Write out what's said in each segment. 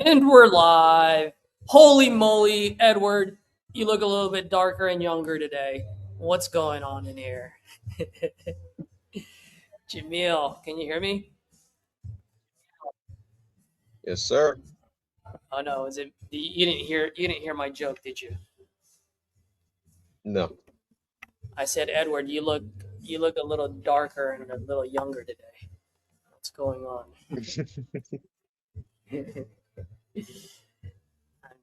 And we're live. Holy moly, Edward, you look a little bit darker and younger today. What's going on in here? Jamil, can you hear me? Yes, sir. Oh no, is it you didn't hear my joke, did you? No. I said, Edward, you look a little darker and a little younger today. What's going on? I'm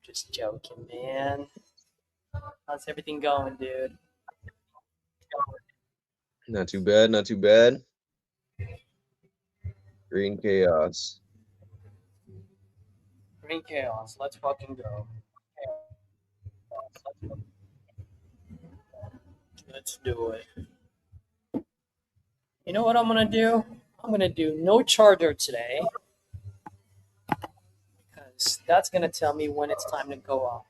just joking, man. How's everything going, dude? Not too bad, not too bad. Green chaos. Green chaos. Let's fucking go. Let's do it. You know what I'm gonna do? I'm gonna do no charger today because that's gonna tell me when it's time to go off.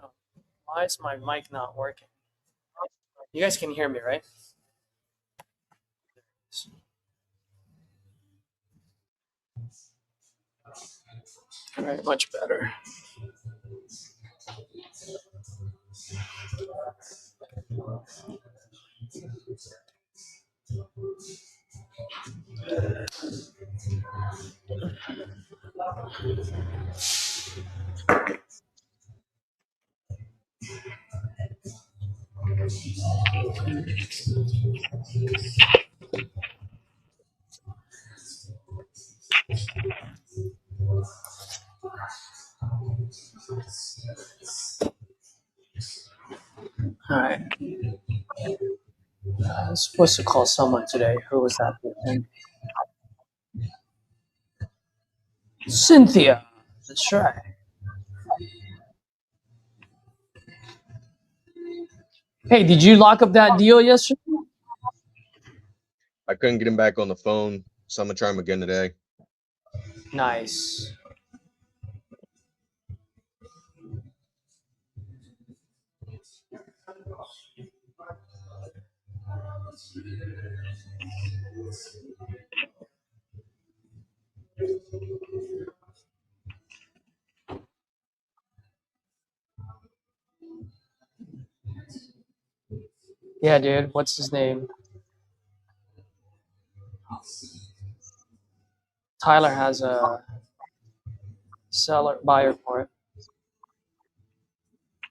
Oh, why is my mic not working? You guys can hear me, right? All right, much better. All right. I was supposed to call someone today. Who was that person? Cynthia. That's right. Hey, did you lock up that deal yesterday? I couldn't get him back on the phone, so I'm gonna try him again today. Nice. Yeah, dude. What's his name? Tyler has a buyer for it.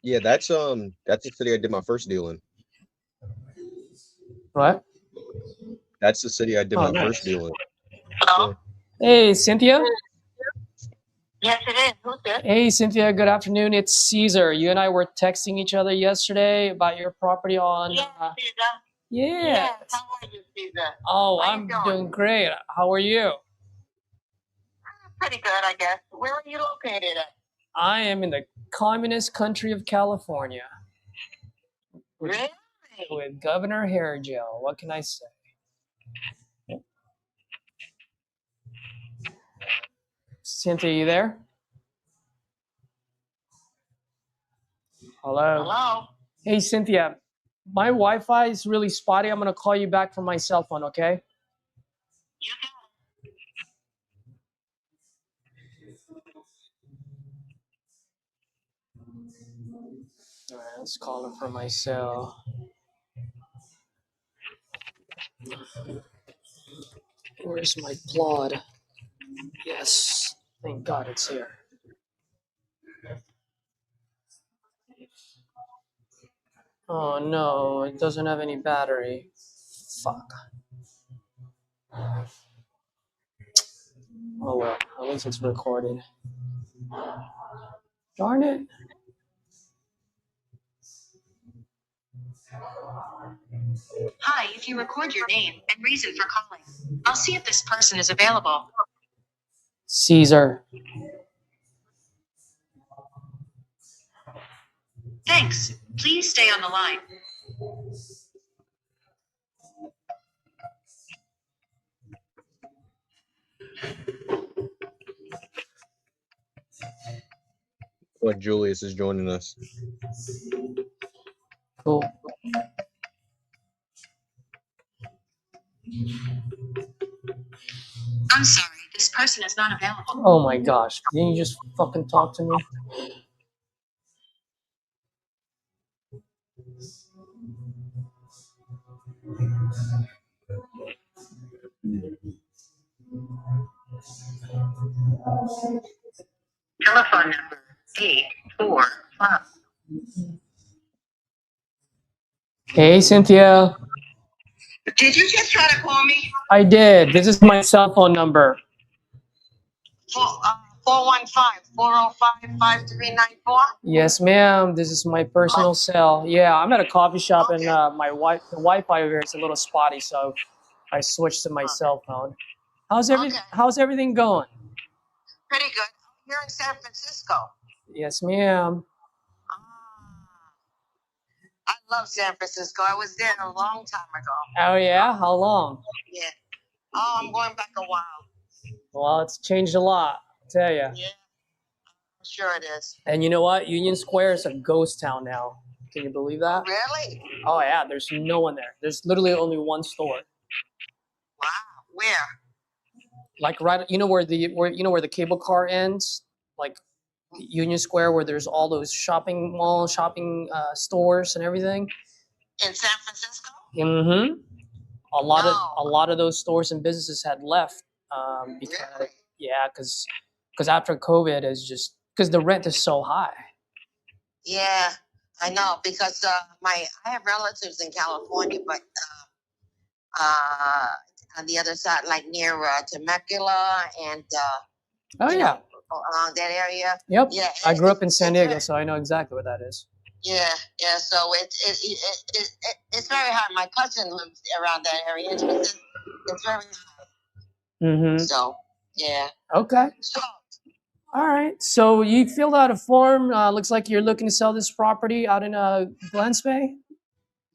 Yeah, that's the city I did my first deal in. What? That's the city I did my first deal in. Hello? Hey, Cynthia. Yes, it is. Who's this? Hey, Cynthia. Good afternoon. It's Caesar. You and I were texting each other yesterday about your property on. Yes, Caesar. Yeah. Yes, how are you, Caesar? Oh, How you I'm doing? doing great. How are you? Pretty good, I guess. Where are you located at? I am in the communist country of California Really? with Governor Hairgel. What can I say? Cynthia, you there? Hello. Hello? Hey, Cynthia. My Wi-Fi is really spotty. I'm gonna call you back from my cell phone, okay? You can. All right, let's call her from my cell. Where's my plot? Yes. Thank God it's here. Oh no, it doesn't have any battery. Fuck. Oh well, at least it's recorded. Darn it. Hi, if you record your name and reason for calling, I'll see if this person is available. Caesar. Thanks. Please stay on the line. Like Julius is joining us. Cool. person is not available. Oh my gosh. Can you just fucking talk to me? Telephone number 845. Hey, Cynthia. Did you just try to call me? I did. This is my cell phone number. 415-405-5394? Yes, ma'am. This is my personal cell. Yeah, I'm at a coffee shop and Okay. the Wi-Fi over here is a little spotty, so I switched to my cell phone. How's Okay. everything going? Pretty good. You're in San Francisco. Yes, ma'am. I love San Francisco. I was there a long time ago. Oh yeah? How long? Yeah. Oh, I'm going back a while. Well, it's changed a lot, I tell ya. Yeah. I'm sure it is. And you know what? Union Square is a ghost town now. Can you believe that? Really? Oh yeah, there's no one there. There's literally only one store. Wow. Where? Like right, you know where the cable car ends, like Union Square, where there's all those shopping malls, stores, and everything. In San Francisco? Mm-hmm. A No. lot of those stores and businesses had left because Really? yeah, because after COVID is just because the rent is so high. Yeah, I know because I have relatives in California, but on the other side, like near Temecula and Oh you yeah. know, along that area. Yep. Yeah, I grew up in it's San Diego, very- so I know exactly what that is. Yeah, yeah. So it's very hard. My cousin lives around that area. It's very hard. Mm-hmm. So yeah. Okay. So All right. So you filled out a form. Looks like you're looking to sell this property out in Glens Bay.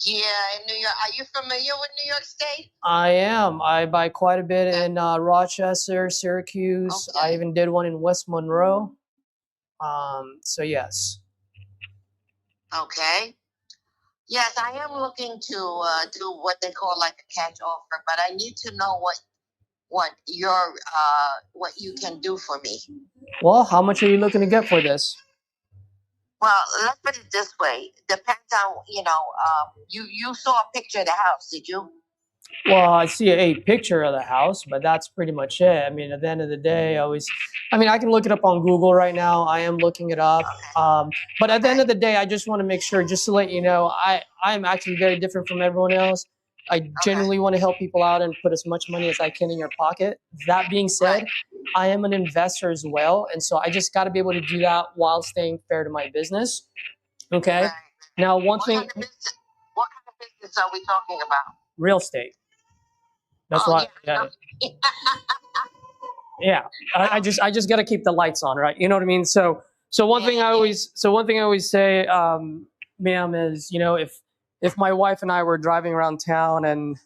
yeah, in New York. Are you familiar with New York State? I am. I buy quite a bit in Rochester, Syracuse. I Okay. even did one in West Monroe. So yes. Okay. Yes, I am looking to do what they call like a catch offer, but I need to know what you can do for me. Well, how much are you looking to get for this? Well, let's put it this way. Depends on you saw a picture of the house, did you? Well, I see a picture of the house, but that's pretty much it. I mean, at the end of the day, I can look it up on Google right now. I am looking it up. But at the end of the day, I just want to make sure, just to let you know, I'm actually very different from everyone else. I genuinely want to help people out and put as much money as I can in your pocket. That being said, Right. I am an investor as well. And so I just got to be able to do that while staying fair to my business. Okay. Right. Now, What kind of business are we talking about? real estate. That's Oh, right. yeah. Yeah. I just got to keep the lights on, right? You know what I mean? So one thing I always say, ma'am, is, if my wife and I were driving around town and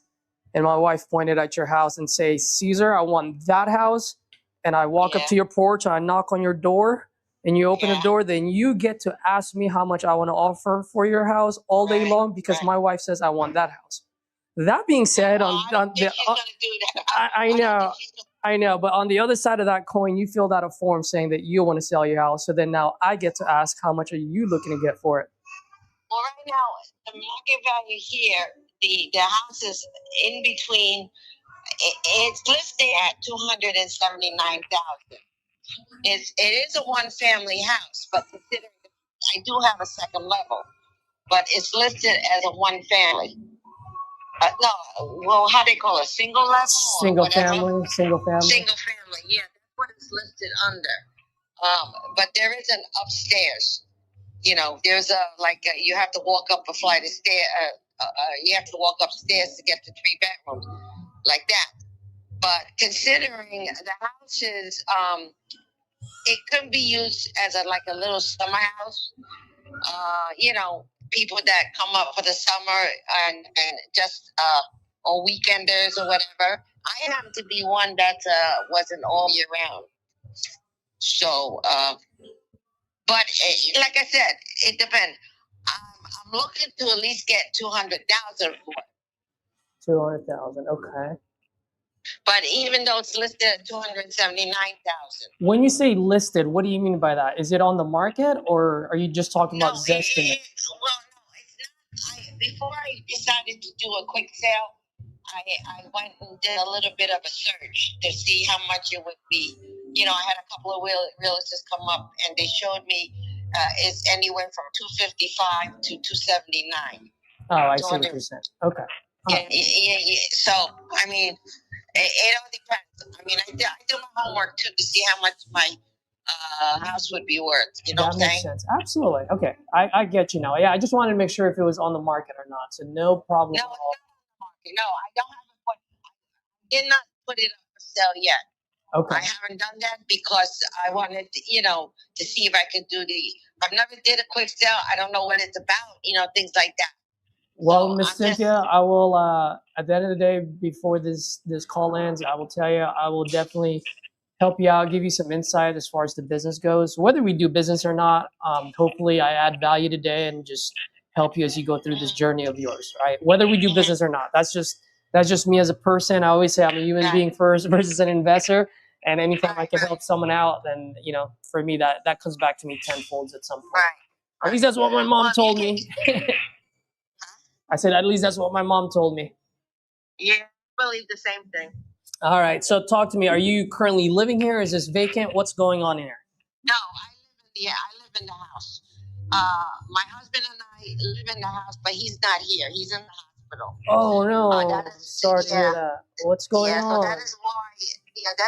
my wife pointed at your house and say, Caesar, I want that house, and I walk up Yeah. to your porch and I knock on your door and you open the Yeah. door, then you get to ask me how much I want to offer for your house all day Right, long because right. my wife says I want that house. That being said, Well, I don't think she's gonna do that. I don't know. think she's gonna- I know, but on the other side of that coin, you filled out a form saying that you want to sell your house. So then now I get to ask, how much are you looking to get for it? Well, right now the market value here, the house is in between. It's listed at $279,000. It is a one family house, but considering I do have a second level, but it's listed as a one family. No, well, how they call it, single level or Single whatever? family. Single family, yeah, that's what it's listed under. But there is an upstairs. There's you have to walk up a flight of stairs. You have to walk upstairs to get to 3 bedrooms, like that. But considering the house is, it could be used as a little summer house. People that come up for the summer and just or weekenders or whatever. I happen to be one that wasn't all year round. So, but like I said, it depends. I'm looking to at least get $200,000 for it. 200,000. Okay. But even though it's listed at 279,000. When you say listed, what do you mean by that? Is it on the market, or are you just talking about zestimate? Well, no, it's not. Before I decided to do a quick sale, I went and did a little bit of a search to see how much it would be. You know, I had a couple of realtors come up, and they showed me it's anywhere from 255 to 279. Oh, I see what you're saying. Okay. Yeah. So, I mean, it all depends. I mean, I do my homework too to see how much my house would be worth. You know That what I'm makes saying? sense. Absolutely. Okay. I get you now. Yeah, I just wanted to make sure if it was on the market or not. So no problem No, at all. no, I don't have it. I did not put it up for sale yet. Okay. I haven't done that because I wanted to, to see if I could do I've never did a quick sale. I don't know what it's about, things like that. Well, So Miss Cynthia, I will, at the end of the day, before this call ends, I will tell you, I will definitely help you out, give you some insight as far as the business goes. Whether we do business or not, hopefully I add value today and just help you as you go through this journey of yours, right? Whether we do business or not, that's just me as a person. I always say I'm a human being first versus an investor. And anytime I can help someone out, then, for me, that comes back to me tenfold at some point. Right. At least that's what my mom told me. I said, at least that's what my mom told me. Yeah, I believe the same thing. All right. So talk to me. Are you currently living here? Is this vacant? What's going on here? No, I live in the house. My husband and I live in the house, but he's not here. He's in the hospital. Oh no! Sorry to hear that. What's going on? So that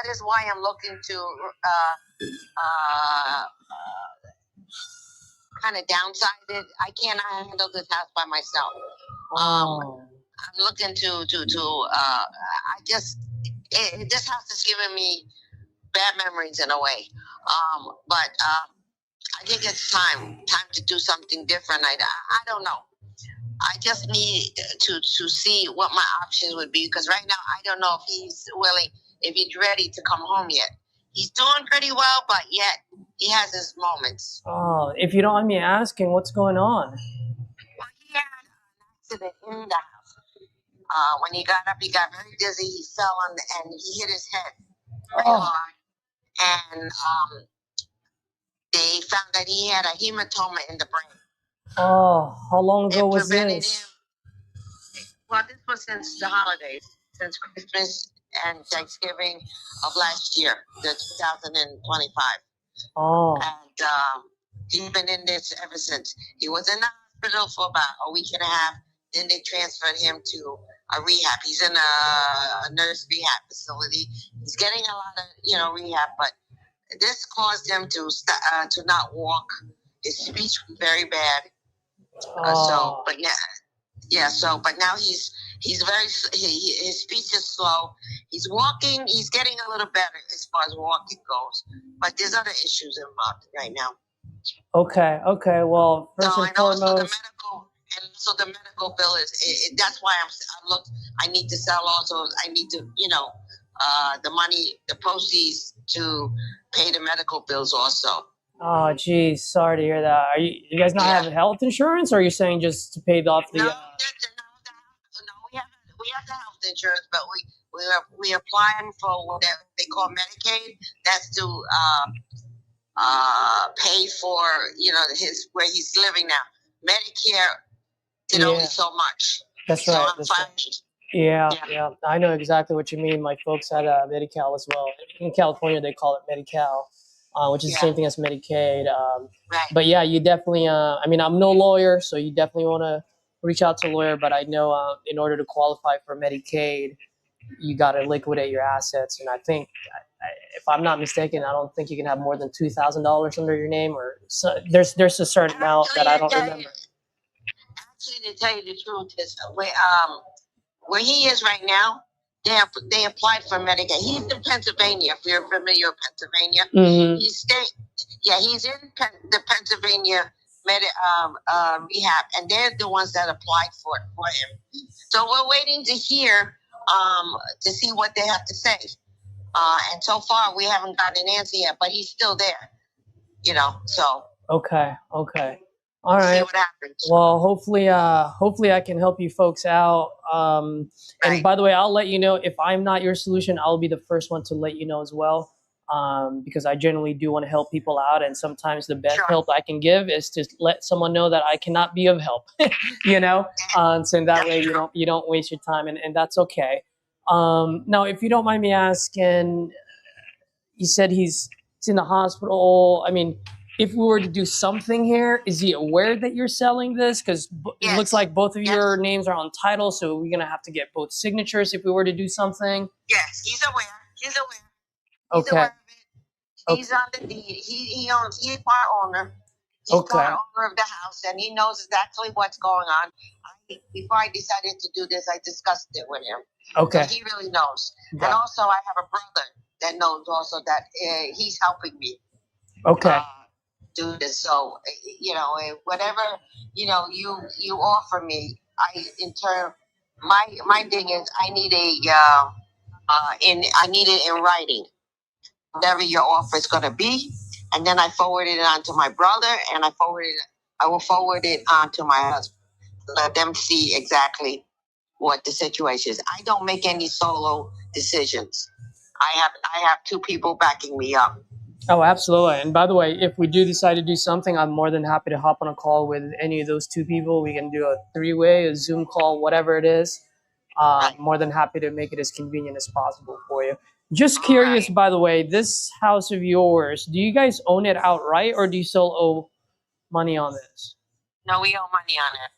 is why I'm looking to kind of downside it. I cannot handle this house by myself. I'm looking to this house is giving me bad memories in a way. But I think it's time to do something different. I don't know. I just need to see what my options would be, because right now I don't know if he's willing, if he's ready to come home yet. He's doing pretty well, but yet he has his moments. Oh, if you don't mind me asking, what's going on? Well, he had an accident in the house. When he got up, he got very dizzy. He fell and he hit his head very hard. And they found that he had a hematoma in the brain. Oh, how long ago was this? Well, this was since the holidays, since Christmas and Thanksgiving of last year, the 2025. Oh. And he's been in this ever since. He was in the hospital for about a week and a half. Then they transferred him to a rehab. He's in a nurse rehab facility. He's getting a lot of, rehab, but this caused him to not walk. His speech was very bad. But now he's very, his speech is slow. He's walking. He's getting a little better as far as walking goes. But there's other issues involved right now. Okay. Well, first and foremost. So the medical bill is, that's why I need to sell also. I need to, the money, the proceeds to pay the medical bills also. Oh, geez, sorry to hear that. Are you guys not having health insurance, or are you saying just to pay off the? No, we have the health insurance, but we applying for what they call Medicaid. That's to pay for where he's living now. Medicare did only so much. That's right. That's right. Yeah. I know exactly what you mean. My folks had Medi-Cal as well. In California, they call it Medi-Cal, which is the same thing as Medicaid. But yeah, you definitely. I'm no lawyer, so you definitely want to reach out to a lawyer. But I know in order to qualify for Medicaid, you got to liquidate your assets, and I think, if I'm not mistaken, I don't think you can have more than $2,000 under your name, or so, there's a certain amount that I don't remember. Actually, to tell you the truth, is where he is right now, they applied for Medicaid. He's in Pennsylvania. If you're familiar with Pennsylvania, he's in the Pennsylvania rehab, and they're the ones that applied for him. So we're waiting to hear to see what they have to say. And so far, we haven't got an answer yet, but he's still there. So. Okay. All See right. what happens. Well, hopefully I can help you folks out. And Right. by the way, I'll let you know if I'm not your solution. I'll be the first one to let you know as well, because I generally do want to help people out, and sometimes the best Sure. help I can give is to let someone know that I cannot be of help. You know, so that way you don't waste your time, and that's okay. Now, if you don't mind me asking, you said he's in the hospital. I mean, if we were to do something here, is he aware that you're selling this? Because it looks Yes. like both of Yes. your names are on title, so we're gonna have to get both signatures if we were to do something. Yes, he's aware. He's aware. He's Okay. aware of it. He's on the deed. He owns. He's part owner. He's Okay. part owner of the house, and he knows exactly what's going on. Before I decided to do this, I discussed it with him. Okay. So he really knows. Got And it. also, I have a brother that knows also that he's helping me Okay. do this. So whatever you offer me, my thing is I need I need it in writing. Whatever your offer is going to be, and then I forward it on to my brother, and I will forward it on to my husband. Let them see exactly what the situation is. I don't make any solo decisions. I have two people backing me up. Oh, absolutely. And by the way, if we do decide to do something, I'm more than happy to hop on a call with any of those two people. We can do a three-way, a Zoom call, whatever it is. Right. More than happy to make it as convenient as possible for you. Just curious, Right. by the way, this house of yours, do you guys own it outright, or do you still owe money on this? No, we owe money on it.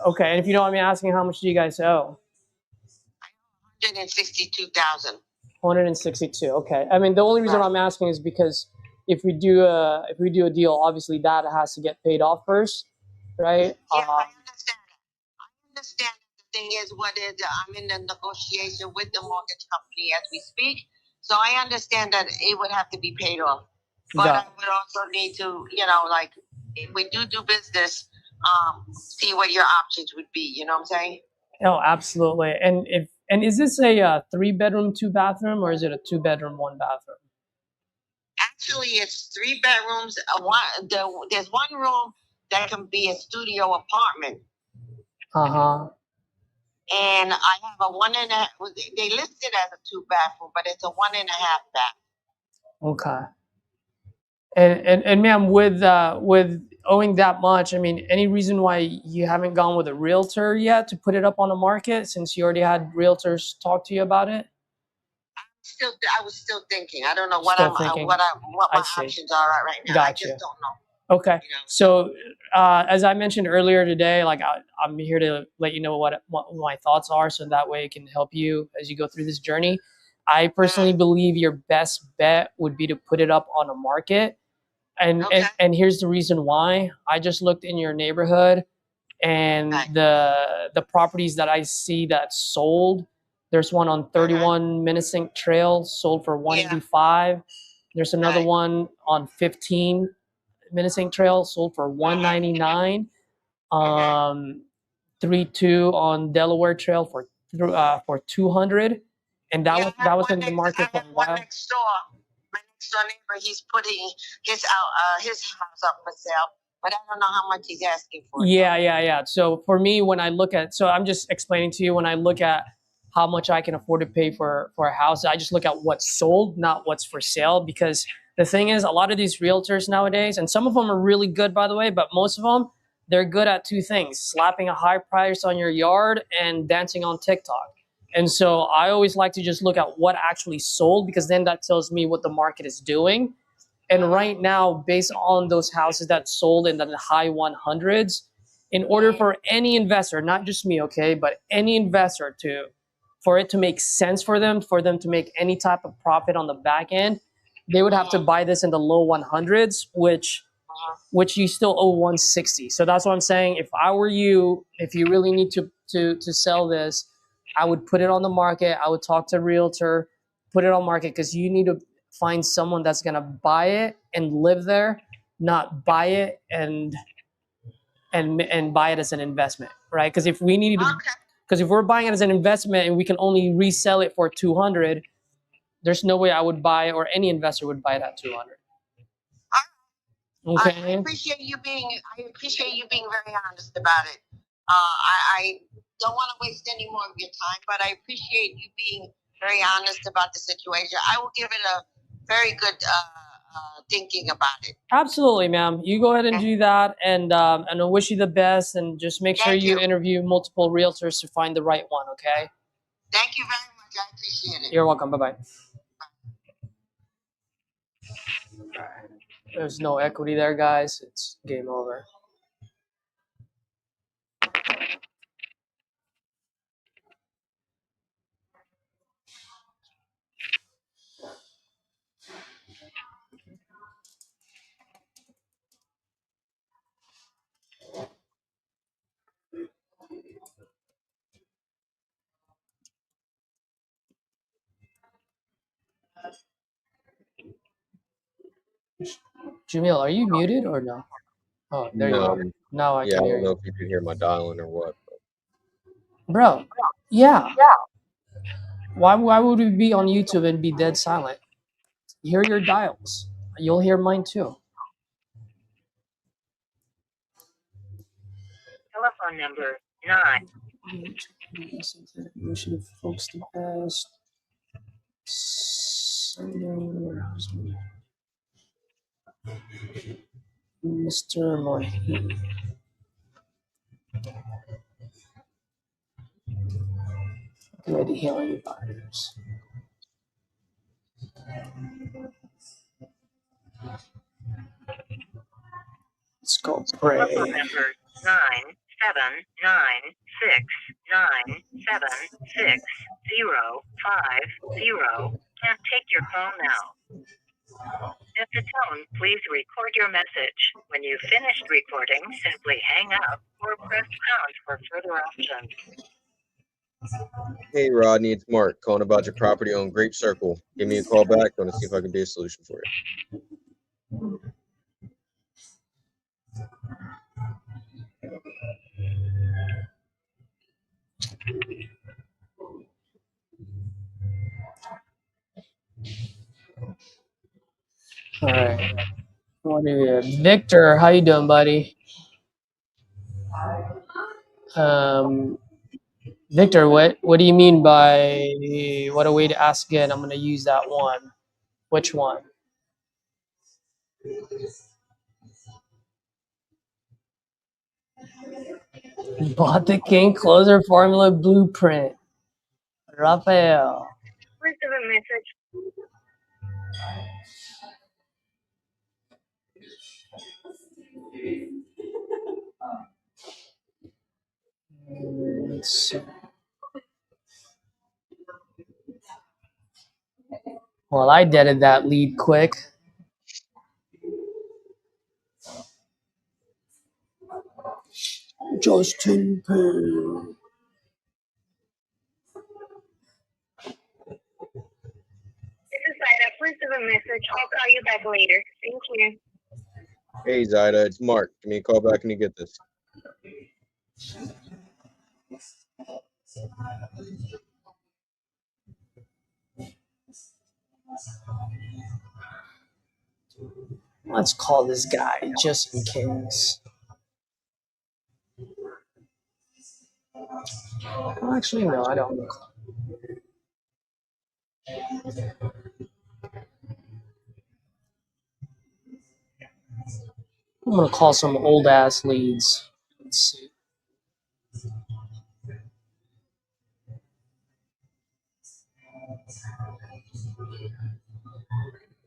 Okay, and if you don't mind me asking, how much do you guys owe? 162,000. 162. Okay. I mean, the only reason Right. I'm asking is because if we do a deal, obviously that has to get paid off first, right? Yeah, I understand. I understand. The thing is, I'm in a negotiation with the mortgage company as we speak, so I understand that it would have to be paid off. But Got I it. would also need to, like, if we do business, see what your options would be. You know what I'm saying? Oh, absolutely. And is this a 3-bedroom, 2-bathroom, or is it a 2-bedroom, 1-bathroom? Actually, it's 3 bedrooms. There's one room that can be a studio apartment. Uh-huh. And I have a 1.5. They list it as a 2 bathroom, but it's a 1.5 bath. Okay. And ma'am, with owing that much, I mean, any reason why you haven't gone with a realtor yet to put it up on the market, since you already had realtors talk to you about it? I was still thinking. I don't know what Still thinking. what I my see. options are right now. I Gotcha. just don't know. Okay. You know. So, as I mentioned earlier today, like I'm here to let you know what my thoughts are, so that way it can help you as you go through this journey. I personally believe your best bet would be to put it up on a market. Okay. And here's the reason why. I just looked in your neighborhood, and Right. the properties that I see that sold, there's one on 31 Minnesink Trail sold for 185. There's another Right. one on 15 Minnesink Trail sold for 199. 32 on Delaware Trail for 200, and that Yeah, I was have in the market for a one while. next door. My next door neighbor, he's putting his house up for sale, but I don't know how much he's asking for. Yeah. So for me, so I'm just explaining to you, when I look at how much I can afford to pay for a house, I just look at what's sold, not what's for sale. Because the thing is, a lot of these realtors nowadays, and some of them are really good, by the way, but most of them, they're good at two things: slapping a high price on your yard and dancing on TikTok. And so I always like to just look at what actually sold, because then that tells me what the market is doing. And right now, based on those houses that sold in the high 100s, in order for any investor, not just me, okay, but any investor for it to make sense for them to make any type of profit on the back end, they would have to buy this in the low 100s, which you still owe 160. So that's what I'm saying. If I were you, if you really need to sell this, I would put it on the market. I would talk to a realtor, put it on market, because you need to find someone that's gonna buy it and live there, not buy it and buy it as an investment, right? Because if we're buying it as an investment and we can only resell it for 200, there's no way I would buy, or any investor would buy it at 200. Okay. I appreciate you being very honest about it. I don't want to waste any more of your time, but I appreciate you being very honest about the situation. I will give it a very good thinking about it. Absolutely, ma'am. You go ahead and do that, and I wish you the best. And just make sure Thank you you. interview multiple realtors to find the right one. Okay. Thank you very much. I appreciate it. You're welcome. Bye bye. There's no equity there, guys. It's game over. Jamil, are you muted or no? Oh, there you are. Now I Yeah, can I hear don't know you. if you could hear my dialing or what. Bro, yeah. Why would we be on YouTube and be dead silent? Hear your dials. You'll hear mine too. Telephone number 9. We should have focused the past. Mr. Mohi. Ready healing buyers. Let's go pray. Telephone number 97996976050. Can't take your call now. At the tone, please record your message. When you've finished recording, simply hang up or press pound for further options. Hey, Rodney, it's Mark calling about your property on Grape Circle. Give me a call back. I want to see if I can be a solution for you. All right. What do we have? Victor, how you doing, buddy? Victor, what do you mean by what a way to ask again? I'm gonna use that one. Which one? Bought the King Closer Formula Blueprint. Rafael. Please leave a message. Let's see. Well, I deaded that lead quick. Justin Payne. This is Ida. Please leave a message. I'll call you back later. Thank you. Hey, Zaida, it's Mark. Give me a call back when you get this. Let's call this guy just in case. Well, actually, no, I don't. I'm gonna call some old ass leads. Let's see.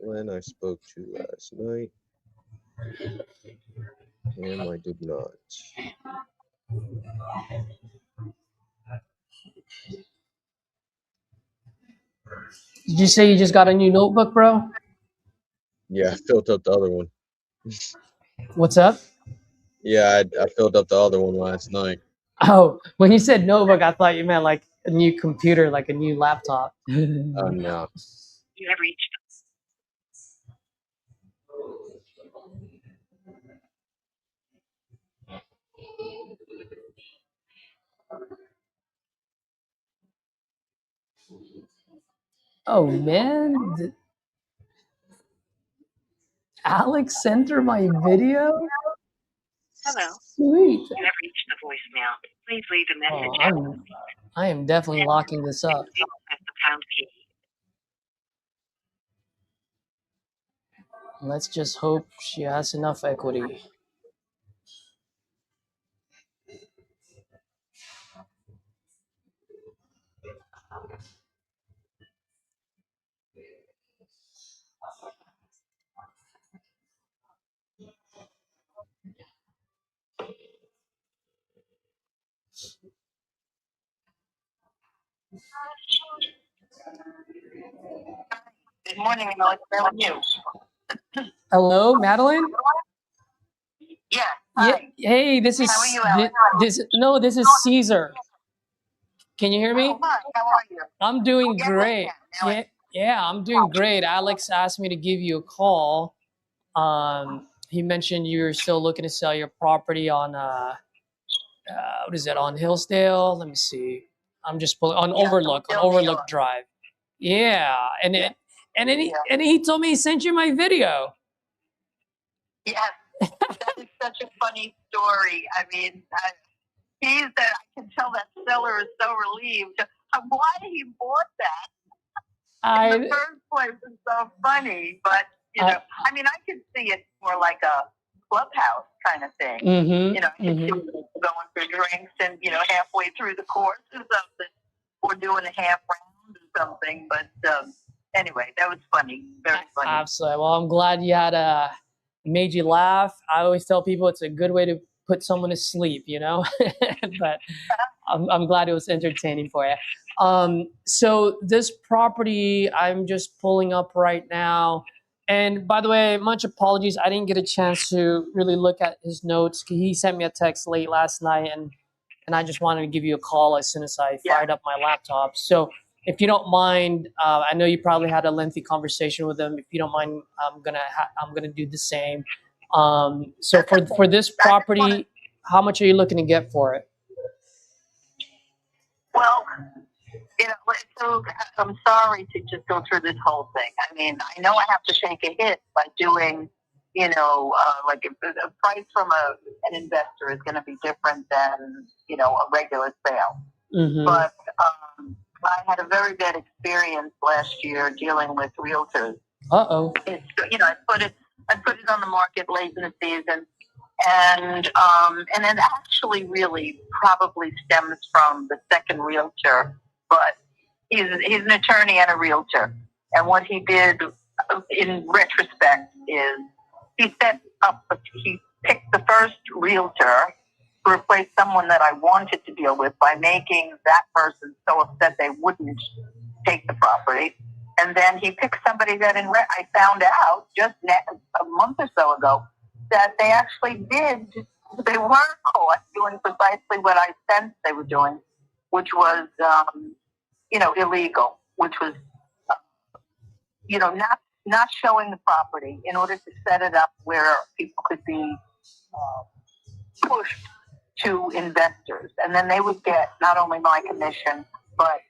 When I spoke to last night, and I did not. Did you say you just got a new notebook, bro? Yeah, I filled up the other one. What's up? Yeah, I filled up the other one last night. Oh, when you said notebook, I thought you meant like a new computer, like a new laptop. No. You have reached. Oh man, Alex sent her my video? Hello. Sweet. You have reached the voicemail. Please leave a message Oh, I am definitely locking this up. Press the pound key. Let's just hope she has enough equity. Good morning, Alex. How are you? Hello, Madeline? Yeah. Yeah, Hi. hey, this is How are you, Alex? this is Caesar. Can you hear me? Oh, hi. How are you? I'm doing Yes, I great. can. Now Yeah, I'm doing great. Alex asked me to give you a call. He mentioned you're still looking to sell your property on what is it, on Hillsdale? Let me see. I'm just pulling on Yeah, Overlook, on Hillsdale, New Overlook York. Drive. Yeah, and Yeah. it, and then Yeah. he told me he sent you my video. Yes. That is such a funny story. I mean, I can tell that seller is so relieved. Why he bought that in the I first place is so funny. But, I mean, I could see it more like a clubhouse kind of thing. mm-hmm, I could see people going for drinks and, halfway through the course or something, or doing a half round or something. But anyway, that was funny. Very funny. Absolutely. Well, I'm glad you had made you laugh. I always tell people it's a good way to put someone to sleep, but I'm glad it was entertaining for you. So this property I'm just pulling up right now. And by the way, much apologies. I didn't get a chance to really look at his notes. He sent me a text late last night, and I just wanted to give you a call as soon as I fired up my laptop. So if you don't mind, I know you probably had a lengthy conversation with him. If you don't mind, I'm gonna do the same. So for this property, how much are you looking to get for it? Well, so I'm sorry to just go through this whole thing. I mean, I know I have to take a hit by doing, like a price from an investor is going to be different than, a regular sale. Mm-hmm. But I had a very bad experience last year dealing with realtors. Uh-oh. I put it on the market late in the season, and it actually really probably stems from the second realtor, but he's an attorney and a realtor, and what he did in retrospect is he picked the first realtor to replace someone that I wanted to deal with by making that person so upset they wouldn't take the property. And then he picked somebody that I found out just a month or so ago that they actually they were caught doing precisely what I sensed they were doing, which was, illegal, which was, not showing the property in order to set it up where people could be pushed to investors. And then they would get not only my commission, but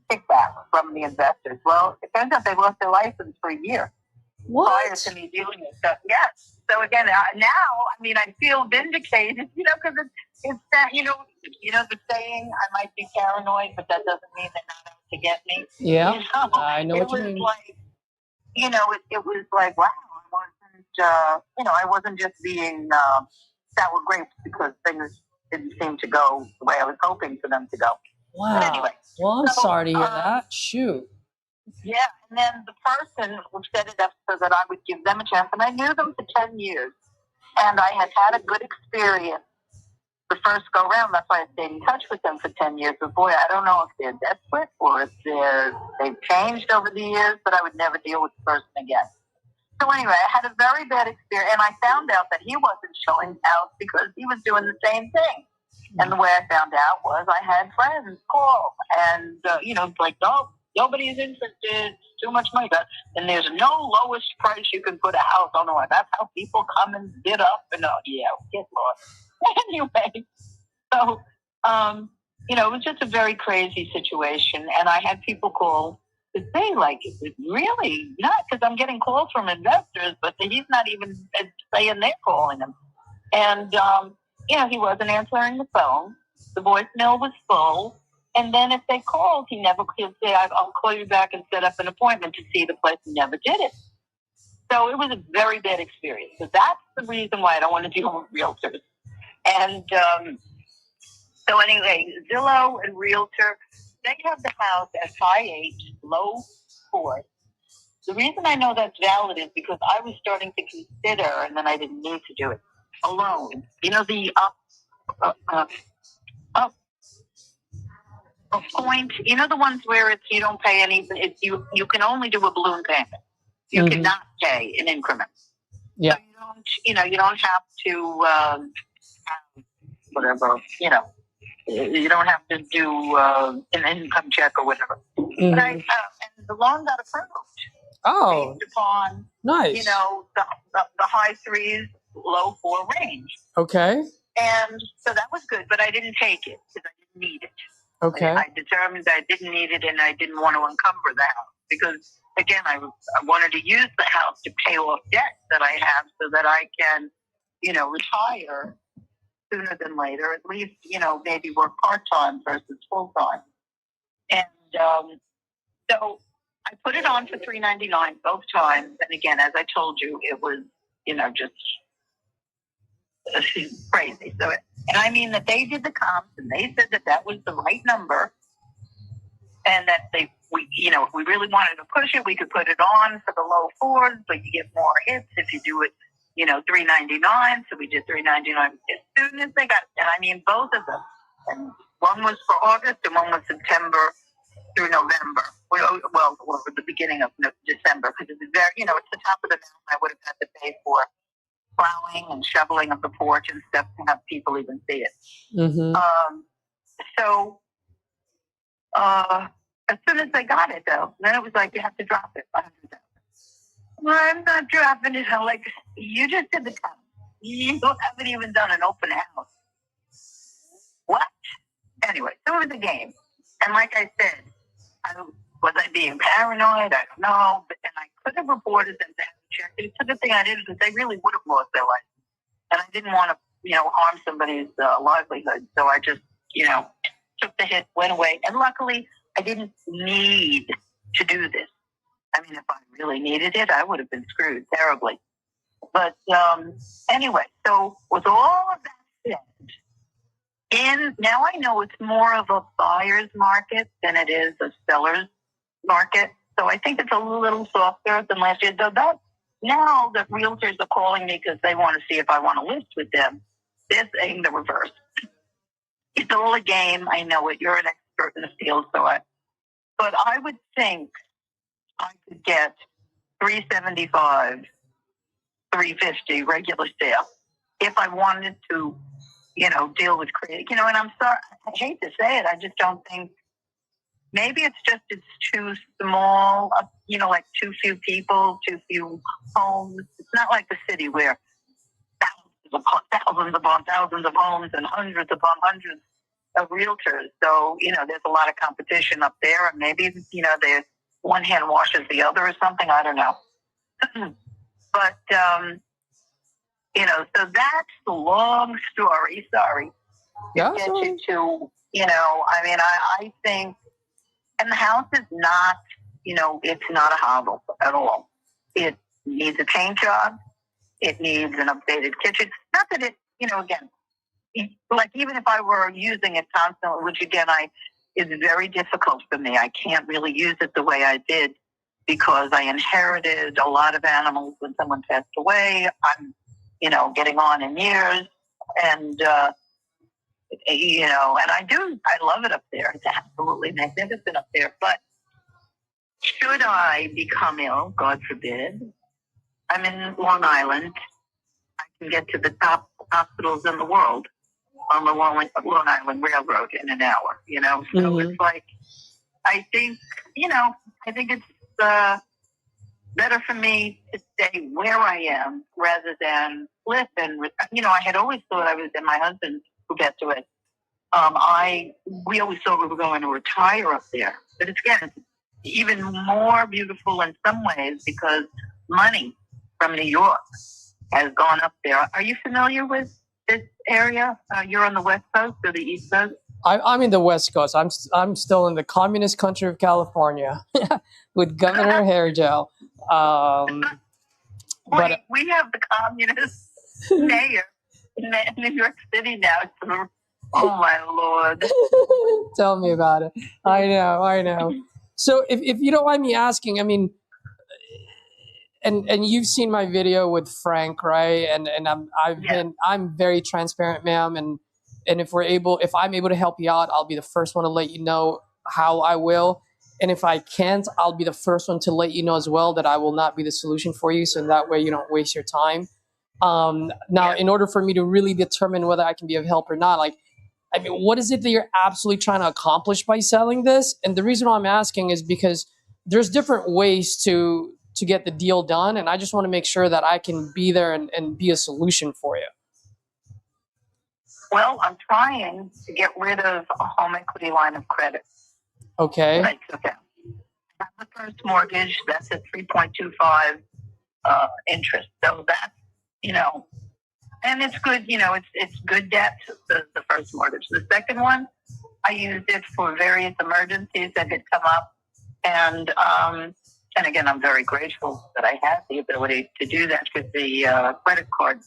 kickback from the investors. Well, it turns out they lost their license for a year prior to me dealing with stuff. Yes. So again, now, I mean, I feel vindicated, because it's that, the saying, I might be paranoid, but that doesn't mean they're not out to get me. Yeah, I know what you mean. Like, it was like, wow, I wasn't just being sour grapes because things didn't seem to go the way I was hoping for them to go. Wow. But anyway, well, I'm sorry to hear that. Shoot. Yeah, and then the person who set it up so that I would give them a chance, and I knew them for 10 years, and I had a good experience the first go round. That's why I stayed in touch with them for 10 years. But boy, I don't know if they're desperate or if they've changed over the years, but I would never deal with the person again. So anyway, I had a very bad experience, and I found out that he wasn't showing out because he was doing the same thing. And the way I found out was I had friends call, and, like, no, nobody's interested, too much money. And there's no lowest price you can put a house on. That's how people come and bid up. And get lost. Anyway, so, it was just a very crazy situation. And I had people call to say, like, is it really not? Because I'm getting calls from investors, but he's not even saying they're calling him. And, he wasn't answering the phone. The voicemail was full. And then if they called, he'd say, I'll call you back and set up an appointment to see the place. He never did it. So it was a very bad experience. So that's the reason why I don't want to deal with realtors. And so anyway, Zillow and Realtor, they have the house at high 8, low 4. The reason I know that's valid is because I was starting to consider, and then I didn't need to do it, a loan. You know, the point, you know, the ones where it's you don't pay any, it's you can only do a balloon payment. You cannot pay in increments. Yeah. So you don't have to have whatever, you don't have to do an income check or whatever. But and the loan got approved. Oh, based upon nice. The high 3s, low 4 range. Okay. And so that was good, but I didn't take it because I didn't need it. Okay. I determined I didn't need it, and I didn't want to encumber the house because, again, I wanted to use the house to pay off debt that I have so that I can, retire sooner than later. At least, maybe work part-time versus full-time. And so I put it on for $399 both times. And again, as I told you, it was, just crazy. So, and I mean that they did the comps and they said that was the right number, and that if we really wanted to push it, we could put it on for the low 4s, but you get more hits if you do it, $399. So we did $399 as soon as they got it. And I mean both of them. And one was for August and one was September through November. Well, the beginning of December, because it's very, it's the top of the mountain. I would have had to pay for plowing and shoveling of the porch and stuff to have people even see it. Mm-hmm. So as soon as they got it, though, then it was like, you have to drop it. Well, I'm not dropping it. I'm like, you just did the count. You haven't even done an open house. What? Anyway, so it was a game. And like I said, was I being paranoid? I don't know. And I could have reported them to have checked. It's a good thing I didn't, because they really would have lost their life. And I didn't want to, harm somebody's livelihood. So I just, took the hit, went away. And luckily, I didn't need to do this. I mean, if I really needed it, I would have been screwed terribly. But anyway, so with all of that said, now I know it's more of a buyer's market than it is a seller's market. So I think it's a little softer than last year. Now that realtors are calling me because they want to see if I want to list with them, they're saying the reverse. It's all a game. I know it. You're an expert in the field, but I would think I could get $375, $350 regular sale if I wanted to, deal with creative. And I'm sorry, I hate to say it. I just don't think. Maybe it's too small. Like too few people, too few homes. It's not like the city where thousands upon thousands of homes and hundreds upon hundreds of realtors. So, there's a lot of competition up there, and maybe, there's one hand washes the other or something. I don't know. But, so that's the long story. Sorry. Yeah, Get you to, I think, and the house is not, it's not a hovel at all. It needs a paint job. It needs an updated kitchen. Not that it, again, like even if I were using it constantly, which again, is very difficult for me. I can't really use it the way I did because I inherited a lot of animals when someone passed away. I'm, getting on in years, and and I love it up there. It's absolutely magnificent up there. But should I become ill, God forbid, I'm in Long Island. I can get to the top hospitals in the world on the Long Island Railroad in an hour, So it's like, I think it's better for me to stay where I am rather than flip. And, I had always thought and my husband who got to it, we always thought we were going to retire up there. But it's even more beautiful in some ways because money from New York has gone up there. Are you familiar with this area? You're on the West Coast or the East Coast? I'm in the West Coast. I'm still in the communist country of California with Governor Hairgel. But we have the communist mayor in New York City now. Oh my Lord! tell me about it. I know. So if you don't mind me asking, I mean, and you've seen my video with Frank, right? And I'm very transparent, ma'am. And if I'm able to help you out, I'll be the first one to let you know how I will. And if I can't, I'll be the first one to let you know as well that I will not be the solution for you. So that way you don't waste your time. Now, in order for me to really determine whether I can be of help or not, like, I mean, what is it that you're absolutely trying to accomplish by selling this? And the reason why I'm asking is because there's different ways to get the deal done. And I just want to make sure that I can be there and be a solution for you. Well, I'm trying to get rid of a home equity line of credit. Okay. Right, okay. I have the first mortgage, that's at 3.25 interest. So that's, and it's good, it's good debt, the first mortgage. The second one, I used it for various emergencies that had come up. And again, I'm very grateful that I had the ability to do that with the credit card.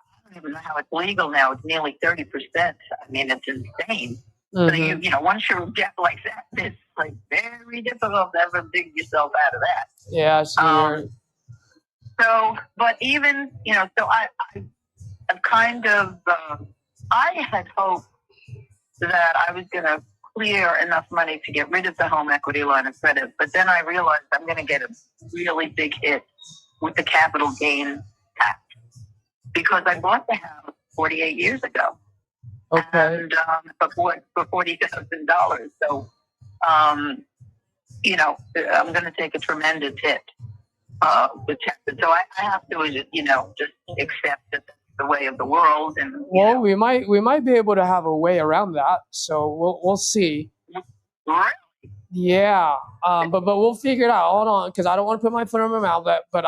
I don't even know how it's legal now. It's nearly 30%. I mean, it's insane. Mm-hmm. So once you're in debt like that, it's like very difficult to ever dig yourself out of that. Yeah. So, but even, so I've kind of, I had hoped that I was going to clear enough money to get rid of the home equity line of credit. But then I realized I'm going to get a really big hit with the capital gain tax because I bought the house 48 years ago. Okay. And for $40,000. So, I'm going to take a tremendous hit with taxes. So I have to, just accept that that's the way of the world. And we might be able to have a way around that. So we'll see. Really? Yeah. But we'll figure it out. Hold on, because I don't want to put my foot in my mouth. But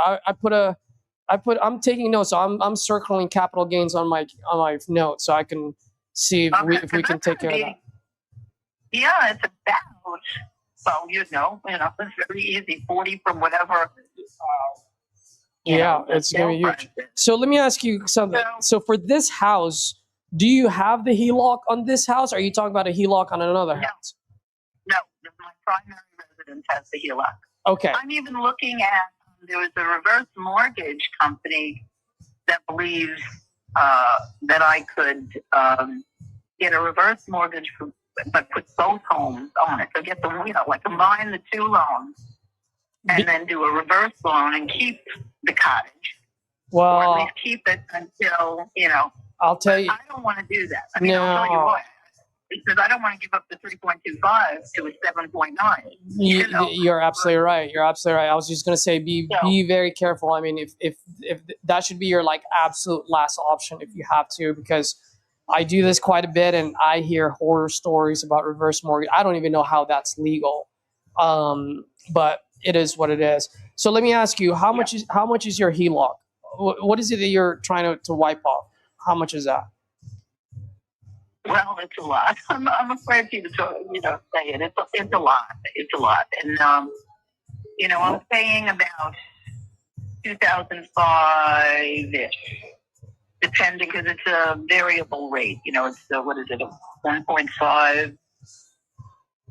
I'm taking notes. So I'm circling capital gains on my notes so I can see if we can take care of that. Yeah, it's about, well, it's very easy. 40 from whatever. It's going to be huge. So let me ask you something. So for this house, do you have the HELOC on this house? Or are you talking about a HELOC on another house? No, my primary residence has the HELOC. Okay. I'm even looking at, there was a reverse mortgage company that believes that I could get a reverse mortgage but put both homes on it. So get the, combine the two loans and then do a reverse loan and keep the cottage. Well, or at least keep it until, I'll tell you. I don't want to do that. I mean, I'll tell you why. Because I don't want to give up the 3.25 to a 7.9. You're absolutely right. You're absolutely right. I was just going to say, be very careful. I mean, if that should be your absolute last option if you have to, because I do this quite a bit and I hear horror stories about reverse mortgage. I don't even know how that's legal. But it is what it is. So let me ask you, how much is your HELOC? What is it that you're trying to wipe off? How much is that? Well, it's a lot. I'm afraid to say it. It's a lot. It's a lot. And, I'm paying about $2,500-ish, depending, because it's a variable rate. It's, what is it, 1.5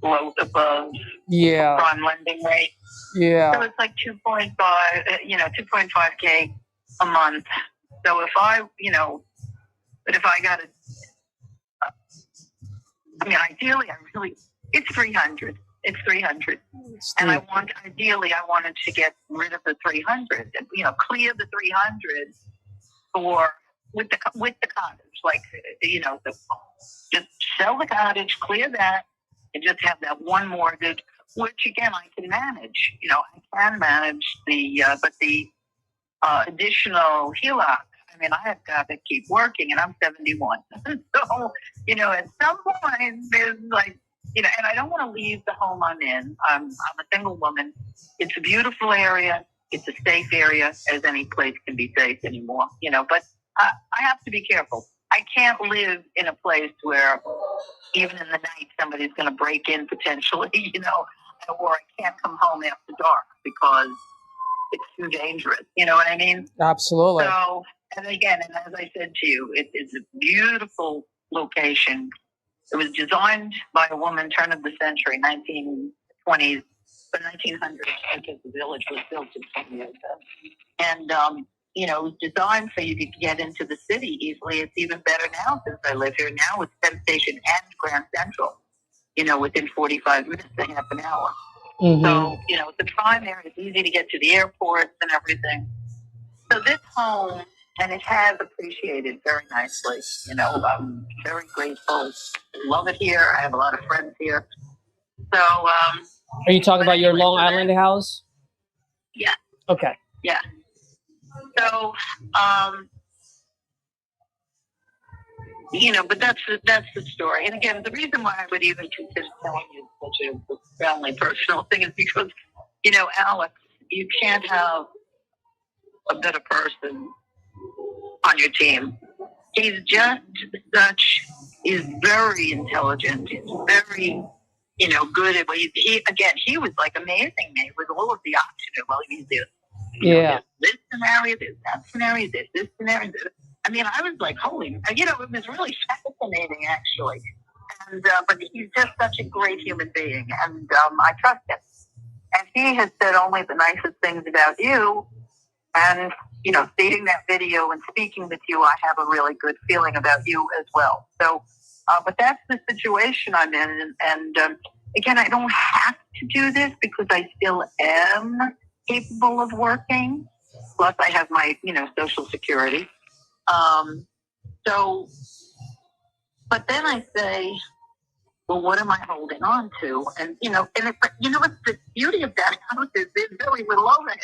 above prime lending rate. Yeah. So it's like 2.5, 2.5K a month. So if I, but if I got ideally, it's 300. It's 300. And I wanted to get rid of the 300, clear the 300 with the cottage, just sell the cottage, clear that, and just have that one mortgage, which again, I can manage. I can manage but the additional HELOC, I have got to keep working, and I'm 71. So, at some point, there's you know, and I don't want to leave the home I'm in. I'm a single woman. It's a beautiful area. It's a safe area, as any place can be safe anymore, you know, but I have to be careful. I can't live in a place where even in the night somebody's going to break in potentially, you know, or I can't come home after dark because it's too dangerous. You know what I mean? Absolutely. So, and again, and as I said to you, it is a beautiful location. It was designed by a woman, turn of the century, 1920s, but 1900s, because the village was built in 20 years ago. And, you know, it was designed for you to get into the city easily. It's even better now since I live here. Now it's Penn Station and Grand Central, you know, within 45 minutes to half an hour. Mm-hmm. So, you know, the prime area, it's easy to get to the airports and everything. So this home, and it has appreciated very nicely. You know, I'm very grateful. Love it here. I have a lot of friends here. So, Are you talking about your Long Island house? Yeah. Okay. Yeah. So, you know, but that's the story. And again, the reason why I would even consider telling you such a family personal thing is because, you know, Alex, you can't have a better person on your team. He's just he's very intelligent. He's very, you know, good at what he was like amazing me with all of the options. Well, he's this. Yeah. There's this scenario, there's that scenario, there's this scenario. I mean, I was like, holy, you know, it was really fascinating, actually. And but he's just such a great human being, and I trust him. And he has said only the nicest things about you. And, you know, seeing that video and speaking with you, I have a really good feeling about you as well. So, but that's the situation I'm in. And again, I don't have to do this because I still am capable of working. Plus, I have my, you know, Social Security. So, but then I say, well, what am I holding on to? And, you know, you know what the beauty of that house is? There's very little overhead.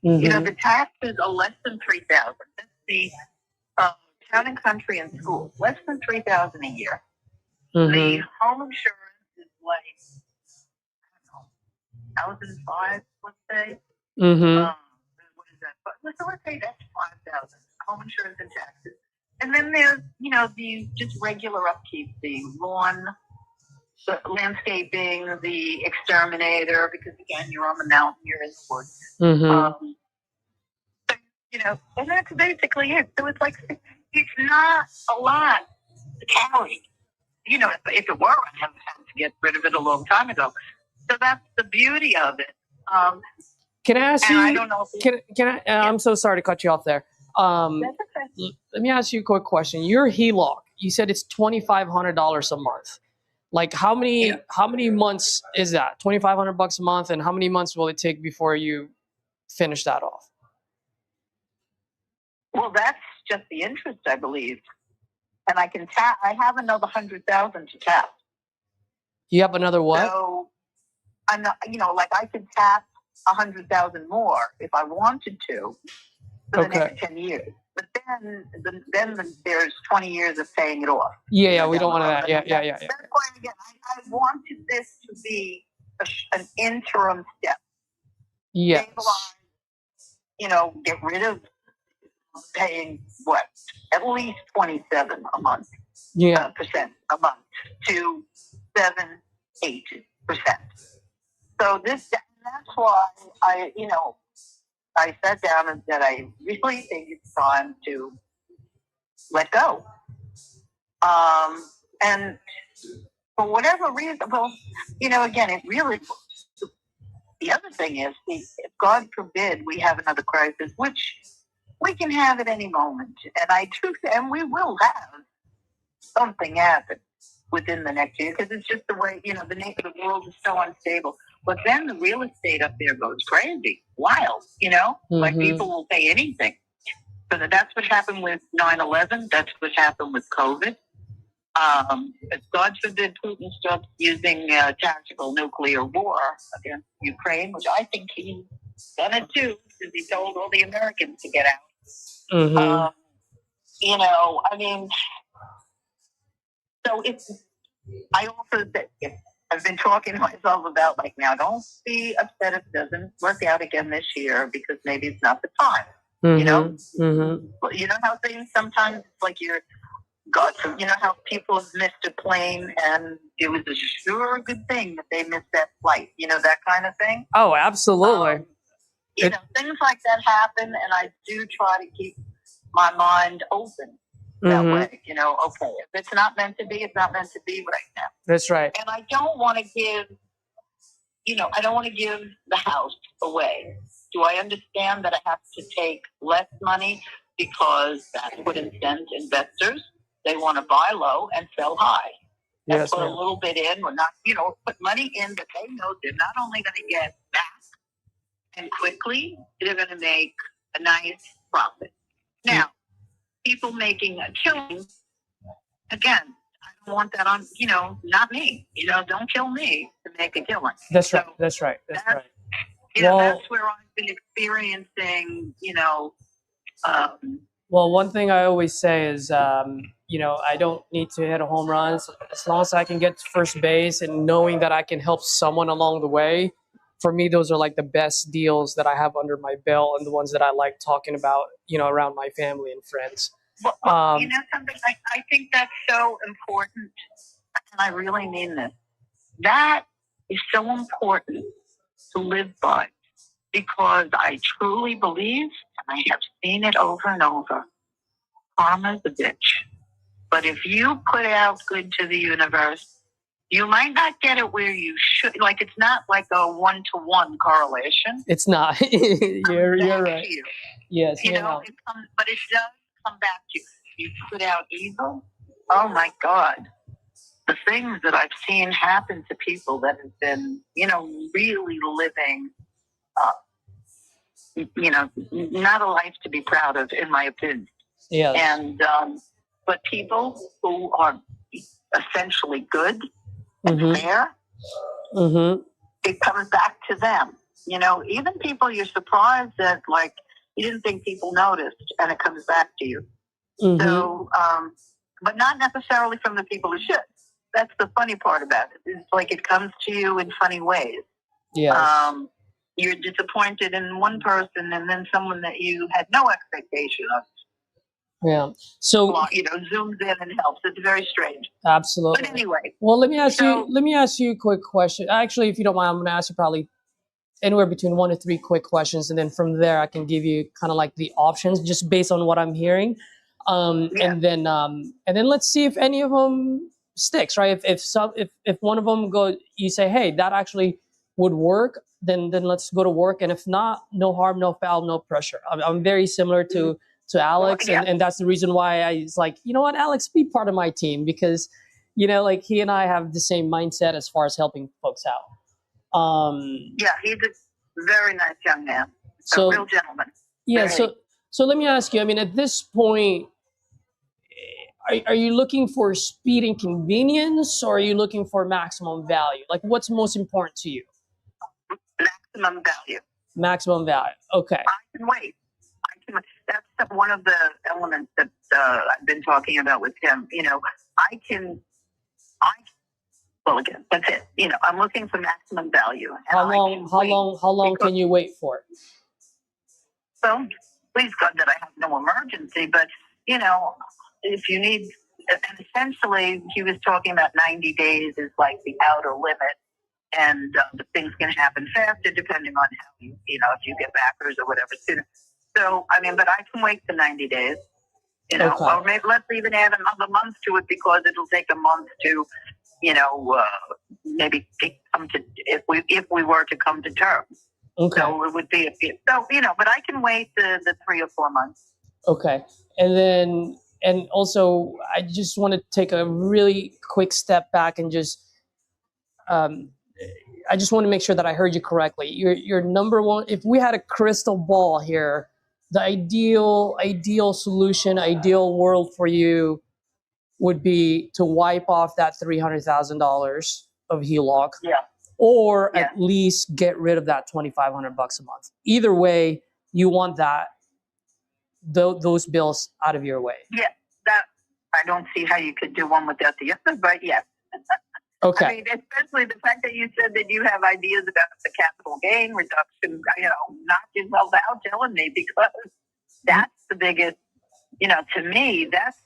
Mm-hmm. You know, the taxes are less than $3,000. That's the town and country and schools, less than $3,000 a year. Mm-hmm. The home insurance is like, I don't know, 1,005, let's say. Mm-hmm. What is that? But let's say that's 5,000. Home insurance and taxes. And then there's, you know, the just regular upkeep, the lawn, the landscaping, the exterminator, because again, you're on the mountain, you're in the woods. Mm-hmm. You know, and that's basically it. So it's like, it's not a lot to carry. You know, if it were, I'd have had to get rid of it a long time ago. So that's the beauty of it. Can I ask you? I don't know if can I? I'm so sorry to cut you off there. that's okay. Let me ask you a quick question. Your HELOC, you said it's $2,500 a month. Like how many months is that? $2,500 a month, and how many months will it take before you finish that off? Well, that's just the interest, I believe. And I can tap. I have another 100,000 to tap. You have another what? So I'm not, you know, like I could tap 100,000 more if I wanted to for the next 10 years. But then there's 20 years of paying it off. Yeah, we don't want that. Yeah. That's why, again, I wanted this to be an interim step. Yes. Stabilize, you know, get rid of paying at least 27 a month. Yeah. Percent a month to 7-8%. So that's why I sat down and said I really think it's time to let go. And for whatever reason, well, you know, again, it really. The other thing is, if God forbid we have another crisis, which we can have at any moment, and we will have something happen within the next year, because it's just the way, you know, the world is so unstable. But then the real estate up there goes crazy, wild, you know, like people will pay anything. So that's what happened with 9/11. That's what happened with COVID. If God forbid Putin stops using tactical nuclear war against Ukraine, which I think he's done it too, because he told all the Americans to get out. You know, I mean, so I also said, I've been talking to myself about, like, now don't be upset if it doesn't work out again this year because maybe it's not the time. You know? Well, you know how things sometimes, it's like you're, God, you know how people have missed a plane and it was a sure good thing that they missed that flight, you know, that kind of thing. Oh, absolutely. You know, things like that happen, and I do try to keep my mind open that way. You know, okay, if it's not meant to be, it's not meant to be right now. That's right. And I don't want to give, you know, I don't want to give the house away. Do I understand that I have to take less money because that's what incents investors? They want to buy low and sell high. And Yes, put a ma'am. little bit in, or not, you know, put money in that they know they're not only going to get back and quickly, they're going to make a nice profit. Now, people making a killing, again, I don't want that on, you know, not me. You know, don't kill me to make a killing. That's right. So That's right. That's right. You know, Well- that's where I've been experiencing, you know, Well, one thing I always say is, you know, I don't need to hit a home run. So as long as I can get to first base and knowing that I can help someone along the way, for me, those are like the best deals that I have under my belt and the ones that I like talking about, you know, around my family and friends. well, you know something, I think that's so important, and I really mean this. That is so important to live by, because I truly believe, and I have seen it over and over, karma's a bitch. But if you put out good to the universe, you might not get it where you should. Like, it's not like a 1-to-1 correlation. It's not. you're Back right. to you. Yes, You know, it comes, but it does come back to you. You put out evil. Oh my God. The things that I've seen happen to people that have been, you know, really living, you know, not a life to be proud of, in my opinion. Yes. And, but people who are essentially good and fair, it comes back to them. You know, even people you're surprised that, like, you didn't think people noticed, and it comes back to you. So, but not necessarily from the people who should. That's the funny part about it. It's like it comes to you in funny ways. Yes. You're disappointed in one person, and then someone that you had no expectation of, Yeah. So, you know, zooms in and helps. It's very strange. absolutely. But anyway. Well, let me ask So- you a quick question. Actually, if you don't mind, I'm going to ask you probably anywhere between 1 to 3 quick questions, and then from there I can give you kind of like the options just based on what I'm hearing. And then let's see if any of them sticks, right? If one of them you say, hey, that actually would work, then let's go to work. And if not, no harm, no foul, no pressure. I'm very similar to Alex, and that's the reason why I was like, you know what, Alex, be part of my team, because, you know, like, he and I have the same mindset as far as helping folks out. Yeah, he's a very nice young man. So- A real gentleman. Yeah. Very. So let me ask you, I mean, at this point, are you looking for speed and convenience, or are you looking for maximum value? Like, what's most important to you? Maximum value. Maximum value. Okay. I can wait. That's one of the elements that I've been talking about with him. You know, well, again, that's it. You know, I'm looking for maximum value. And How long can you wait for? So, please God that I have no emergency, but, you know, if you need, and essentially he was talking about 90 days is like the outer limit, and the things can happen faster depending on how you know, if you get backers or whatever sooner. So, I mean, but I can wait for 90 days, you know, Okay. or maybe let's even add another month to it, because it'll take a month to, you know, maybe come to, if we were to come to terms. Okay. So it would be so, you know, but I can wait the 3 or 4 months. Okay. And also, I just want to take a really quick step back and just, I just want to make sure that I heard you correctly. Your number one, if we had a crystal ball here, the ideal solution, ideal world for you would be to wipe off that $300,000 of HELOC. Yeah. Or at least get rid of that $2,500 a month. Either way, you want those bills out of your way. Yeah, that I don't see how you could do one without the other, but yes. Okay. I mean, especially the fact that you said that you have ideas about the capital gain reduction, knock yourself out telling me, because that's the biggest, to me, that's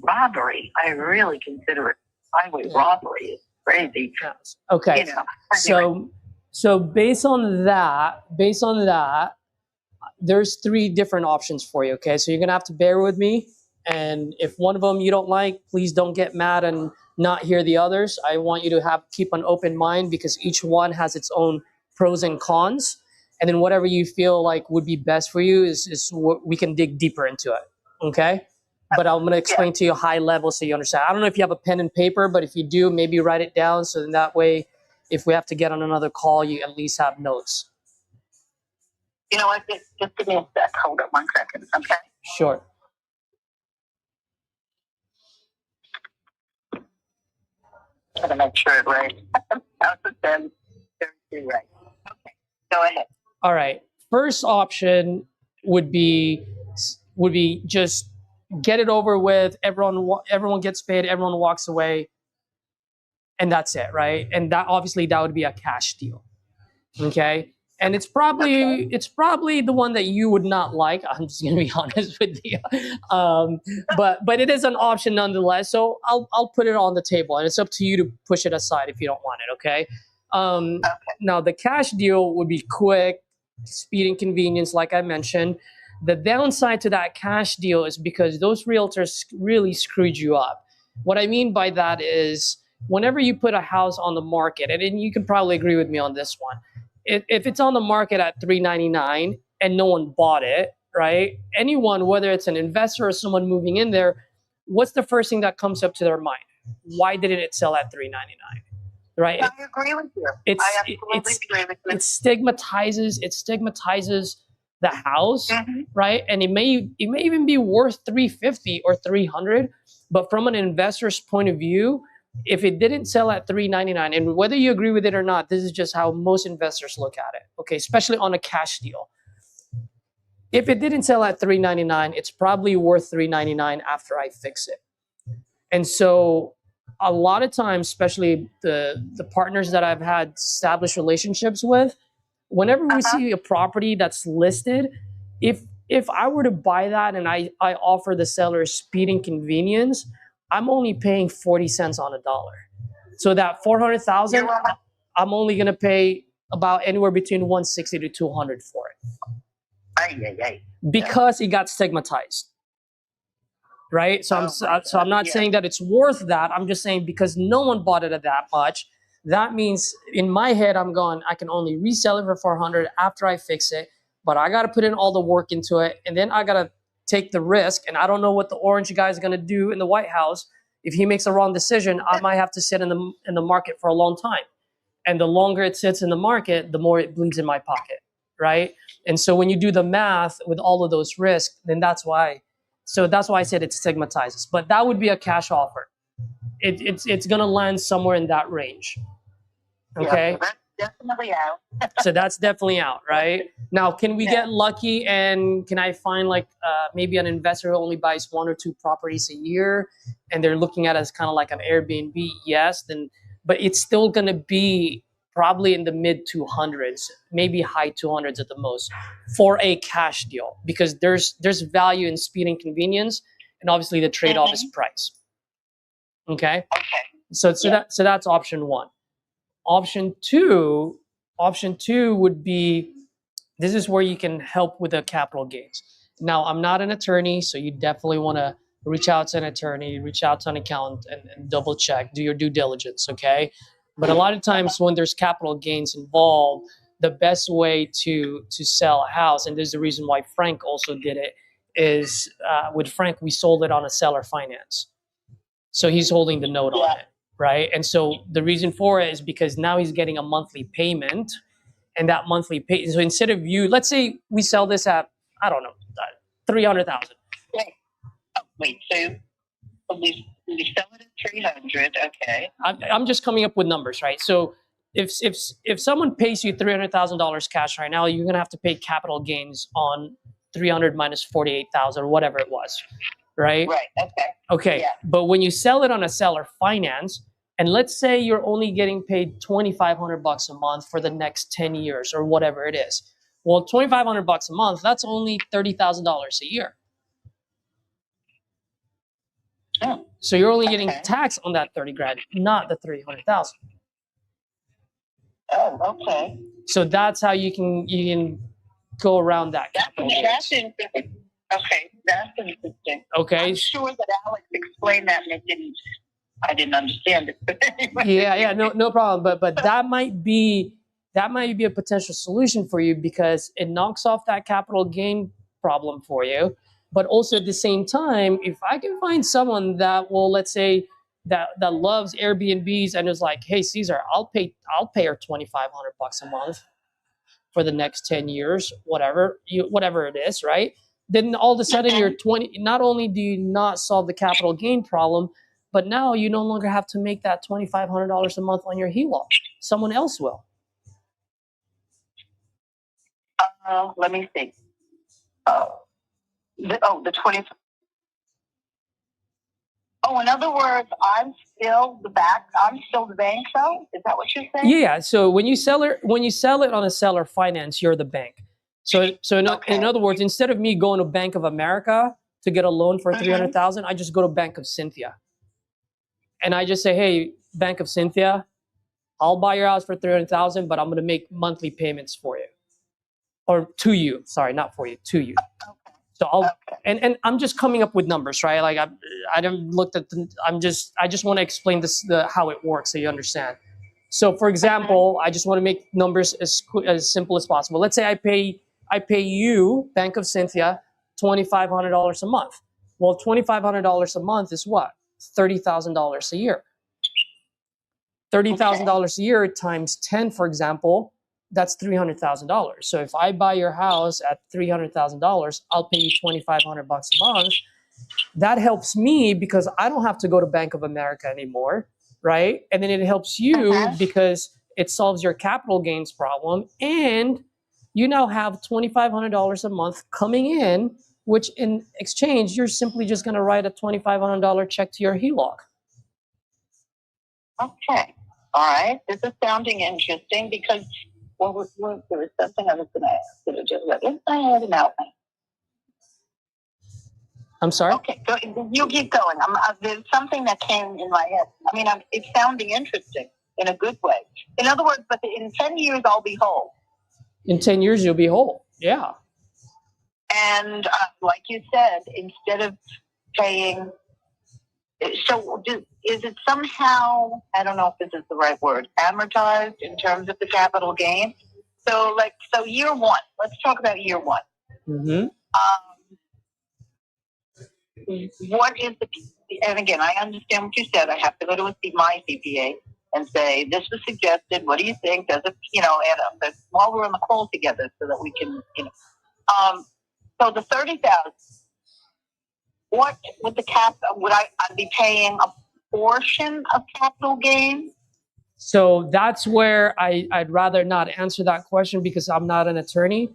robbery. I really consider it highway robbery. It's crazy. Yes. Okay. Anyway. So based on that, there's 3 different options for you. Okay. So you're going to have to bear with me. And if one of them you don't like, please don't get mad and not hear the others. I want you to keep an open mind, because each one has its own pros and cons. And then whatever you feel like would be best for you is what we can dig deeper into it. Okay. But I'm going to explain to you high level so you understand. I don't know if you have a pen and paper, but if you do, maybe write it down. So then that way, if we have to get on another call, you at least have notes. You know what? Just give me a sec. Hold on 1 second. Okay. Sure. Gotta make sure it right. Right. Okay. Go ahead. All right. First option would be just get it over with. Everyone gets paid. Everyone walks away, and that's it, right? And that would be a cash deal. Okay. And it's probably the one that you would not like. I'm just gonna be honest with you, but it is an option nonetheless. So I'll put it on the table, and it's up to you to push it aside if you don't want it. Okay. Now the cash deal would be quick, speed and convenience, like I mentioned. The downside to that cash deal is because those realtors really screwed you up. What I mean by that is, whenever you put a house on the market, and you can probably agree with me on this one. If it's on the market at $399 and no one bought it, right? Anyone, whether it's an investor or someone moving in there, what's the first thing that comes up to their mind? Why didn't it sell at $399? Right? I agree with you. I absolutely agree with you. It stigmatizes the house, right? And it may even be worth $350 or $300, but from an investor's point of view, if it didn't sell at $399, and whether you agree with it or not, this is just how most investors look at it, okay, especially on a cash deal. If it didn't sell at $399, it's probably worth $399 after I fix it. And so a lot of times, especially the partners that I've had established relationships with, whenever we see a property that's listed, if I were to buy that and I offer the seller speed and convenience, I'm only paying 40 cents on a dollar. So that $400,000, I'm only going to pay about anywhere between $160 to $200 for it. Because it got stigmatized. Right? So I'm not saying that it's worth that. I'm just saying because no one bought it at that much, that means in my head, I can only resell it for $400 after I fix it, but I got to put in all the work into it. And then I got to take the risk, and I don't know what the orange guy is going to do in the White House. If he makes a wrong decision, I might have to sit in the market for a long time. And the longer it sits in the market, the more it bleeds in my pocket, right? And so when you do the math with all of those risks, then that's why I said it stigmatizes. But that would be a cash offer. It's going to land somewhere in that range. Okay? Yeah, that's definitely out. So that's definitely out, right? Now, can we get lucky, and can I find maybe an investor who only buys 1 or 2 properties a year and they're looking at it as kind of like an Airbnb? Yes, but it's still going to be probably in the mid 200s, maybe high 200s at the most for a cash deal, because there's value in speed and convenience, and obviously the trade-off is price. Okay? So that's option 1. Option two would be, this is where you can help with the capital gains. Now, I'm not an attorney, so you definitely want to reach out to an attorney, reach out to an accountant, and double check, do your due diligence, okay? But a lot of times when there's capital gains involved, the best way to sell a house, and there's the reason why Frank also did it, is with Frank, we sold it on a seller finance. So he's holding the note on it. Right. And so the reason for it is because now he's getting a monthly payment, and that monthly pay. So instead of let's say we sell this at, I don't know, 300,000. Wait, so we sell it at 300. Okay. I'm just coming up with numbers, right? So if someone pays you $300,000 cash right now, you're going to have to pay capital gains on 300 minus 48,000 or whatever it was. Right. Right. Okay. Okay. Yeah. But when you sell it on a seller finance, And let's say you're only getting paid $2,500 a month for the next 10 years or whatever it is. Well, $2,500 a month, that's only $30,000 a year. Oh, So you're only getting okay. taxed on that 30 grand, not the 300,000. Oh, okay. So that's how you can go around that capital That's gains. interesting. Okay, that's interesting. Okay. I'm sure that Alex explained that and I didn't understand it. But anyway. Yeah, no problem. But that might be a potential solution for you because it knocks off that capital gain problem for you. But also at the same time, if I can find someone that will, let's say, that loves Airbnbs and is like, hey Caesar, I'll pay her $2,500 a month for the next 10 years, whatever it is, right? Then all of a sudden you're 20. Not only do you not solve the capital gain problem, but now you no longer have to make that $2,500 a month on your HELOC. Someone else will. Let me see. The 20. Oh, in other words, I'm still the bank, though? Is that what you're saying? Yeah. So when you sell it on a seller finance, you're the bank. So in other words, instead of me going to Bank of America to get a loan for $300,000, I just go to Bank of Cynthia. And I just say, hey, Bank of Cynthia, I'll buy your house for $300,000, but I'm going to make monthly payments for you, or to you. Sorry, not for you, to you. So and I'm just coming up with numbers, right? Like I didn't look at I just want to explain how it works so you understand. So for example, I just want to make numbers as simple as possible. Let's say I pay you, Bank of Cynthia, $2,500 a month. Well, $2,500 a month is what? $30,000 a year. $30,000 a year times 10, for example, that's $300,000. So if I buy your house at $300,000, I'll pay you $2,500 a month. That helps me because I don't have to go to Bank of America anymore, right? And then it helps you because it solves your capital gains problem, and you now have $2,500 a month coming in, which in exchange, you're simply just going to write a $2,500 check to your HELOC. Okay. All right. This is sounding interesting because there was something I was going to ask. Did I just let I have an outline? I'm sorry? Okay. So you keep going. There's something that came in my head. I mean, it's sounding interesting in a good way. In other words, but in 10 years, I'll be whole. In 10 years, you'll be whole. Yeah. And like you said, instead of paying, so is it somehow, I don't know if this is the right word, amortized in terms of the capital gain? So year one, let's talk about year one. Mm-hmm. What is and again, I understand what you said. I have to go to my CPA and say, this was suggested. What do you think? Does it, add up? But while we're on the call together so that we can, so the 30,000, what with the cap, would I be paying a portion of capital gain? So that's where I'd rather not answer that question because I'm not an attorney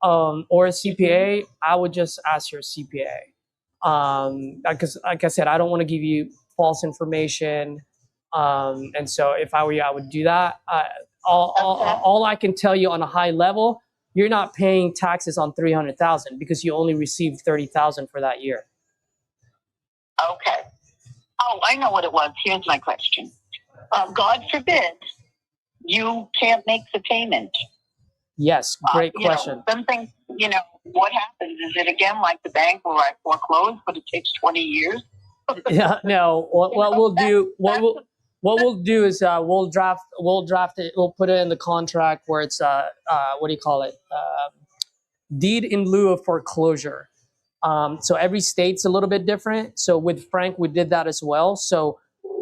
or a CPA. I would just ask your CPA. Because like I said, I don't want to give you false information. And so if I were you, I would do that. All I can tell you on a high level, you're not paying taxes on $300,000 because you only received $30,000 for that year. Okay. Oh, I know what it was. Here's my question. God forbid you can't make the payment. Yes, great question. Something, what happens? Is it again like the bank where I foreclose, but it takes 20 years? Yeah, no. What we'll do is we'll draft it. We'll put it in the contract where it's what do you call it? Deed in lieu of foreclosure. So every state's a little bit different. So with Frank, we did that as well. So,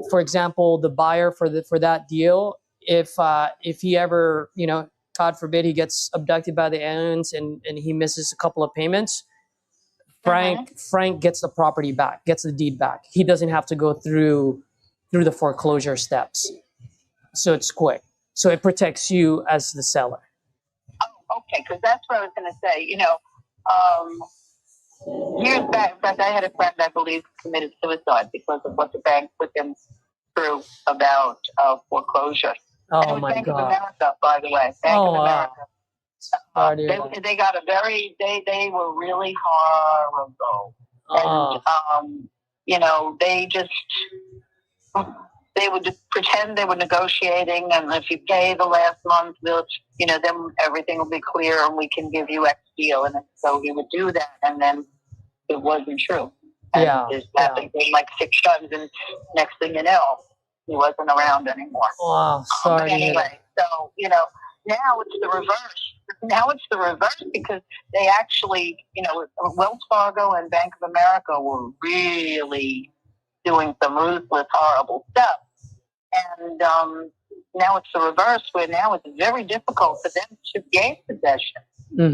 for example, the buyer for that deal, if he ever, God forbid, he gets abducted by the aliens and he misses a couple of payments, Frank gets the property back, gets the deed back. He doesn't have to go through the foreclosure steps. So it's quick. So it protects you as the seller. Oh, okay, because that's what I was going to say. Years back, in fact, I had a friend, I believe, committed suicide because of what the bank put them true about foreclosure. And it Oh was my Bank of God. America, by the way. Bank Oh, of America. sorry to hear that. They got a very, they were really horrible. And, you know, they would pretend they were negotiating, and if you pay the last month, they'll, you know, then everything will be clear and we can give you X deal. And so he would do that, and then it wasn't true. And this happened like 6 times, and next thing you know, he wasn't around anymore. Wow, sorry But to hear that. anyway, so, you know, now it's the reverse. Now it's the reverse because they actually, you know, Wells Fargo and Bank of America were really doing some ruthless, horrible stuff. And now it's the reverse, where now it's very difficult for them to gain possession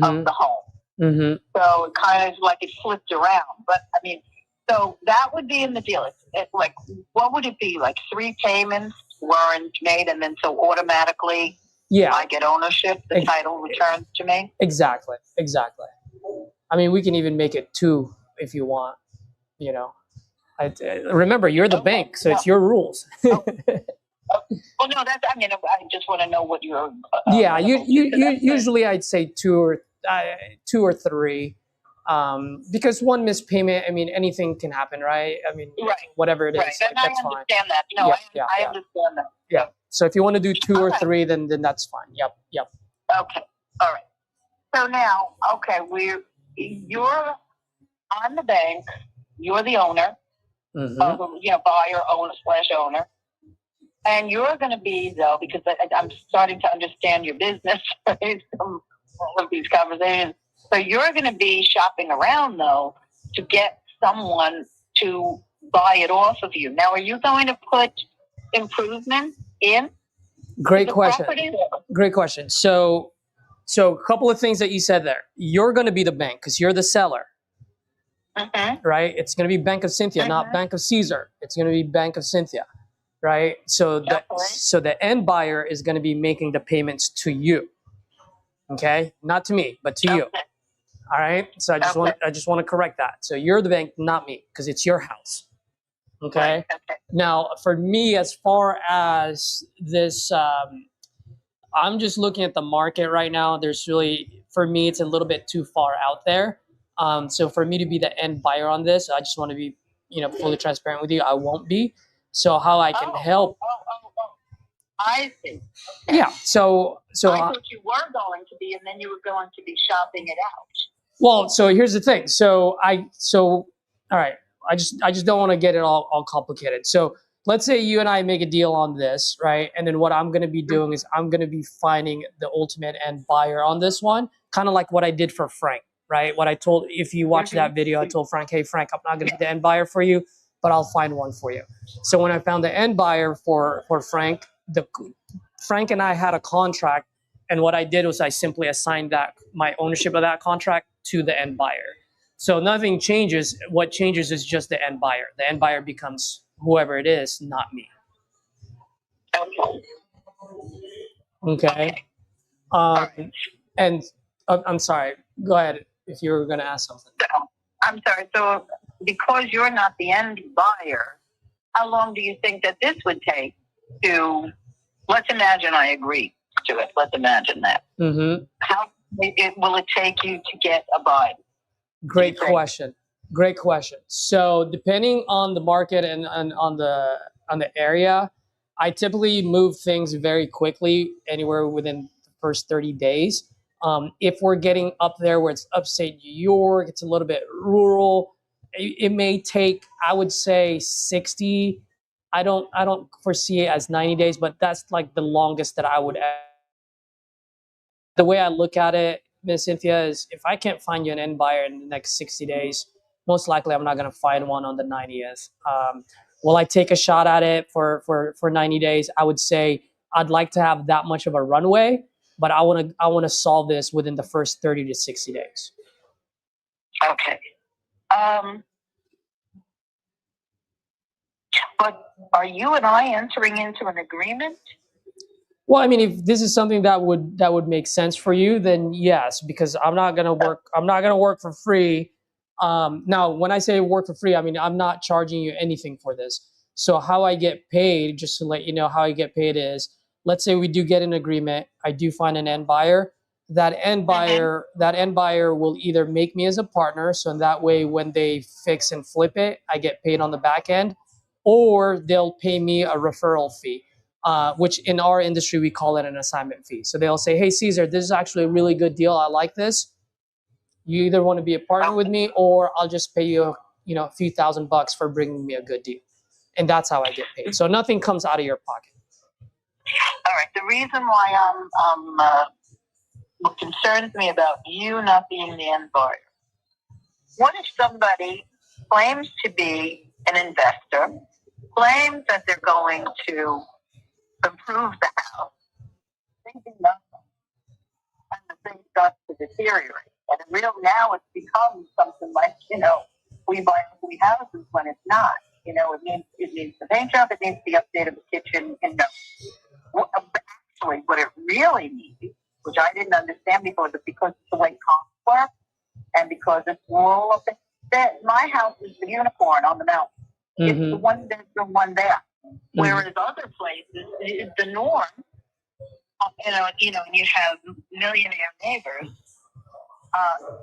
of the home. So it kind of like it flipped around. But I mean, so that would be in the deal. It's like, what would it be? Like 3 payments weren't made, and then so automatically I get ownership, the title returns to me? Exactly. I mean, we can even make it 2 if you want, you know. Remember, you're the bank, so it's your rules. Well, no, that's, I mean, I just want to know what your... usually I'd say 2 or 3. Because 1 missed payment, I mean, anything can happen, right? I mean, whatever it is, Right. And that's I understand that. No, I understand that. Yeah. So if you want to do 2 or 3, then that's fine. Yep. Okay. All right. So now, okay, you're on the bank. You're the owner, buyer, owner/owner. And you're going to be, though, because I'm starting to understand your business from all of these conversations. So you're going to be shopping around, though, to get someone to buy it off of you. Now, are you going to put improvements in? Great question. So a couple of things that you said there. You're going to be the bank because you're the seller, right? It's going to be Bank of Cynthia, not Bank of Caesar. It's going to be Bank of Cynthia, right? So the end buyer is going to be making the payments to you, okay? Not to me, but to you. All right. So I just want to correct that. So you're the bank, not me, because it's your house. Okay. Now, for me, as far as this, I'm just looking at the market right now. There's really, for me, it's a little bit too far out there. So for me to be the end buyer on this, I just want to be, fully transparent with you. I won't be. So how I can help. I see. Okay. Yeah. So I thought you were going to be, and then you were going to be shopping it out. Well, so here's the thing. All right. I just don't want to get it all complicated. So let's say you and I make a deal on this, right? And then what I'm going to be doing is I'm going to be finding the ultimate end buyer on this one, kind of like what I did for Frank, right? What I told, if you watch that video, I told Frank, hey, Frank, I'm not going to be the end buyer for you, but I'll find one for you. So when I found the end buyer for Frank, Frank and I had a contract. And what I did was I simply assigned my ownership of that contract to the end buyer. So nothing changes. What changes is just the end buyer. The end buyer becomes whoever it is, not me. Okay. And I'm sorry. Go ahead if you were going to ask something. I'm sorry. So because you're not the end buyer, how long do you think that this would take to, let's imagine I agree to it. Let's imagine that. How will it take you to get a buy? Great question. So depending on the market and on the area, I typically move things very quickly, anywhere within the first 30 days. If we're getting up there where it's upstate New York, it's a little bit rural, it may take, I would say, 60. I don't foresee it as 90 days, but that's like the longest that I would. The way I look at it, Ms. Cynthia, is if I can't find you an end buyer in the next 60 days, most likely I'm not going to find one on the 90th. Will I take a shot at it for 90 days? I would say I'd like to have that much of a runway, but I want to solve this within the first 30 to 60 days. Okay. But are you and I entering into an agreement? Well, I mean, if this is something that would make sense for you, then yes, because I'm not gonna work for free. Now, when I say work for free, I mean I'm not charging you anything for this. So how I get paid, just to let you know how I get paid is, let's say we do get an agreement, I do find an end buyer. That end buyer will either make me as a partner, so in that way when they fix and flip it, I get paid on the back end, or they'll pay me a referral fee, which in our industry we call it an assignment fee. So they'll say, hey Caesar, this is actually a really good deal. I like this. You either want to be a partner with me, or I'll just pay you, a few $1,000 for bringing me a good deal. And that's how I get paid. So nothing comes out of your pocket. All right. The reason why what concerns me about you not being the end buyer. What if somebody claims to be an investor, claims that they're going to improve the house, thinking nothing, and the thing starts to deteriorate? And now it's become something like, we buy ugly houses when it's not. It needs the paint job, it needs the update of the kitchen, actually what it really needs, which I didn't understand before, is because it's the way costs work, and because it's rural. My house is the unicorn on the mountain. Mm-hmm. It's the one bedroom, one bath. Mm-hmm. Whereas other places is the norm. And you have millionaire neighbors,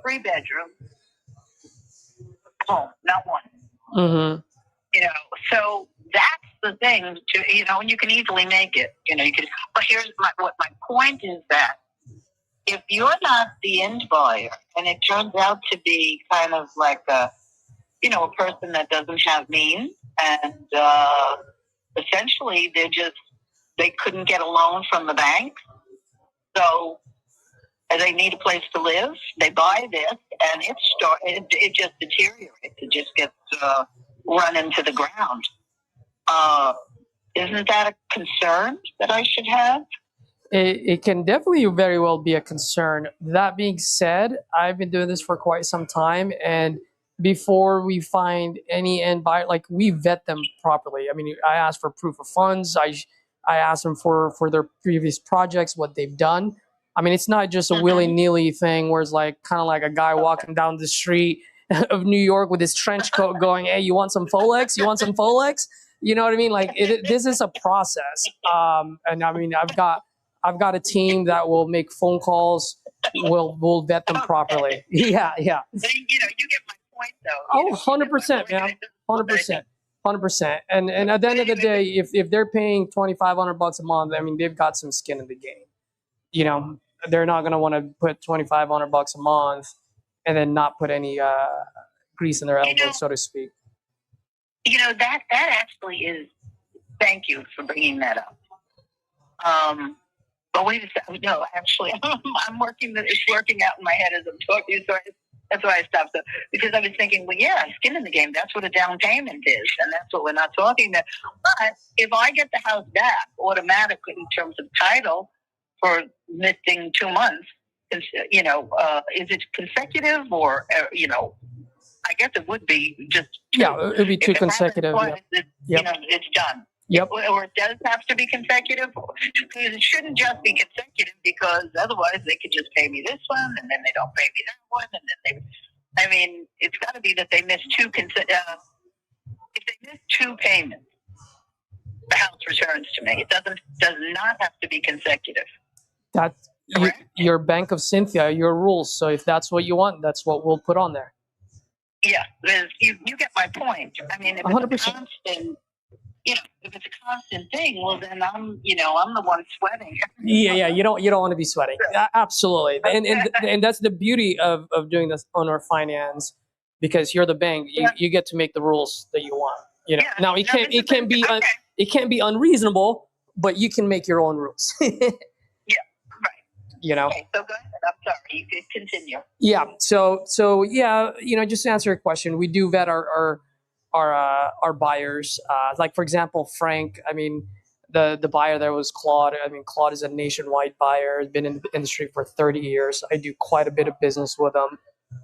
3 bedroom home, not one. Mm-hmm. So that's the thing and you can easily make it. But here's what my point is, that if you're not the end buyer and it turns out to be kind of like a person that doesn't have means, and essentially they couldn't get a loan from the bank, so they need a place to live, they buy this, and it just deteriorates. It just gets run into the ground. Isn't that a concern that I should have? It can definitely very well be a concern. That being said, I've been doing this for quite some time, and before we find any end buyer, like, we vet them properly. I mean, I ask for proof of funds. I ask them for their previous projects, what they've done. I mean, it's not just a willy-nilly thing where it's like kind of like a guy walking down the street of New York with his trench coat going, hey, you want some Folex? You want some Folex? You know what I mean? Like, this is a process. And I mean, I've got a team that will make phone calls. We'll vet them properly. Yeah. You get my point, though. Oh, 100%, man. 100%. And at the end of the day, if they're paying $2,500 a month, I mean, they've got some skin in the game. They're not going to want to put $2,500 a month and then not put any grease in their elbow, so to speak. That actually is. Thank you for bringing that up. But wait a second. No, actually, I'm working. It's working out in my head as I'm talking. So that's why I stopped. Because I was thinking, well, yeah, skin in the game. That's what a down payment is, and that's what we're not talking about. But if I get the house back automatically in terms of title for missing 2 months, is it consecutive, or I guess it would be just 2. Yeah, it would be 2 consecutive. It's done. Yep. Or it does have to be consecutive. It shouldn't just be consecutive, because otherwise they could just pay me this one and then they don't pay me that one, and then it's got to be that they miss 2 if they miss 2 payments, the house returns to me. It does not have to be consecutive. That's your Bank of Cynthia, your rules. So if that's what you want, that's what we'll put on there. Yeah, you get my point. I mean, if 100%. It's a constant, if it's a constant thing, well, then I'm the one sweating. Yeah, you don't want to be sweating. Absolutely, and that's the beauty of doing this owner finance, because you're the bank. You get to make the rules that you want. Yeah, now it can't be unreasonable, but you can make your own rules. Okay, so go ahead. I'm sorry. You could continue. Yeah. So yeah, just to answer your question, we do vet our buyers. Like, for example, Frank. I mean, the buyer there was Claude. I mean, Claude is a nationwide buyer. Has been in the industry for 30 years. I do quite a bit of business with him.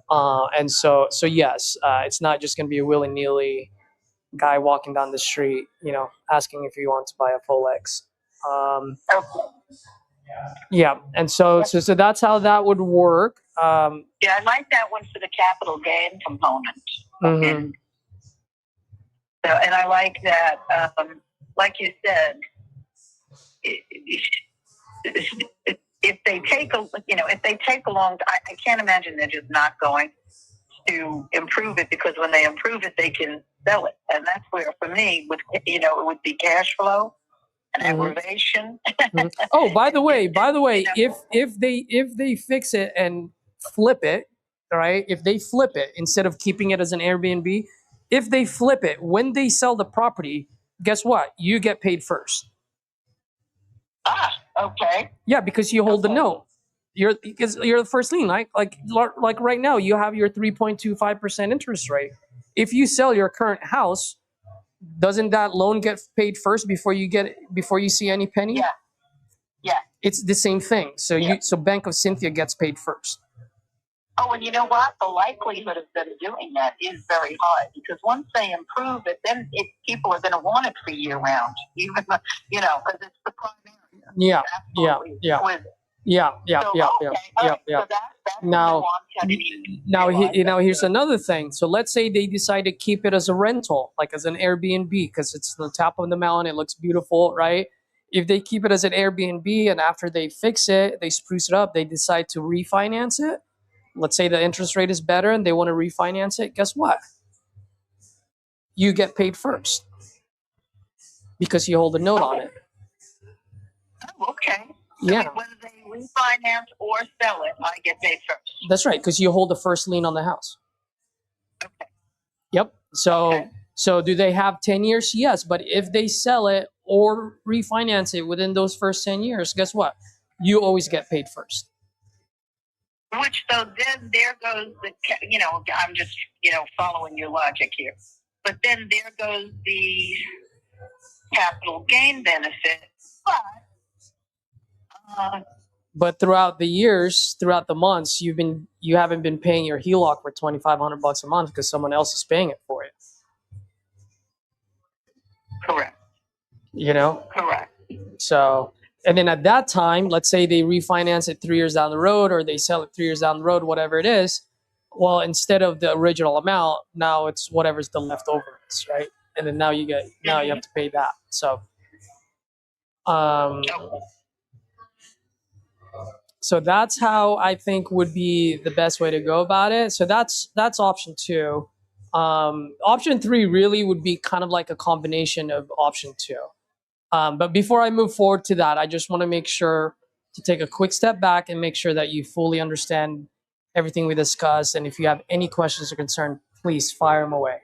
And so yes, it's not just going to be a willy-nilly guy walking down the street, asking if you want to buy a Folex. Yeah, and so that's how that would work. I like that one for the capital gain component. Mm-hmm. So, and I like that, like you said, if they take a long, I can't imagine they're just not going to improve it, because when they improve it, they can sell it. And that's where, for me, it would be cash flow and aggravation. Oh, by the way, if they fix it and flip it, right? If they flip it instead of keeping it as an Airbnb, if they flip it when they sell the property, guess what? You get paid first. Okay. Yeah, because you hold the note. Because you're the first lien. Like right now, you have your 3.25% interest rate. If you sell your current house, doesn't that loan get paid first before you see any penny? Yeah. Yeah. It's the same thing. So so Bank of Cynthia gets paid first. Oh, and you know what? The likelihood of them doing that is very high, because once they improve it, then people are going to want it for year round, even because it's the primary. Yeah. Absolutely. Yeah. Now here's another thing. So let's say they decide to keep it as a rental, like as an Airbnb, because it's the top of the mountain, it looks beautiful, right? If they keep it as an Airbnb and after they fix it, they spruce it up, they decide to refinance it. Let's say the interest rate is better and they want to refinance it. Guess what? You get paid first because you hold a note on it. Oh, okay. Yeah. So whether they refinance or sell it, I get paid first. That's right, because you hold the first lien on the house. Okay. Yep. So do they have 10 years? Yes, but if they sell it or refinance it within those first 10 years, guess what? You always get paid first. Which, so then there goes I'm just, following your logic here. But then there goes the capital gain benefit. But throughout the years, throughout the months, you haven't been paying your HELOC for $2,500 a month because someone else is paying it for you. Correct. Correct. So, and then at that time, let's say they refinance it 3 years down the road, or they sell it 3 years down the road, whatever it is. Well, instead of the original amount, now it's whatever's the leftover is, right? And then now you have to pay that. So, so that's how I think would be the best way to go about it. So that's option 2. Option 3 really would be kind of like a combination of option 2. But before I move forward to that, I just want to make sure to take a quick step back and make sure that you fully understand everything we discussed. And if you have any questions or concerns, please fire them away.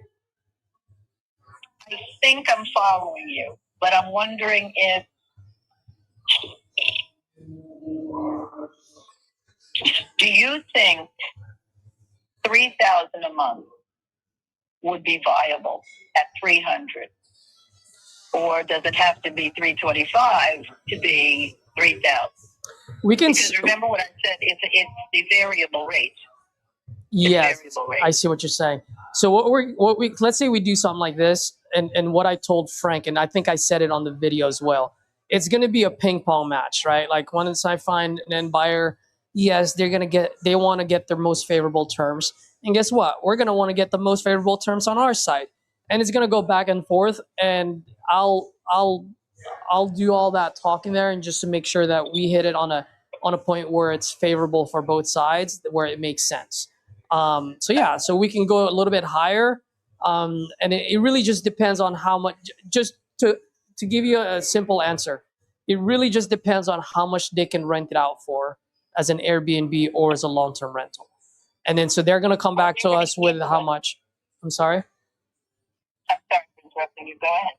I think I'm following you, but I'm wondering if do you think $3,000 a month would be viable at 300, or does it have to be 325 to be 3,000? Because remember what I said, it's the variable rate. Yes, I see what you're saying. So let's say we do something like this, and what I told Frank, and I think I said it on the video as well. It's going to be a ping pong match, right? Like once I find an end buyer, yes, they want to get their most favorable terms, and guess what? We're going to want to get the most favorable terms on our side, and it's going to go back and forth. And I'll do all that talking there, and just to make sure that we hit it on a point where it's favorable for both sides, where it makes sense. So we can go a little bit higher, and it really just depends on how much. Just to give you a simple answer, it really just depends on how much they can rent it out for as an Airbnb or as a long-term rental. And then so they're going to come back to us with how much. I'm sorry? I'm sorry for interrupting you. Go ahead.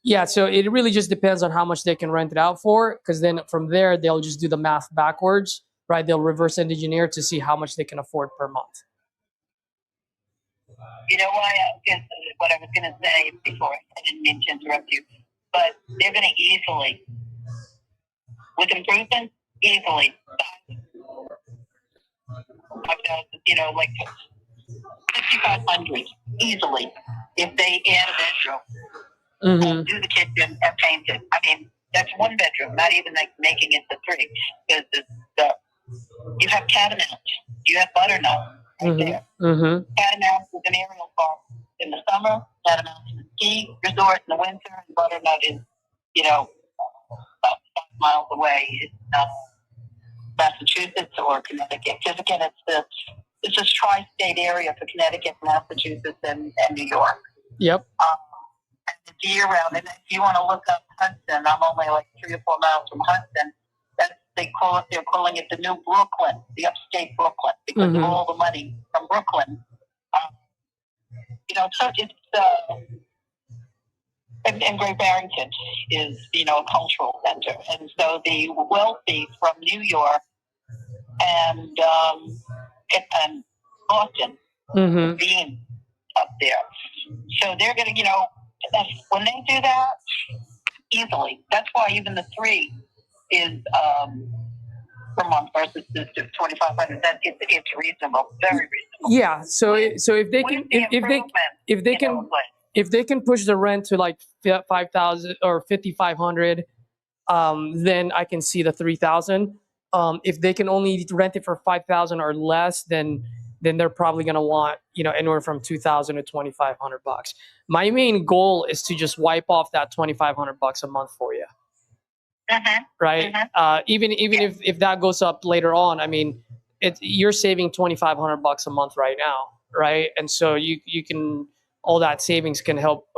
Yeah, so it really just depends on how much they can rent it out for, because then from there, they'll just do the math backwards, right? They'll reverse engineer to see how much they can afford per month. You know why? What I was going to say before, I didn't mean to interrupt you, but they're going to easily, with improvements, easily, like 5,500 easily if they add a bedroom. And do the kitchen and paint it. I mean, that's one bedroom, not even like making it the 3. Because you have Catamount, you have Butternut right there. Catamount with an aerial car. in the summer. That amounts to ski resort in the winter. And Butternut is, about 5 miles away in Massachusetts or Connecticut. Because again, it's this tri-state area for Connecticut, Massachusetts, and New York. Yep. And it's year round. And if you want to look up Hudson, I'm only like 3 or 4 miles from Hudson. They're calling it the New Brooklyn, the upstate Brooklyn, because of all the money from Brooklyn. So it's and Great Barrington is a cultural center, and so the wealthy from New York and Boston being up there, so they're going to when they do that easily. That's why even the 3 is per month versus the 2,500. That it's reasonable, very reasonable. Yeah. So if they can if they can push the rent to like 5,000 or 5,500, then I can see the 3,000. If they can only rent it for 5,000 or less, then they're probably going to want anywhere from 2,000 to 2,500 bucks. My main goal is to just wipe off that 2,500 bucks a month for you. Right. Even if that goes up later on, I mean, you're saving 2,500 bucks a month right now, right? And so you can, all that savings can help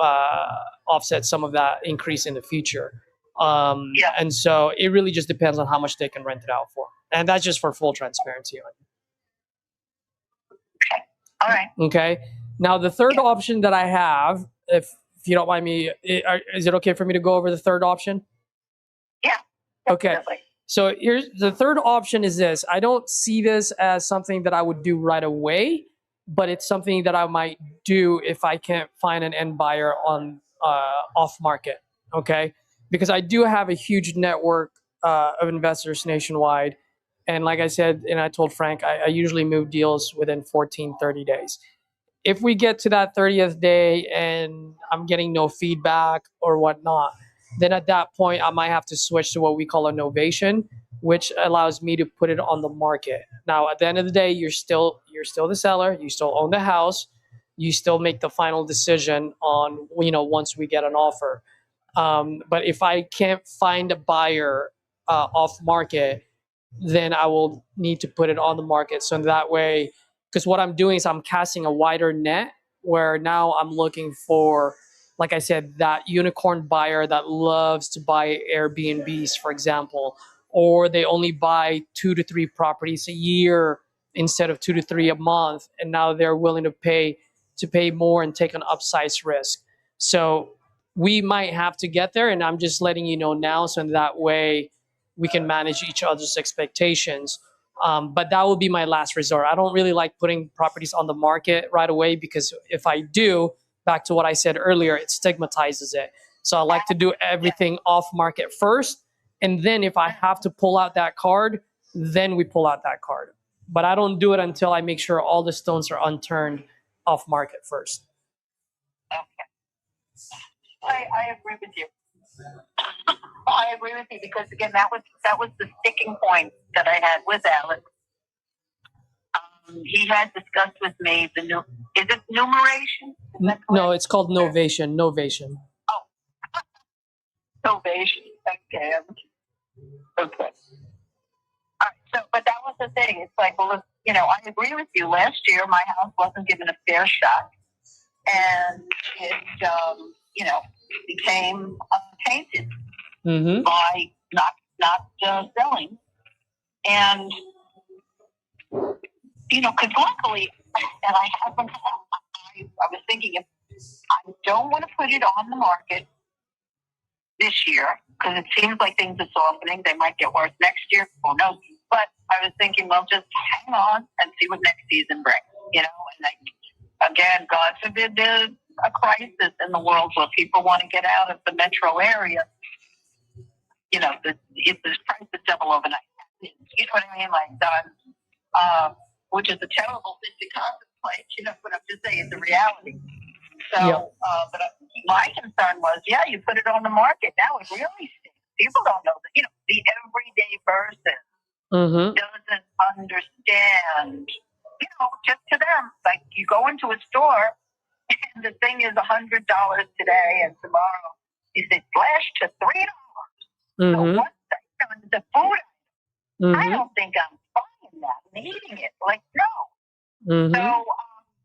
offset some of that increase in the future. And so it really just depends on how much they can rent it out for, and that's just for full transparency on it. Okay. All right. Okay. Now the third option that I have, if you don't mind me, is it okay for me to go over the third option? Yeah. Okay. Definitely. So here's the third option is this. I don't see this as something that I would do right away, but it's something that I might do if I can't find an end buyer on off market. Okay. Because I do have a huge network of investors nationwide. And like I said, and I told Frank, I usually move deals within 14, 30 days. If we get to that 30th day and I'm getting no feedback or whatnot, then at that point, I might have to switch to what we call a novation, which allows me to put it on the market. Now, at the end of the day, you're still the seller. You still own the house. You still make the final decision on, once we get an offer. But if I can't find a buyer off market, then I will need to put it on the market. So that way, because what I'm doing is I'm casting a wider net where now I'm looking for, like I said, that unicorn buyer that loves to buy Airbnbs, for example, or they only buy 2 to 3 properties a year instead of 2 to 3 a month, and now they're willing to pay more and take an upsized risk. So we might have to get there, and I'm just letting you know now, so in that way we can manage each other's expectations. But that will be my last resort. I don't really like putting properties on the market right away, because if I do, back to what I said earlier, it stigmatizes it. So I like to do everything off market first. And then if I have to pull out that card, then we pull out that card. But I don't do it until I make sure all the stones are unturned off market first. Okay. I agree with you. I agree with you, because again, that was the sticking point that I had with Alex. He had discussed with me is it numeration? No, it's called novation. Novation. Oh, novation. Okay. Okay. All right. So, but that was the thing. It's like, well, I agree with you. Last year, my house wasn't given a fair shot, and it, became tainted by not selling, and because luckily, and I haven't. I was thinking, if I don't want to put it on the market this year, because it seems like things are softening. They might get worse next year. Who knows? But I was thinking, well, just hang on and see what next season brings. And again, God forbid there's a crisis in the world where people want to get out of the metro area. If this price is double overnight. You know what I mean? Like done. Which is a terrible thing to contemplate, but I'm just saying it's a reality. So, but my concern was, you put it on the market. Now it really stinks. People don't know that, the everyday person doesn't understand, just to them, like you go into a store, And the thing is $100 today, and tomorrow you say flash to $3. So what's that on the food? I don't think I'm buying that and eating it. Like, no. So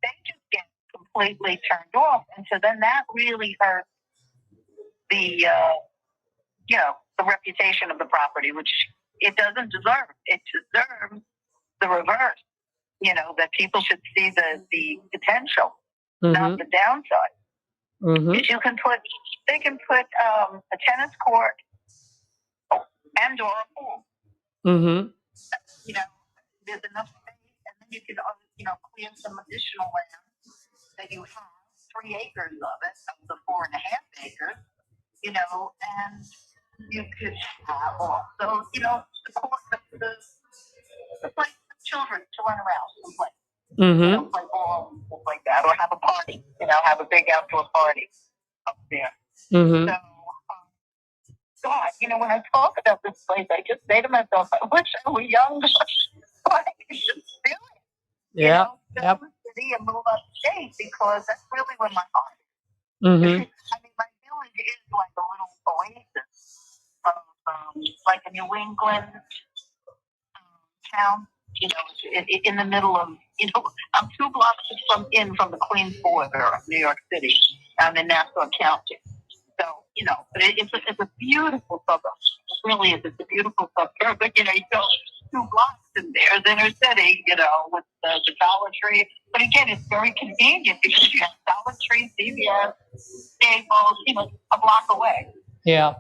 they just get completely turned off, and so then that really hurts the the reputation of the property, which it doesn't deserve. It deserves the reverse. That people should see the potential, not the downside. If they can put a tennis court and or a pool. There's enough space, and then you can clear some additional land that you have 3 acres of it, of the 4.5 acres, and you could have also, the place for children to run around and play. Play ball and stuff like that, or have a party, have a big outdoor party up there. So, God, when I talk about this place, I just say to myself, I wish I were younger. I could just do it. Yeah. Yep. City and move upstate, because that's really where my heart is. I mean, my village is like a little oasis of, like a New England town. In the middle of, I'm 2 blocks from the Queens border of New York City. I'm in Nassau County. So, but it's a beautiful suburb. It really is. It's a beautiful suburb. But, you go 2 blocks and there's inner city, with the Dollar Tree. But again, it's very convenient because you have Dollar Tree, CVS, Staples, a block away. Yeah.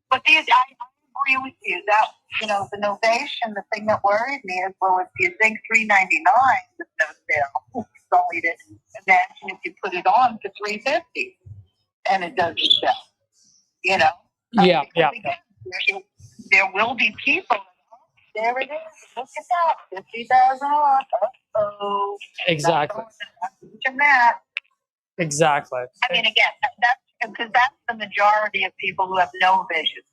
But I agree with you that, the novation, the thing that worried me is, well, if you think $3.99 with no sale, it's only to imagine if you put it on for $3.50 and it doesn't sell, Yeah. Again, there will be people. There it is. Look at that. 50,000 off. Uh-oh. Exactly. That. Exactly. I mean, again, that's the majority of people who have no vision.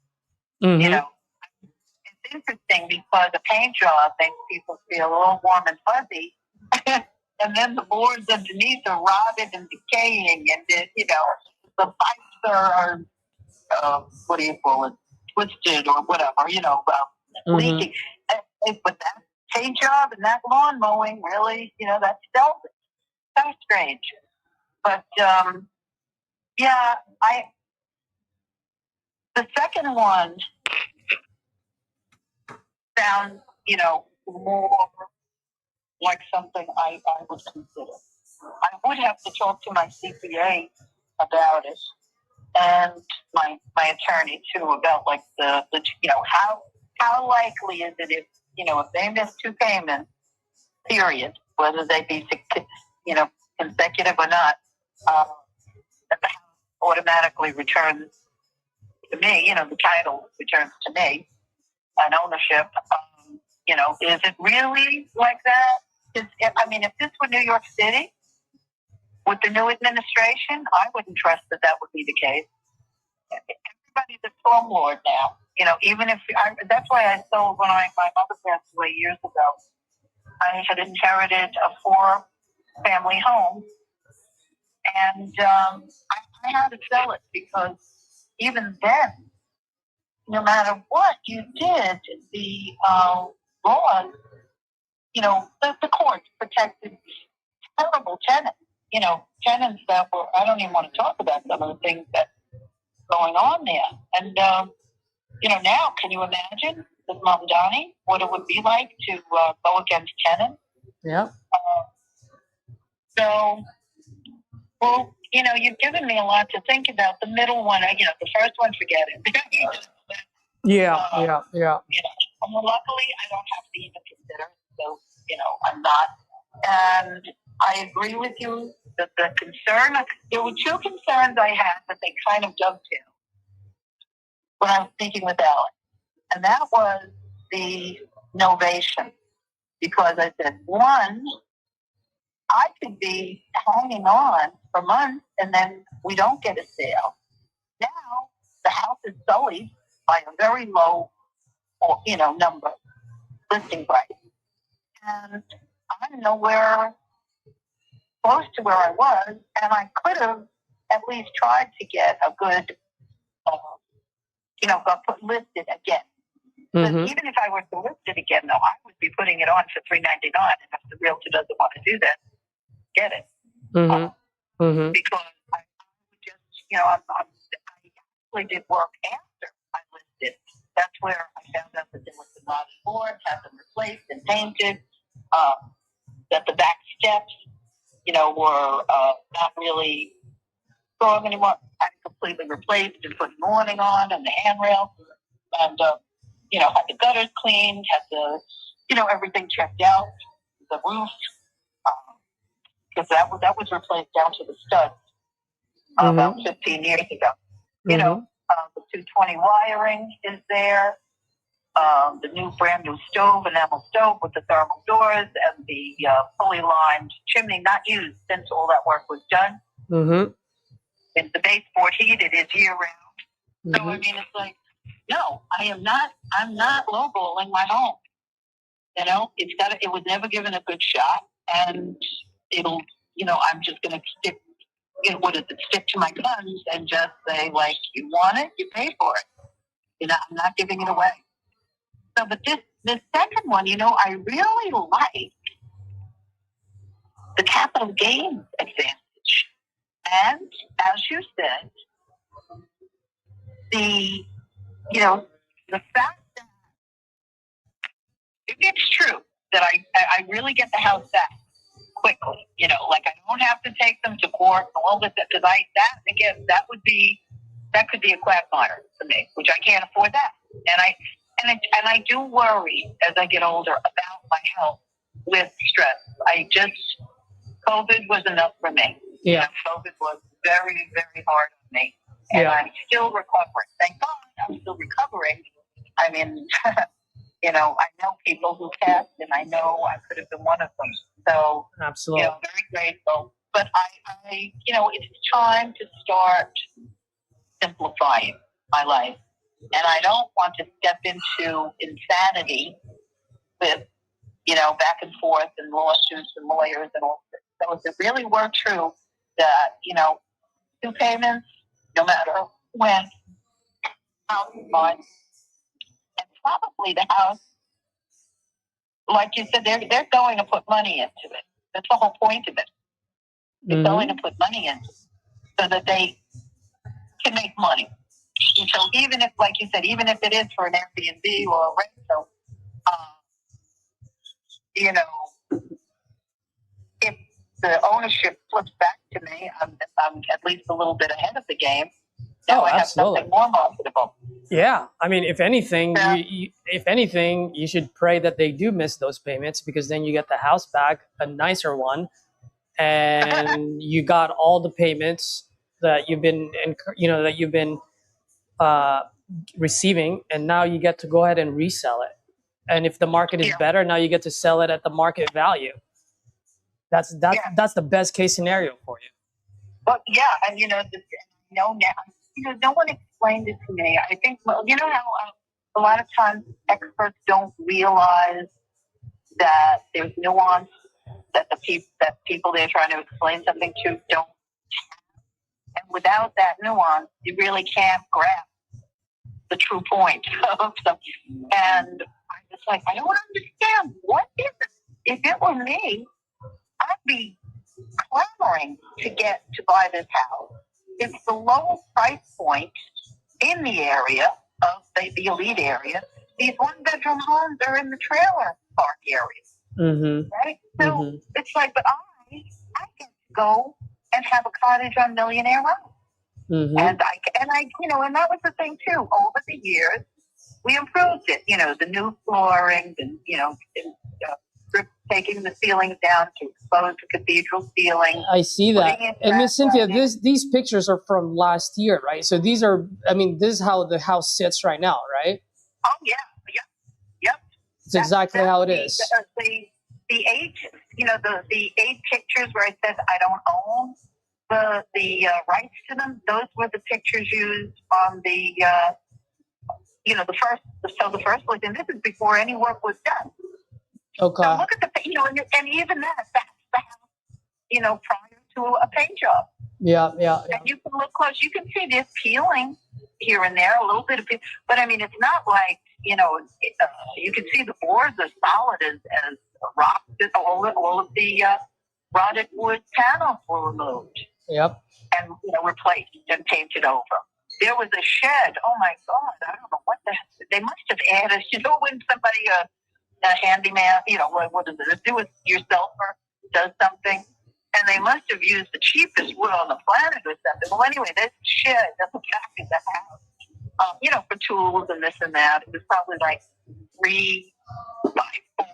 It's interesting because a paint job makes people feel a little warm and fuzzy, and then the boards underneath are rotted and decaying, and the pipes are what do you call it, twisted or whatever, leaking. But that paint job and that lawn mowing, really, that's stealthy. So strange. But the second one sounds, more like something I would consider. I would have to talk to my CPA about it, and my attorney too, about like the how likely is it if they miss 2 payments, period, whether they be consecutive or not, that the house automatically returns to me. The title returns to me, and ownership. Is it really like that? If this were New York City with the new administration, I wouldn't trust that would be the case. Everybody's a slumlord now. Even if that's why I sold when my mother passed away years ago. I had inherited a 4-family home, and I had to sell it because even then, no matter what you did, the laws, the courts protected terrible tenants. Tenants that were, I don't even want to talk about some of the things that going on there. And, now, can you imagine with Mamdani, what it would be like to go against tenants? Yeah. Well, you've given me a lot to think about. The middle one, the first one, forget it. Yeah. Well, luckily, I don't have to even consider it, so, I'm not. And I agree with you that the concern, there were 2 concerns I had, but they kind of dovetail when I was speaking with Alex. And that was the novation. Because I said, one, I could be hanging on for months and then we don't get a sale. Now, the house is sullied by a very low, number, listing price. And I don't know where close to where I was, and I could have at least tried to get a good, got put listed again. But even if I were to list it again, though, I would be putting it on for $399, and if the realtor doesn't want to do that, get it. Because I just, I actually did work after I listed. That's where I found out that there was the body board, had them replaced and painted, that the back steps, were not really strong anymore. I completely replaced and put an awning on and the handrail, and had the gutters cleaned, had the everything checked out, the roof, because that was replaced down to the studs about 15 years ago. The 220 wiring is there. The new brand new stove, enamel stove with the thermal doors and the fully lined chimney, not used since all that work was done. And the baseboard heated is year round. So I mean, it's like, no, I'm not lowballing my home. It was never given a good shot, and it'll, I'm just going to stick. Stick to my guns and just say, like, you want it, you pay for it. I'm not giving it away. So, but this second one, I really like the capital gains advantage. And as you said, the fact that if it's true that I really get the house back quickly, like I don't have to take them to court and all this, because that could be a quagmire for me, which I can't afford that. And I do worry as I get older about my health with stress. COVID was enough for me. Yeah. COVID was very, very hard on me. And I'm still recovering. Thank God I'm still recovering. I mean, I know people who passed, and I know I could have been one of them. So, absolutely, very grateful. But I it's time to start simplifying my life. And I don't want to step into insanity with, back and forth and lawsuits and lawyers and all this. So if it really were true that, 2 payments, no matter when, house is mine. And probably the house, like you said, they're going to put money into it. That's the whole point of it. They're going to put money in so that they can make money. And so even if, like you said, even if it is for an Airbnb or a rental, if the ownership flips back to me, I'm at least a little bit ahead of the game. Now I have something more marketable. Yeah, I mean, if anything, you should pray that they do miss those payments, because then you get the house back, a nicer one, and you got all the payments that you've been, receiving, and now you get to go ahead and resell it. And if the market is better, now you get to sell it at the market value. That's the best case scenario for you. But and no one explained it to me. I think how a lot of times experts don't realize that there's nuance that people they're trying to explain something to don't. And without that nuance, you really can't grasp the true point of something. And I'm just like, I don't understand. What is it? If it were me, I'd be clamoring to buy this house. It's the lowest price point in the area of the elite area. These 1-bedroom homes are in the trailer park areas, right? So it's like, but I can go and have a cottage on Millionaire Road. And I, and that was the thing too. Over the years, we improved it. The new flooring, and taking the ceilings down to expose the cathedral ceiling. I see that. And Miss Cynthia, these pictures are from last year, right? So this is how the house sits right now, right? Oh yeah, yep. It's exactly how it is. The 8, the 8 pictures where it says I don't own the rights to them. Those were the pictures used on the the first one, and this is before any work was done. Okay. So look at and even then, that's the house prior to a paint job. Yeah. And you can look close. You can see there's peeling here and there, a little bit of peeling. But I mean, it's not like, you can see the boards are solid as rock. All of the rotted wood panels were removed. Yep. And replaced and painted over. There was a shed. Oh my God! I don't know what they must have added. When somebody a handyman, what is it? A do-it-yourselfer does something, and they must have used the cheapest wood on the planet or something. Well, anyway, this shed at the back of the house, for tools and this and that. It was probably like 3 by 4, and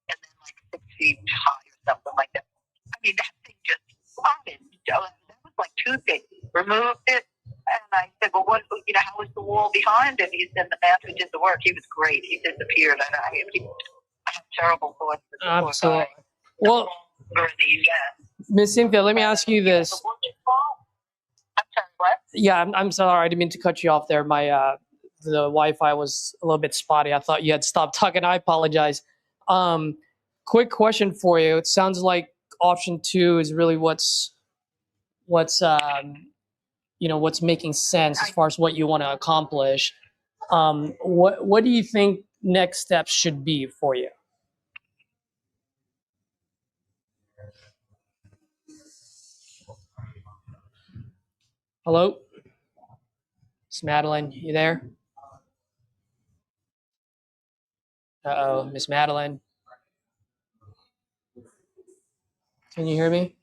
then like 6 feet high or something like that. I mean, that thing just rotted. That was like toothpaste. Removed it, and I said, "Well, how was the wall behind it?" He said, "The man who did the work. He was great. He disappeared." I have terrible thoughts. Absolutely. Well, Miss Cynthia, let me ask you this. I'm sorry, what? Yeah, I'm sorry. I didn't mean to cut you off there. My the Wi-Fi was a little bit spotty. I thought you had stopped talking. I apologize. Quick question for you. It sounds like option 2 is really what's making sense as far as what you want to accomplish. What do you think next steps should be for you? Hello? Miss Madeline, you there? Uh-oh, Miss Madeline. Can you hear me?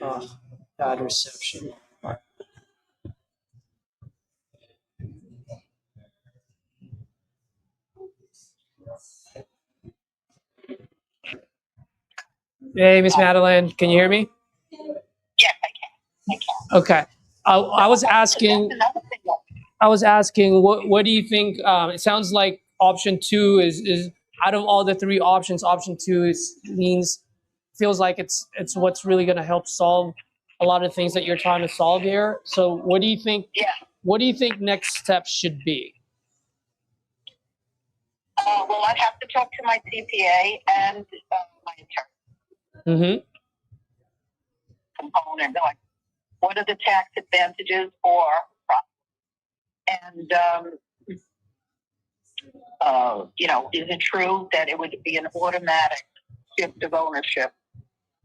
Oh, bad reception. Hey, Miss Madeline, can you hear me? Yes, I can. Okay. I was asking. What do you think? It sounds like option 2 is out of all the 3 options. Option 2 feels like it's what's really going to help solve a lot of things that you're trying to solve here. So, what do you think? Yeah. What do you think next steps should be? Well, I'd have to talk to my CPA and my attorney. Component, like what are the tax advantages for and is it true that it would be an automatic shift of ownership,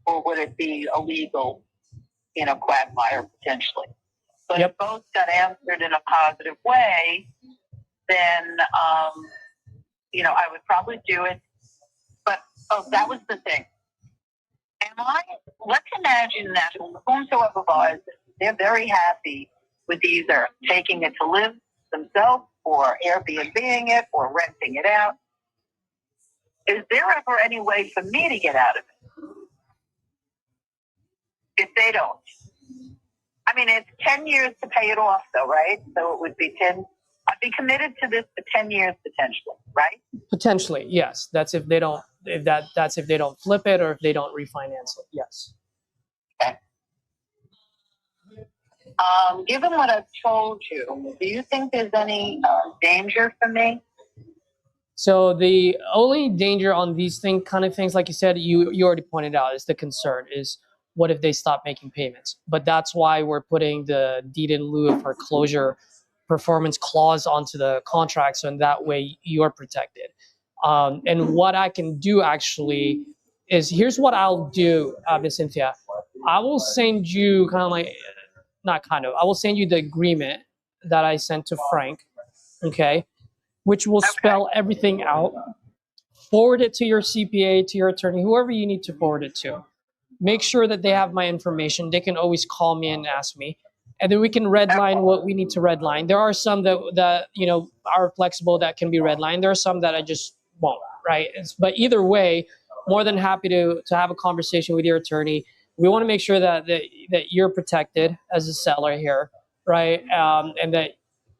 or would it be a legal quagmire potentially? But if both got answered in a positive way, then I would probably do it. But that was the thing. Let's imagine that whomsoever buys it, they're very happy with either taking it to live themselves or Airbnb-ing it or renting it out. Is there ever any way for me to get out of it? If they don't. I mean, it's 10 years to pay it off though, right? So it would be 10. I'd be committed to this for 10 years potentially, right? Potentially, yes. That's if they don't that's if they don't flip it or if they don't refinance it. Yes. Okay. Given what I've told you, do you think there's any danger for me? So the only danger on these kind of things, like you said, you already pointed out, is the concern is what if they stop making payments? But that's why we're putting the deed in lieu of foreclosure performance clause onto the contract, so in that way you're protected. And what I can do actually is, here's what I'll do, Ms. Cynthia. I will send you I will send you the agreement that I sent to Frank, okay, which will spell everything out. Forward it to your CPA, to your attorney, whoever you need to forward it to. Make sure that they have my information. They can always call me and ask me. And then we can redline what we need to redline. There are some that are flexible that can be redlined. There are some that I just won't, right? But either way, more than happy to have a conversation with your attorney. We want to make sure that you're protected as a seller here, right? And that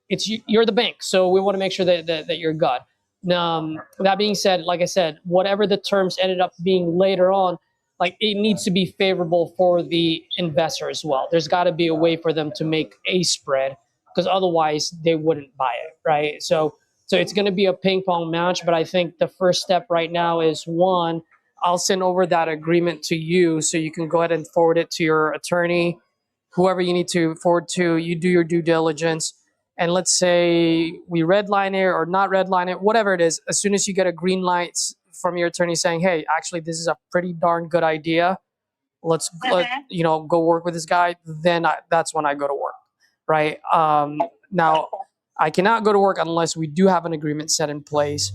you're the bank, so we want to make sure that you're good. That being said, like I said, whatever the terms ended up being later on, like, it needs to be favorable for the investor as well. There's got to be a way for them to make a spread, because otherwise they wouldn't buy it, right? So So it's going to be a ping pong match, but I think the first step right now is one, I'll send over that agreement to you so you can go ahead and forward it to your attorney, whoever you need to forward to. You do your due diligence. And let's say we redline it or not redline it, whatever it is, as soon as you get a green light from your attorney saying, hey, actually, this is a pretty darn good idea. Let's go work with this guy. Then that's when I go to work, right? Now, I cannot go to work unless we do have an agreement set in place,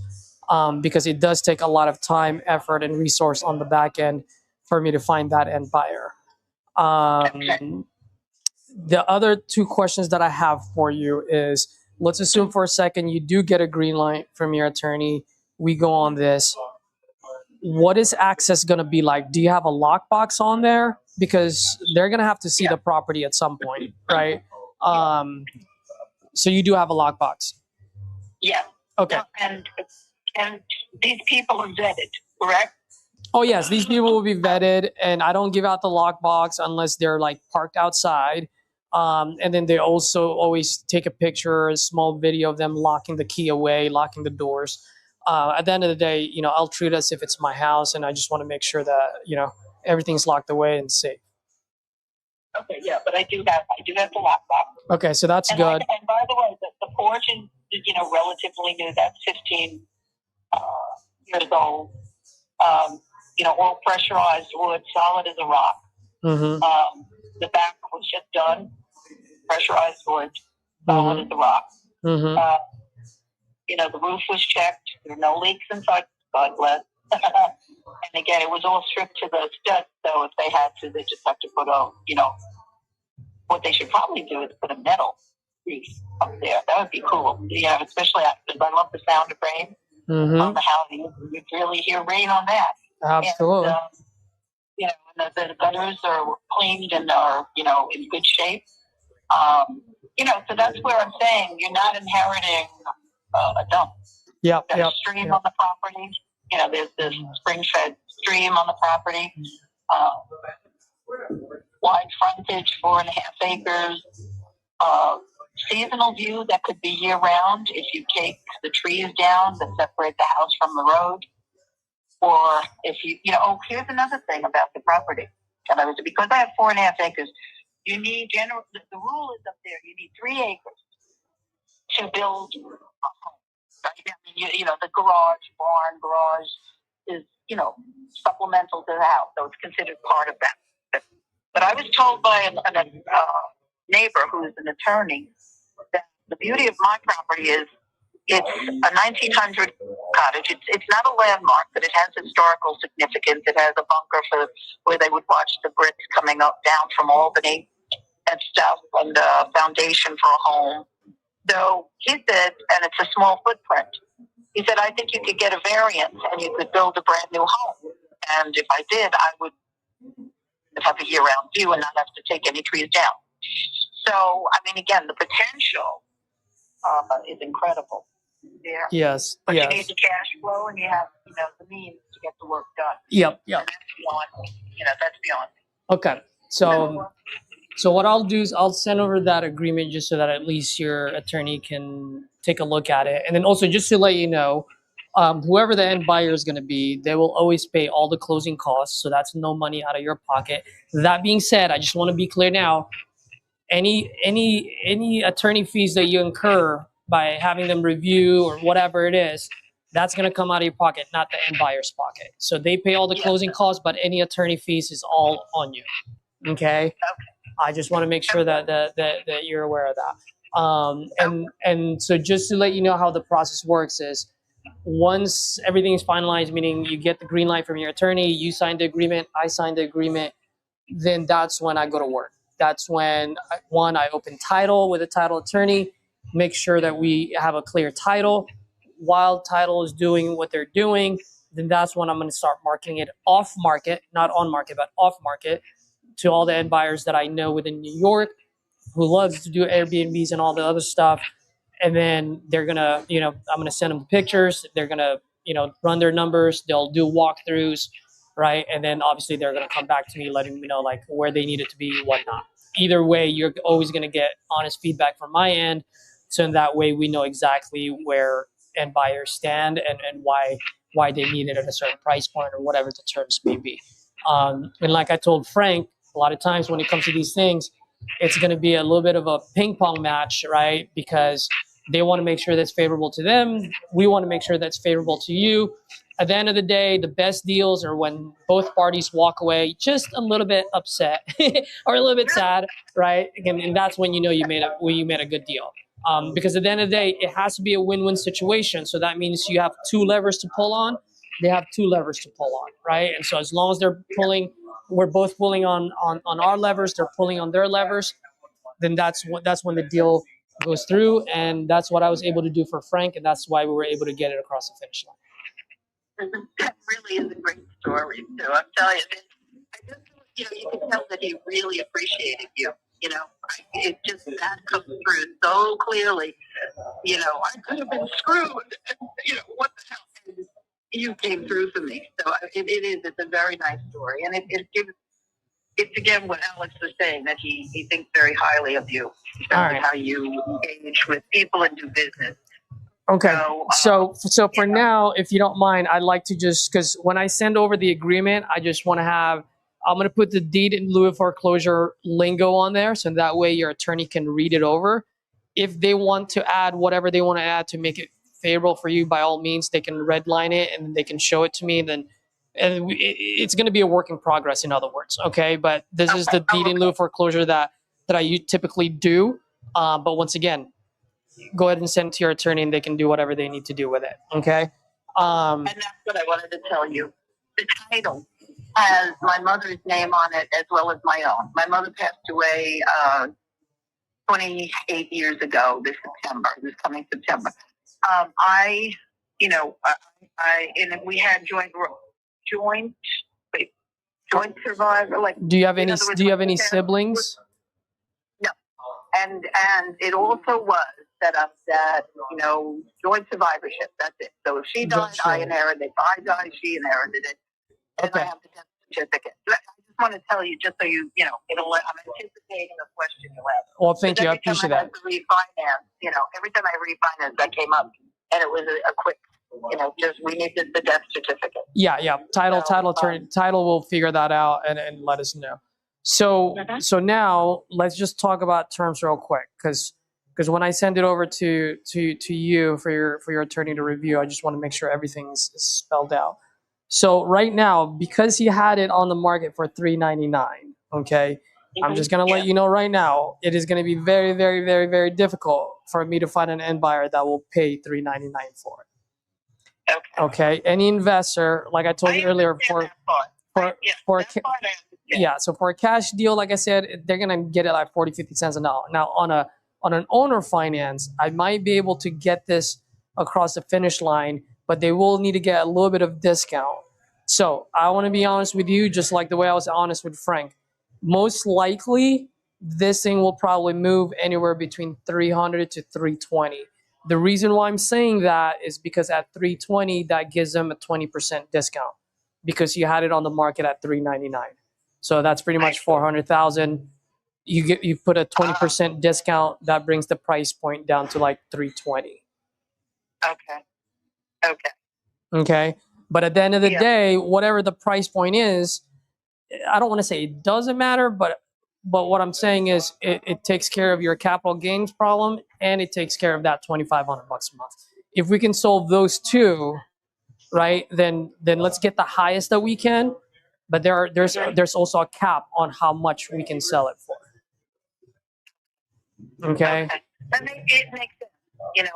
because it does take a lot of time, effort, and resource on the back end for me to find that end buyer. The other two questions that I have for you is, let's assume for a second you do get a green light from your attorney. We go on this. What is access going to be like? Do you have a lockbox on there? Because they're going to have to see the property at some point, right? So you do have a lockbox. Yeah. Okay. And these people are vetted, correct? Oh yes, these people will be vetted, and I don't give out the lockbox unless they're like parked outside. And then they also always take a picture, a small video of them locking the key away, locking the doors. At the end of the day, I'll treat it as if it's my house, and I just want to make sure that, everything's locked away and safe. Okay, yeah, but I do have the lockbox. Okay, so that's good. And by the way, the porch is, relatively new. That's 15 years old. All pressurized wood, solid as a rock. Mm-hmm. The back was just done, pressurized wood, solid as a rock. Mm-hmm. The roof was checked. There were no leaks inside. God bless. And again, it was all stripped to the studs. So if they had to, they just have to put what they should probably do is put a metal piece up there. That would be cool. Especially because I love the sound of rain on the house. You really hear rain on that. Absolutely. And, the gutters are cleaned and are, in good shape. So that's where I'm saying you're not inheriting a dump. Yep. There's a stream on the property. There's this spring-fed stream on the property. Wide frontage, 4.5 acres. Seasonal view that could be year-round if you take the trees down that separate the house from the road. Or if here's another thing about the property. Because I have 4.5 acres, you need the rule is up there, you need 3 acres to build a home. Right? The barn is, supplemental to the house, so it's considered part of that. But I was told by a neighbor who is an attorney that the beauty of my property is it's a 1900 cottage. It's not a landmark, but it has historical significance. It has a bunker for where they would watch the bricks coming up down from Albany and stuff, and a foundation for a home. So he said, and it's a small footprint. He said, I think you could get a variance and you could build a brand new home. And if I did, I would have a year-round view and not have to take any trees down. So, again, the potential is incredible there. Yes. But you need the cash flow and you have, the means to get the work done. Yep. And that's beyond. Okay. So what I'll do is I'll send over that agreement just so that at least your attorney can take a look at it. And then also just to let you know, whoever the end buyer is going to be, they will always pay all the closing costs. So that's no money out of your pocket. That being said, I just want to be clear now, any attorney fees that you incur by having them review or whatever it is, that's going to come out of your pocket, not the end buyer's pocket. So they pay all the closing costs, but any attorney fees is all on you. Okay? I just want to make sure that you're aware of that. And so just to let you know how the process works is, once everything is finalized, meaning you get the green light from your attorney, you sign the agreement, I sign the agreement, then that's when I go to work. That's when, I open title with a title attorney, make sure that we have a clear title. While title is doing what they're doing, then that's when I'm going to start marketing it off market, not on market, but off market, to all the end buyers that I know within New York who loves to do Airbnbs and all the other stuff. And then they're going to, I'm going to send them pictures. They're going to, run their numbers. They'll do walkthroughs, right? And then obviously they're going to come back to me, letting me know like where they need it to be, whatnot. Either way, you're always going to get honest feedback from my end. So in that way, we know exactly where end buyers stand and why they need it at a certain price point or whatever the terms may be. And like I told Frank, a lot of times when it comes to these things, it's going to be a little bit of a ping pong match, right? Because they want to make sure that's favorable to them. We want to make sure that's favorable to you. At the end of the day, the best deals are when both parties walk away just a little bit upset or a little bit sad, right? And that's when you know you made a good deal. Because at the end of the day, it has to be a win-win situation. So that means you have two levers to pull on. They have two levers to pull on, right? And so as long as they're pulling, we're both pulling on our levers, they're pulling on their levers, then that's when the deal goes through. And that's what I was able to do for Frank, and that's why we were able to get it across the finish line. That really is a great story, too. I'm telling you, I just, you can tell that he really appreciated you. It just that comes through so clearly. I could have been screwed. What the hell? And you came through for me. So it's a very nice story, and it's again what Alex was saying, that he thinks very highly of you, right. How you engage with people and do business. Okay, so for now, if you don't mind, I'd like to just, because when I send over the agreement, I just want to I'm going to put the deed in lieu of foreclosure lingo on there, so that way your attorney can read it over. If they want to add whatever they want to add to make it favorable for you, by all means, they can redline it and they can show it to me. And it's going to be a work in progress, in other words. Okay, but this is the deed in lieu of foreclosure that I typically do. But once again, go ahead and send it to your attorney and they can do whatever they need to do with it. Okay. And that's what I wanted to tell you. The title has my mother's name on it as well as my own. My mother passed away 28 years ago this coming September. And we had joint survivor. Like, do you have any siblings? No. And it also was set up that, joint survivorship. That's it. So if she died, I inherited it. If I died, she inherited it. And I have the death certificate. I just want to tell you, just so I'm anticipating the question you asked. Well, thank you. I appreciate that. Every time I refinance, that came up, and it was a quick, just we needed the death certificate. Yeah. Title will figure that out and let us know. So now let's just talk about terms real quick, because when I send it over to you for your attorney to review, I just want to make sure everything's spelled out. So right now, because he had it on the market for $399, okay, I'm just gonna let you know right now, it is gonna be very, very, very, very difficult for me to find an end buyer that will pay $399 for it. Okay. Any investor, like I told you earlier, so for a cash deal, like I said, they're gonna get it like 40-50 cents an hour. Now on an owner finance, I might be able to get this across the finish line, but they will need to get a little bit of discount. So I want to be honest with you, just like the way I was honest with Frank. Most likely, this thing will probably move anywhere between 300 to 320. The reason why I'm saying that is because at 320, that gives them a 20% discount, because you had it on the market at 399. So that's pretty much 400,000. You put a 20% discount, that brings the price point down to like 320. Okay. But at the end of the day, whatever the price point is, I don't want to say it doesn't matter, but what I'm saying is it takes care of your capital gains problem, and it takes care of that $2,500 a month. If we can solve those two, right, then let's get the highest that we can. But there's also a cap on how much we can sell it for. Okay. It makes sense. That's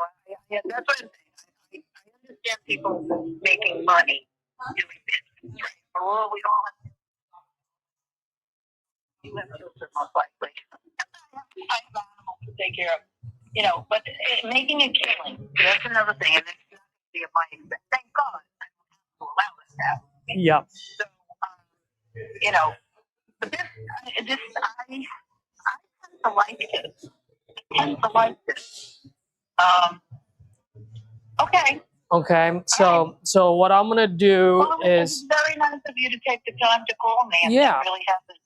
what I'm saying. I understand people making money doing business, right? Oh, we all have children, most likely. I have animals to take care of, but making a killing, that's another thing, and it's not going to be at my expense. Thank God I don't have to allow us that. Yeah. So, but I tend to like this. Okay. Okay. So what I'm gonna do is. It's very nice of you to take the time to call me and really have this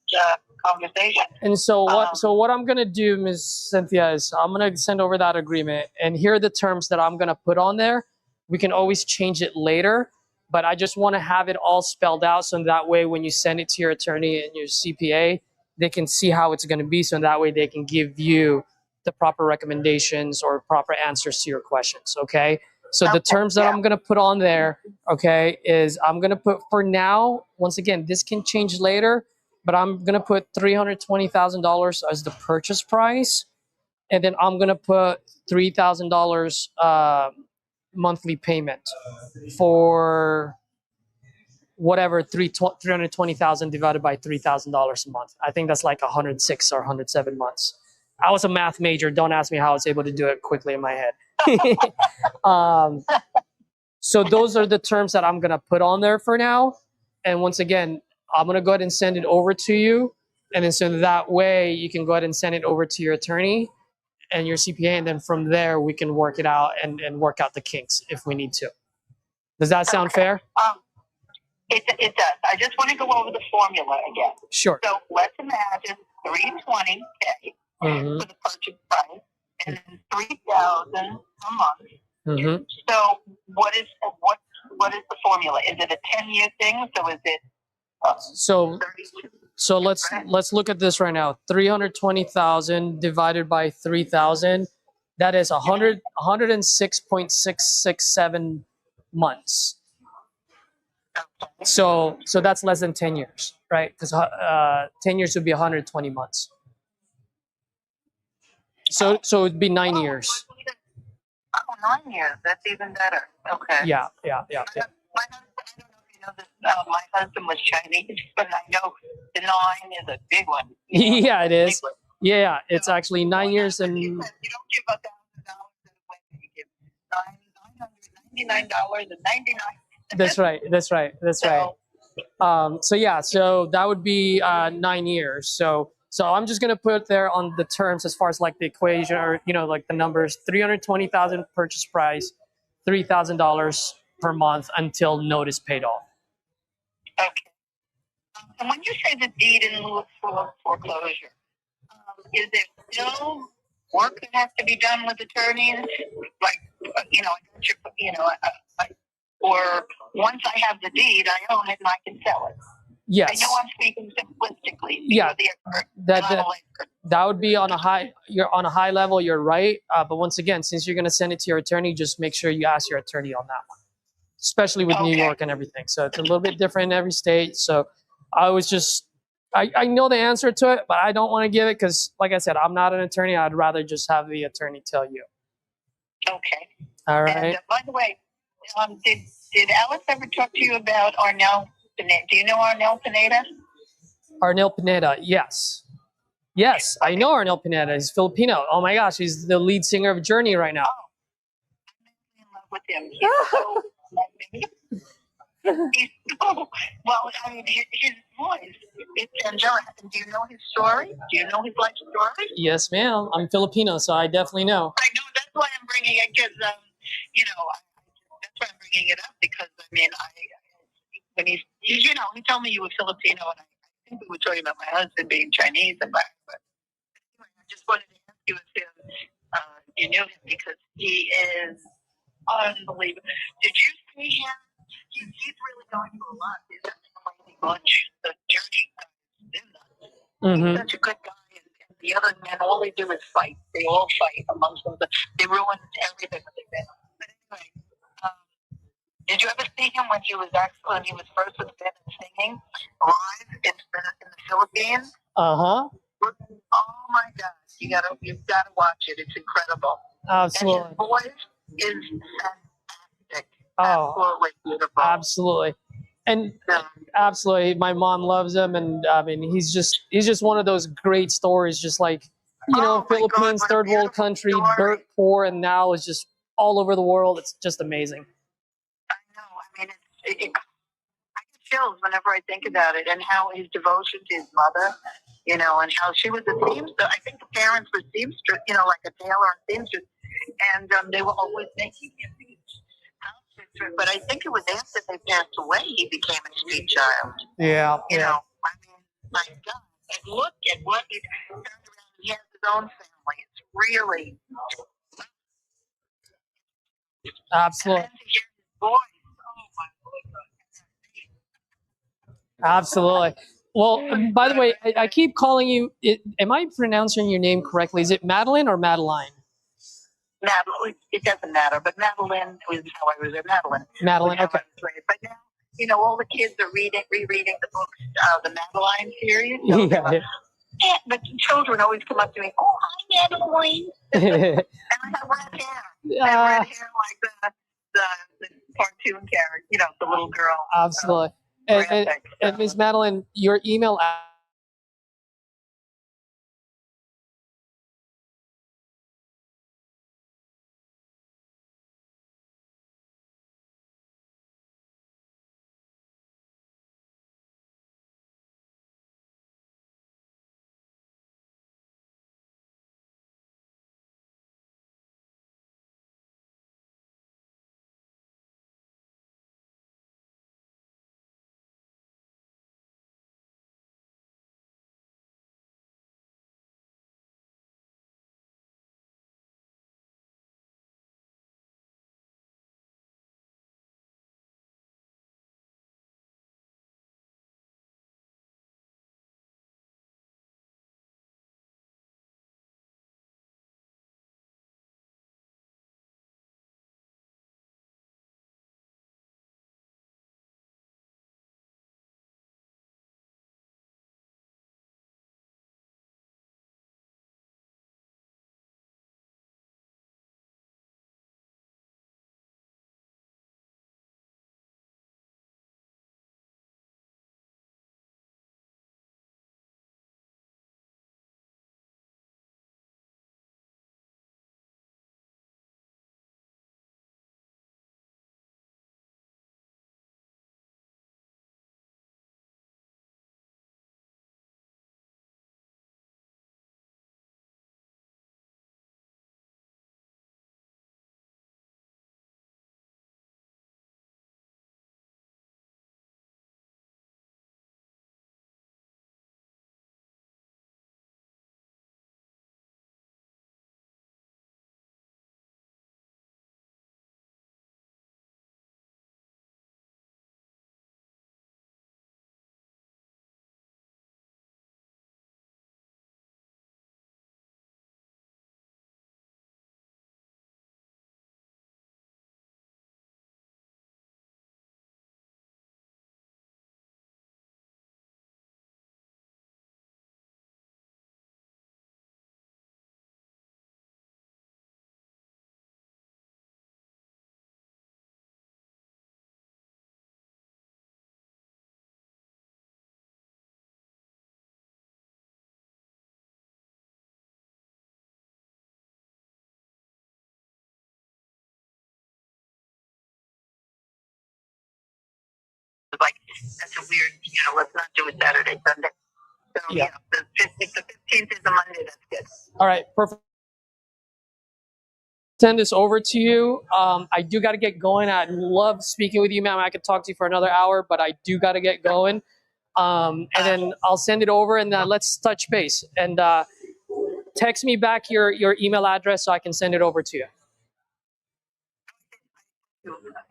conversation. And so what I'm gonna do, Ms. Cynthia, is I'm gonna send over that agreement, and here are the terms that I'm gonna put on there. We can always change it later, but I just want to have it all spelled out so that way when you send it to your attorney and your CPA, they can see how it's going to be, so that way they can give you the proper recommendations or proper answers to your questions. Okay. So the terms that I'm going to put on there, okay, is I'm going to put, for now, once again, this can change later, but I'm going to put $320,000 as the purchase price. And then I'm going to put $3,000 monthly payment for whatever 320,000 divided by $3,000 a month. I think that's like 106 or 107 months. I was a math major. Don't ask me how I was able to do it quickly in my head. So those are the terms that I'm going to put on there for now. And once again, I'm going to go ahead and send it over to you. And then so that way you can go ahead and send it over to your attorney and your CPA. And then from there, we can work it out and work out the kinks if we need to. Does that sound fair? It does. I just want to go over the formula again. Sure. So let's imagine $320K for the purchase price, and then $3,000 a month. So what is the formula? Is it a 10-year thing? So is it? So let's look at this right now. 320,000 divided by 3,000. That is 106.667 months. So that's less than 10 years, right? Because 10 years would be 120 months. So it'd be 9 years. Oh, 9 years. That's even better. Okay. Yeah. My husband, I don't know if you know this. My husband was Chinese, but I know the 9 is a big one. Yeah, it is. Yeah, it's actually 9 years and. You don't give $1,000 away. You give $999.99. That's right. So that would be 9 years. So I'm just gonna put there on the terms as far as like the equation or like the numbers: 320,000 purchase price, $3,000 per month until notice paid off. Okay. And when you say the deed in lieu of foreclosure, is there still work that has to be done with attorneys? Like or once I have the deed, I own it and I can sell it. Yes. I know I'm speaking simplistically. Yeah. That would be on a high. You're on a high level. You're right. But once again, since you're going to send it to your attorney, just make sure you ask your attorney on that one, especially with New York and everything. So it's a little bit different in every state. So I was just, I know the answer to it, but I don't want to give it because, like I said, I'm not an attorney. I'd rather just have the attorney tell you. Okay. All right. And by the way, did Alice ever talk to you about Arnel Pineda? Do you know Arnel Pineda? Arnel Pineda, yes. Yes, I know Arnel Pineda. He's Filipino. Oh my gosh, he's the lead singer of Journey right now. I'm in love with him. He's so well. I mean, his voice. It's angelic. Do you know his story? Do you know his life story? Yes, ma'am. I'm Filipino, so I definitely know. I know. That's why I'm bringing it because, that's why I'm bringing it up because when he told me you were Filipino, and I think we were talking about my husband being Chinese, but anyway, I just wanted to ask you if you knew him because he is unbelievable. Did you see him? He's really going through a lot. He's having a lunch. The Journey guys. He's such a good guy, and the other men, all they do is fight. They all fight amongst them. They ruin everything that they've been. But anyway, did you ever see him when he was first with the band and singing live in the Philippines? Oh my gosh, you've got to watch it. It's incredible. Absolutely. And his voice is fantastic. Absolutely beautiful. Absolutely. And absolutely, my mom loves him, and I mean, he's just one of those great stories. Just like Philippines, third world country, dirt poor, and now is just all over the world. It's just amazing. I know. I mean, I get chills whenever I think about it, and how his devotion to his mother, and how she was a seamstress. I think the parents were seamstress, like a tailor and seamstress, and they were always making him these outfits. But I think it was after they passed away he became a street child. Yeah. I mean, my God, and look at what he turned around. He has his own family. It's really. Absolutely. And then to hear his voice, oh my God. Absolutely. Well, by the way, I keep calling you. Am I pronouncing your name correctly? Is it Madeline or Madeline? Madeline, it doesn't matter, but Madeline was how I was raised. Madeline. Madeline. Okay. But now, you know, all the kids are rereading the books, the Madeline series. So Yeah. like, but children always come up to me, oh, hi, Madeline. And I have red hair. I have red hair like the cartoon character, you know, the little girl. Absolutely. And Ms. Madeline, your email Like, that's a weird, you know, let's not do it Saturday, Sunday. So, Yeah. the 15th is a Monday, that's good. All right, perfect. Send this over to you. I do got to get going. I love speaking with you, ma'am. I could talk to you for another hour, but I do got to get going. And then I'll send it over, and let's touch base. And text me back your email address so I can send it over to you.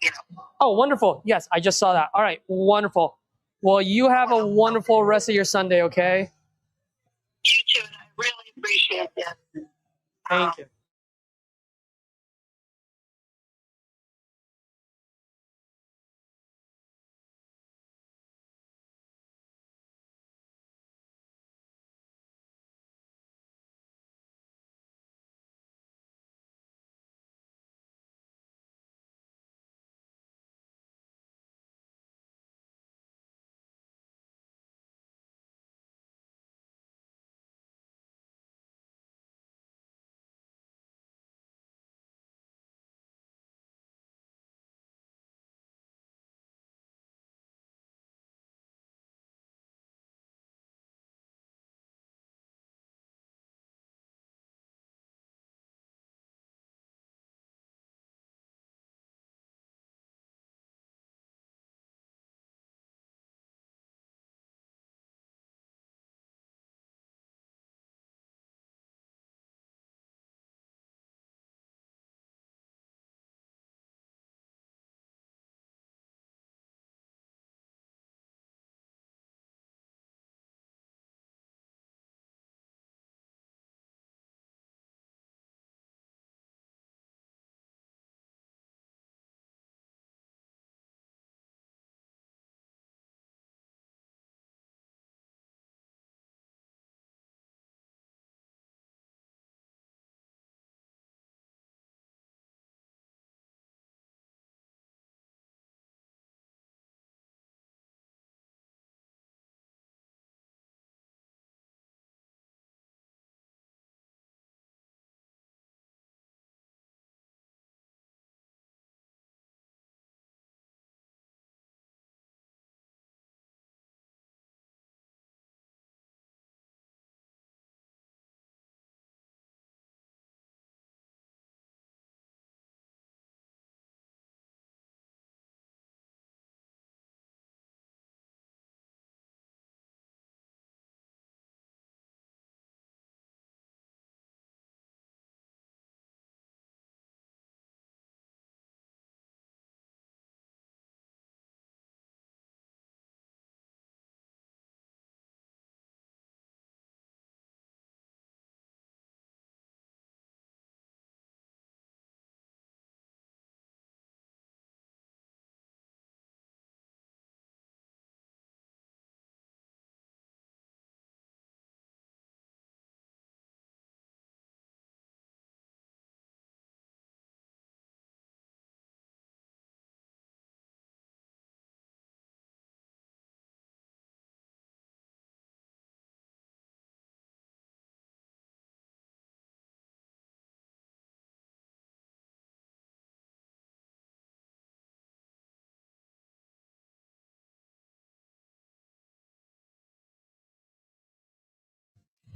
You know, Oh, wonderful. Yes, I just saw that. All right, wonderful. Well, you have a wonderful rest of your Sunday, okay? you too, and I really appreciate that. Thank you.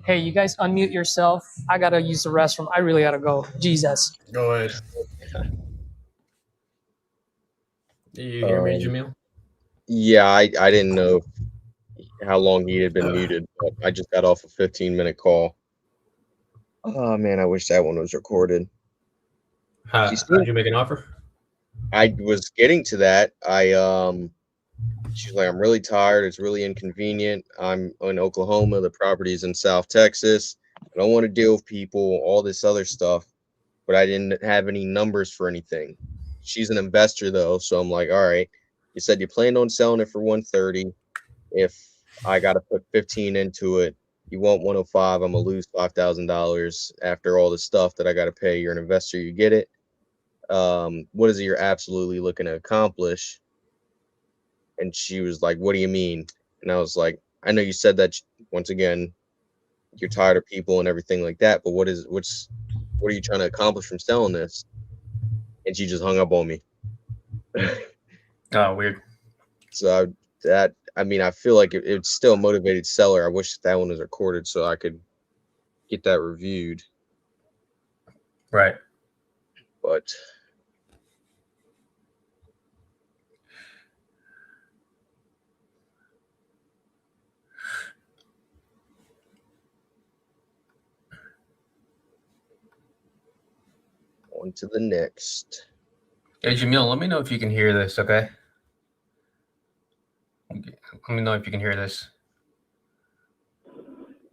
Hey, you guys unmute yourself. I gotta use the restroom. I really gotta go. Jesus. Go ahead. You hear me, Jamil? Yeah, I didn't know how long he had been muted, but I just got off a 15-minute call. Oh man, I wish that one was recorded. How'd you make an offer? I was getting to that. She's like, I'm really tired. It's really inconvenient. I'm in Oklahoma. The property's in South Texas. I don't want to deal with people, all this other stuff, but I didn't have any numbers for anything. She's an investor though, so I'm like, all right. You said you planned on selling it for 130. If I got to put 15 into it, you want 105. I'm gonna lose $5,000 after all the stuff that I got to pay. You're an investor. You get it. What is it you're absolutely looking to accomplish? And she was like, what do you mean? And I was like, I know you said that once again, you're tired of people and everything like that, but what are you trying to accomplish from selling this? And she just hung up on me. Oh, weird. So I feel like it's still a motivated seller. I wish that one was recorded so I could get that reviewed. Right. But on to the next. Hey, Jamil, let me know if you can hear this, okay? Let me know if you can hear this.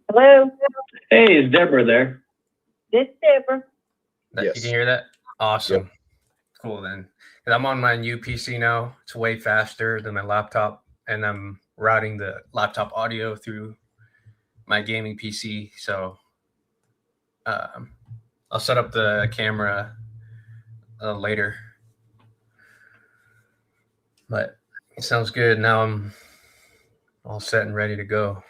Hello, Hey, is Deborah there? this is Deborah. You Yes. can hear that? Awesome. Cool then. 'Cause I'm on my new PC now. It's way faster than my laptop, and I'm routing the laptop audio through my gaming PC. So I'll set up the camera later. But it sounds good. Now I'm all set and ready to go.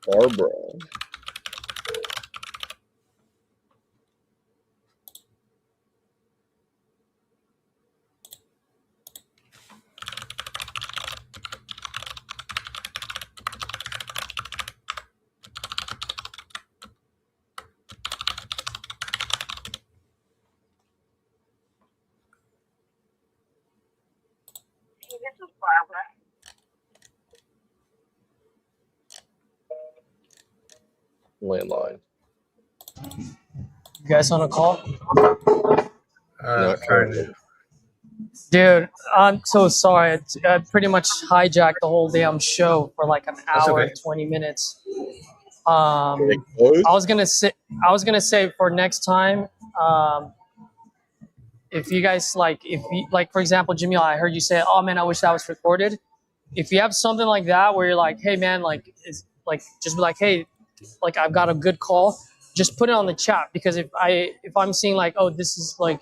Barbara. This is Barbara. Landline. You guys on a call? Not currently. Dude, I'm so sorry. I pretty much hijacked the whole damn show for like an That's hour okay. and 20 minutes. Are they I closed? was gonna say for next time, if you guys like for example, Jamil, I heard you say, "Oh man, I wish that was recorded." If you have something like that where you're like, "Hey man, like it's like just be like, hey, like I've got a good call," just put it on the chat because if I'm seeing like, oh, this is like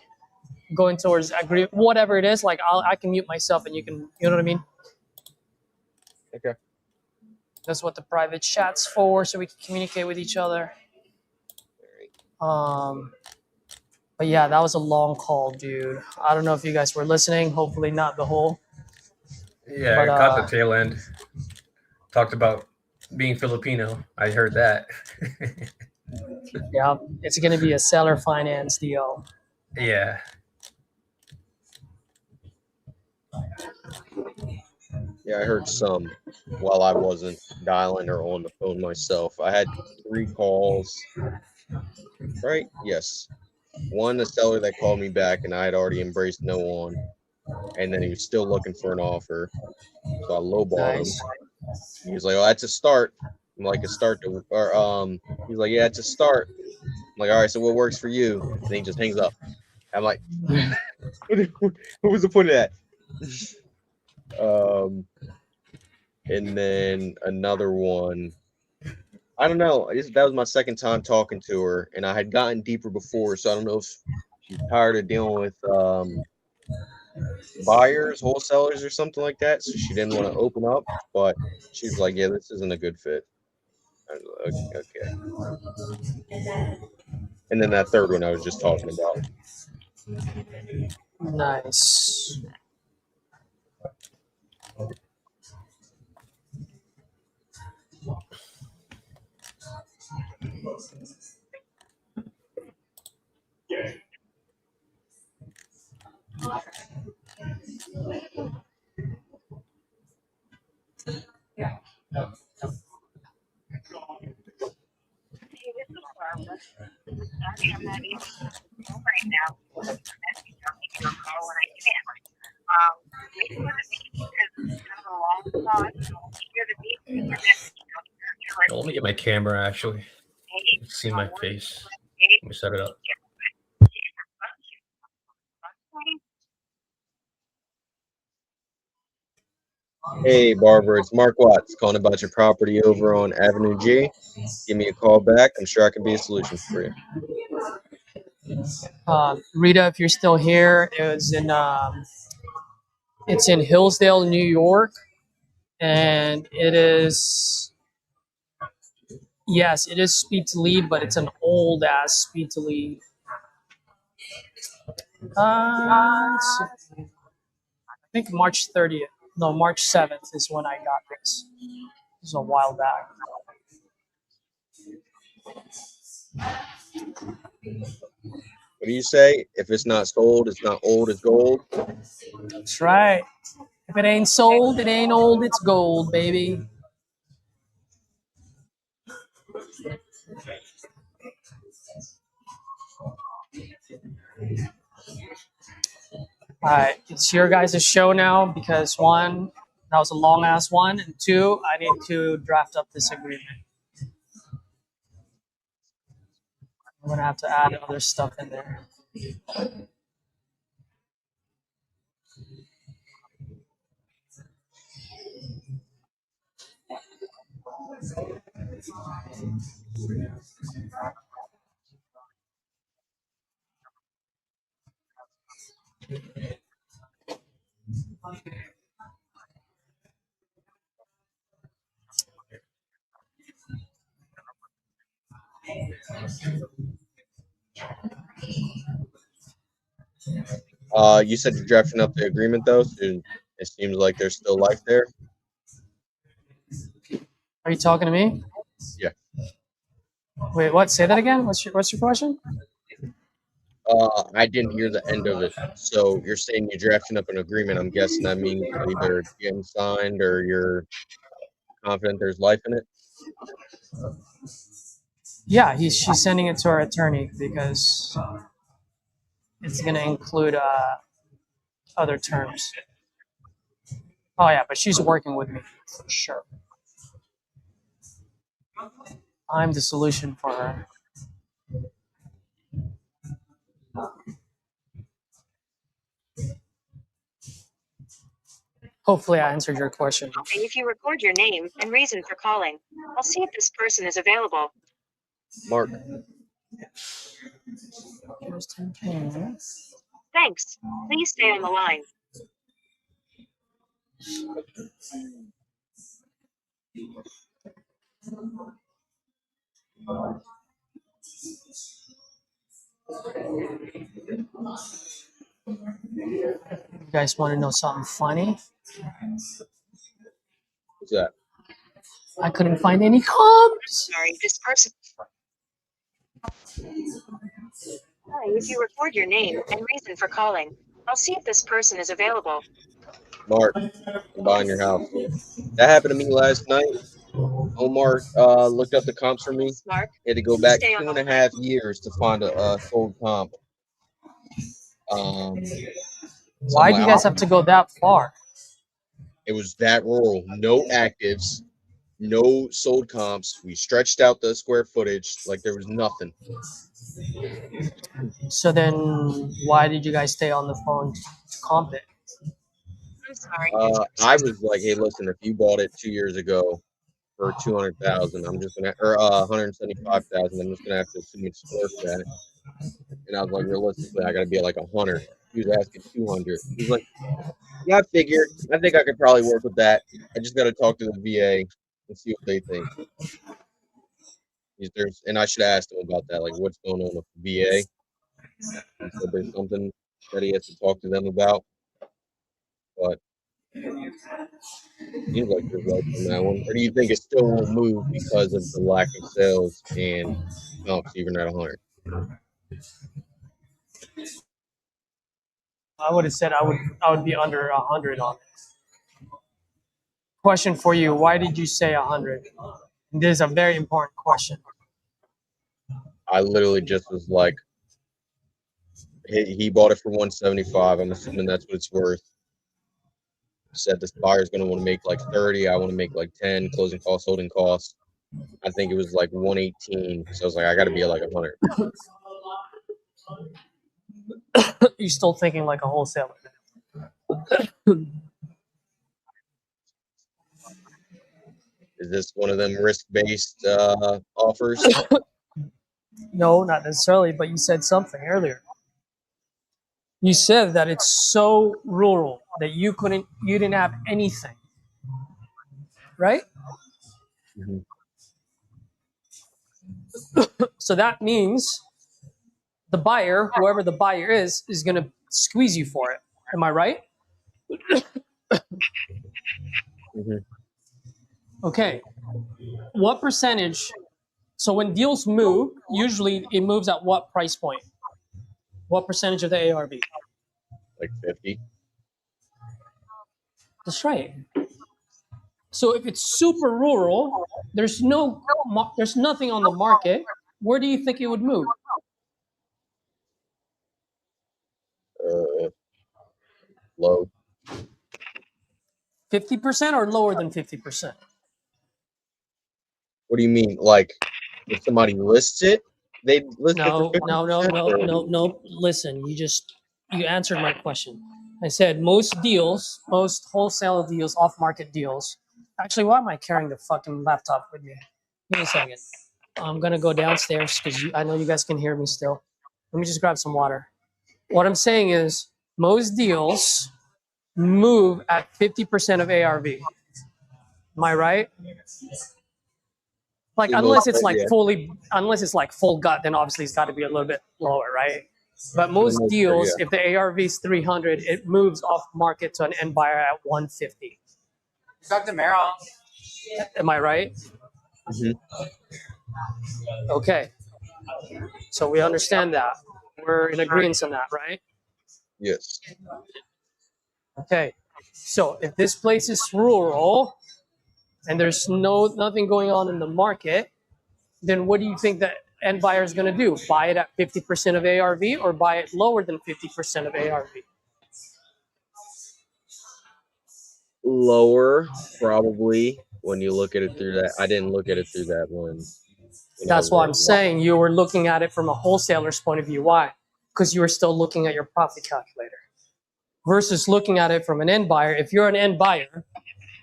going towards agree, whatever it is, like I can mute myself and you can, you know what I mean? Okay. That's what the private chat's for, so we can communicate with each other. But yeah, that was a long call, dude. I don't know if you guys were listening. Hopefully not the whole. Yeah, But, I caught the tail end. Talked about being Filipino. I heard that. Yeah, it's going to be a seller finance deal. Yeah. Yeah, I heard some while I wasn't dialing or on the phone myself. I had 3 calls. Right? Yes. One, a seller that called me back and I had already embraced no on. And then he was still looking for an offer. So I lowballed Nice. him. He was like, "Oh, that's a start." I'm like, "A start to," or he's like, "Yeah, it's a start." I'm like, "All right, so what works for you?" And he just hangs up. I'm like, "What was the point of that?" And then another one. I don't know. That was my second time talking to her, and I had gotten deeper before, so I don't know if she's tired of dealing with buyers, wholesalers, or something like that. So she didn't want to open up, but she's like, "Yeah, this isn't a good fit." Okay. And then that third one I was just talking about. Nice. Hey, this is Barbara. Sorry, I'm not able to take the phone right now. I'll give you a call when I can. Wait for the beep because it's kind of a long pause. So when you hear the beep, leave your message. Let me get my camera actually. Hey, See my face. hey, Let me set it up. Hey, Barbara, it's Mark Watts calling about your property over on Avenue G. Give me a call back. I'm sure I can be a solution for you. Rita, if you're still here, it's in Hillsdale, New York, and it is, yes, it is speed to lead, but it's an old ass speed to lead. Let's see. I think March 30th. No, March 7th is when I got this. This was a while back. What do you say? If it's not sold, it's not old, it's gold. That's right. If it ain't sold, it ain't old, it's gold, baby. All right, it's your guys' show now because one, that was a long ass one, and two, I need to draft up this agreement. I'm gonna have to add other stuff in there. You said you're drafting up the agreement though, so it seems like there's still life there. Are you talking to me? Yeah. Wait, what? Say that again. What's your question? I didn't hear the end of it. So you're saying you're drafting up an agreement. I'm guessing that means either getting signed or you're confident there's life in it. Yeah, she's sending it to our attorney because it's gonna include other terms. Oh yeah, but she's working with me for sure. I'm the solution for her. Hopefully, I answered your question. And if you record your name and reason for calling, I'll see if this person is available. Mark. Thanks. Please stay on the line. You guys want to know something funny? What's that? I couldn't find any comps. Sorry, this person. Hi, if you record your name and reason for calling, I'll see if this person is available. Mark, I'm buying your house. That happened to me last night. Omar looked up the comps for me. Mark, Had to go back 2.5 years to find a sold comp. Why do you guys have to go that far? It was that rural. No actives, no sold comps. We stretched out the square footage like there was nothing. So then, why did you guys stay on the phone to comp it? I'm sorry. I was like, hey, listen, if you bought it 2 years ago for 200,000, I'm just gonna, or 175,000, I'm just gonna have to assume it's worth that. And I was like, realistically, I gotta be at like 100. He was asking 200. He's like, yeah, I figured. I think I could probably work with that. I just gotta talk to the VA and see what they think. And I should ask him about that, like what's going on with the VA. He said there's something that he has to talk to them about, but seems like there's life on that one. Or do you think it still won't move because of the lack of sales and comps even at 100? I would have said I would be under 100 on it. Question for you: why did you say 100? This is a very important question. I literally just was like, he bought it for 175. I'm assuming that's what it's worth. Said this buyer's going to want to make like 30. I want to make like 10, closing costs, holding costs. I think it was like 118. So I was like, I got to be at like 100. You're still thinking like a wholesaler. Is this one of them risk-based offers? No, not necessarily, but you said something earlier. You said that it's so rural that you didn't have anything, right? Mm-hmm. So that means the buyer, whoever the buyer is going to squeeze you for it. Am I right? Mm-hmm. Okay. What percentage? So when deals move, usually it moves at what price point? What percentage of the ARV? Like 50. That's right. So if it's super rural, there's nothing on the market. Where do you think it would move? Low. 50% or lower than 50%? What do you mean? Like, if somebody lists it, they list it for 50%? No. Listen, you answered my question. I said most wholesale deals, off-market deals. Actually, why am I carrying the fucking laptop with me? Give me a second. I'm gonna go downstairs because I know you guys can hear me still. Let me just grab some water. What I'm saying is most deals move at 50% of ARV. Am I right? Like unless it's like full gut, then obviously it's got to be a little bit lower, right? But most deals, if the ARV is 300, it moves off market to an end buyer at 150. Dr. Merrill. Am I right? Mm-hmm. Okay. So we understand that. We're in agreement on that, right? Yes. Okay. So if this place is rural and there's nothing going on in the market, then what do you think that end buyer is going to do? Buy it at 50% of ARV or buy it lower than 50% of ARV? Lower, probably, when you look at it through that. I didn't look at it through that lens. That's why I'm saying you were looking at it from a wholesaler's point of view. Why? Because you were still looking at your profit calculator versus looking at it from an end buyer. If you're an end buyer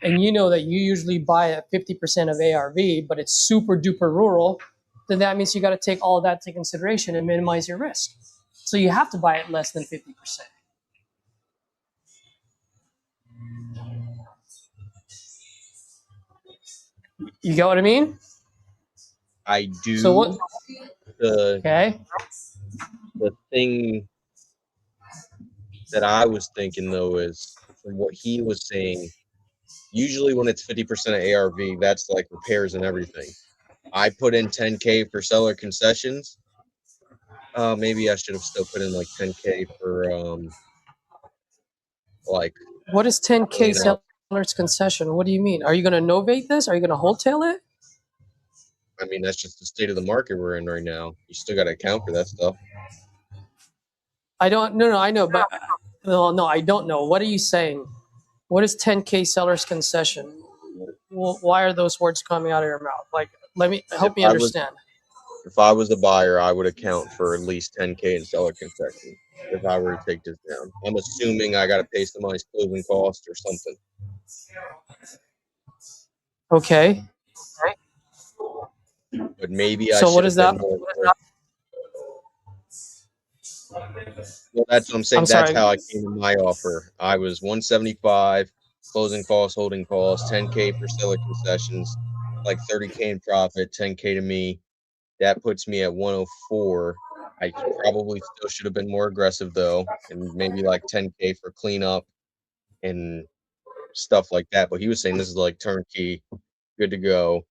and you know that you usually buy at 50% of ARV, but it's super duper rural, then that means you got to take all of that into consideration and minimize your risk. So you have to buy it less than 50%. You get what I mean? I do. So what? Okay. The thing that I was thinking, though, is from what he was saying, usually when it's 50% of ARV, that's like repairs and everything. I put in 10K for seller concessions. Maybe I should have still put in like 10K for like. What is 10K seller's concession? What do you mean? Are you going to novate this? Are you going to wholesale it? I mean, that's just the state of the market we're in right now. You still got to account for that stuff. I don't. No, I know, but no, I don't know. What are you saying? What is 10K seller's concession? Well, why are those words coming out of your mouth? Like, help me understand. If I was a buyer, I would account for at least 10K in seller concession if I were to take this down. I'm assuming I got to pay somebody's closing cost or something. Okay. But maybe So what is that? Well, that's what I'm saying. That's how I came to my offer. I was 175, closing costs, holding costs, 10K for seller concessions, like 30K in profit, 10K to me. That puts me at 104. I probably still should have been more aggressive though, and maybe like 10K for cleanup and stuff like that. But he was saying this is like turnkey, good to go.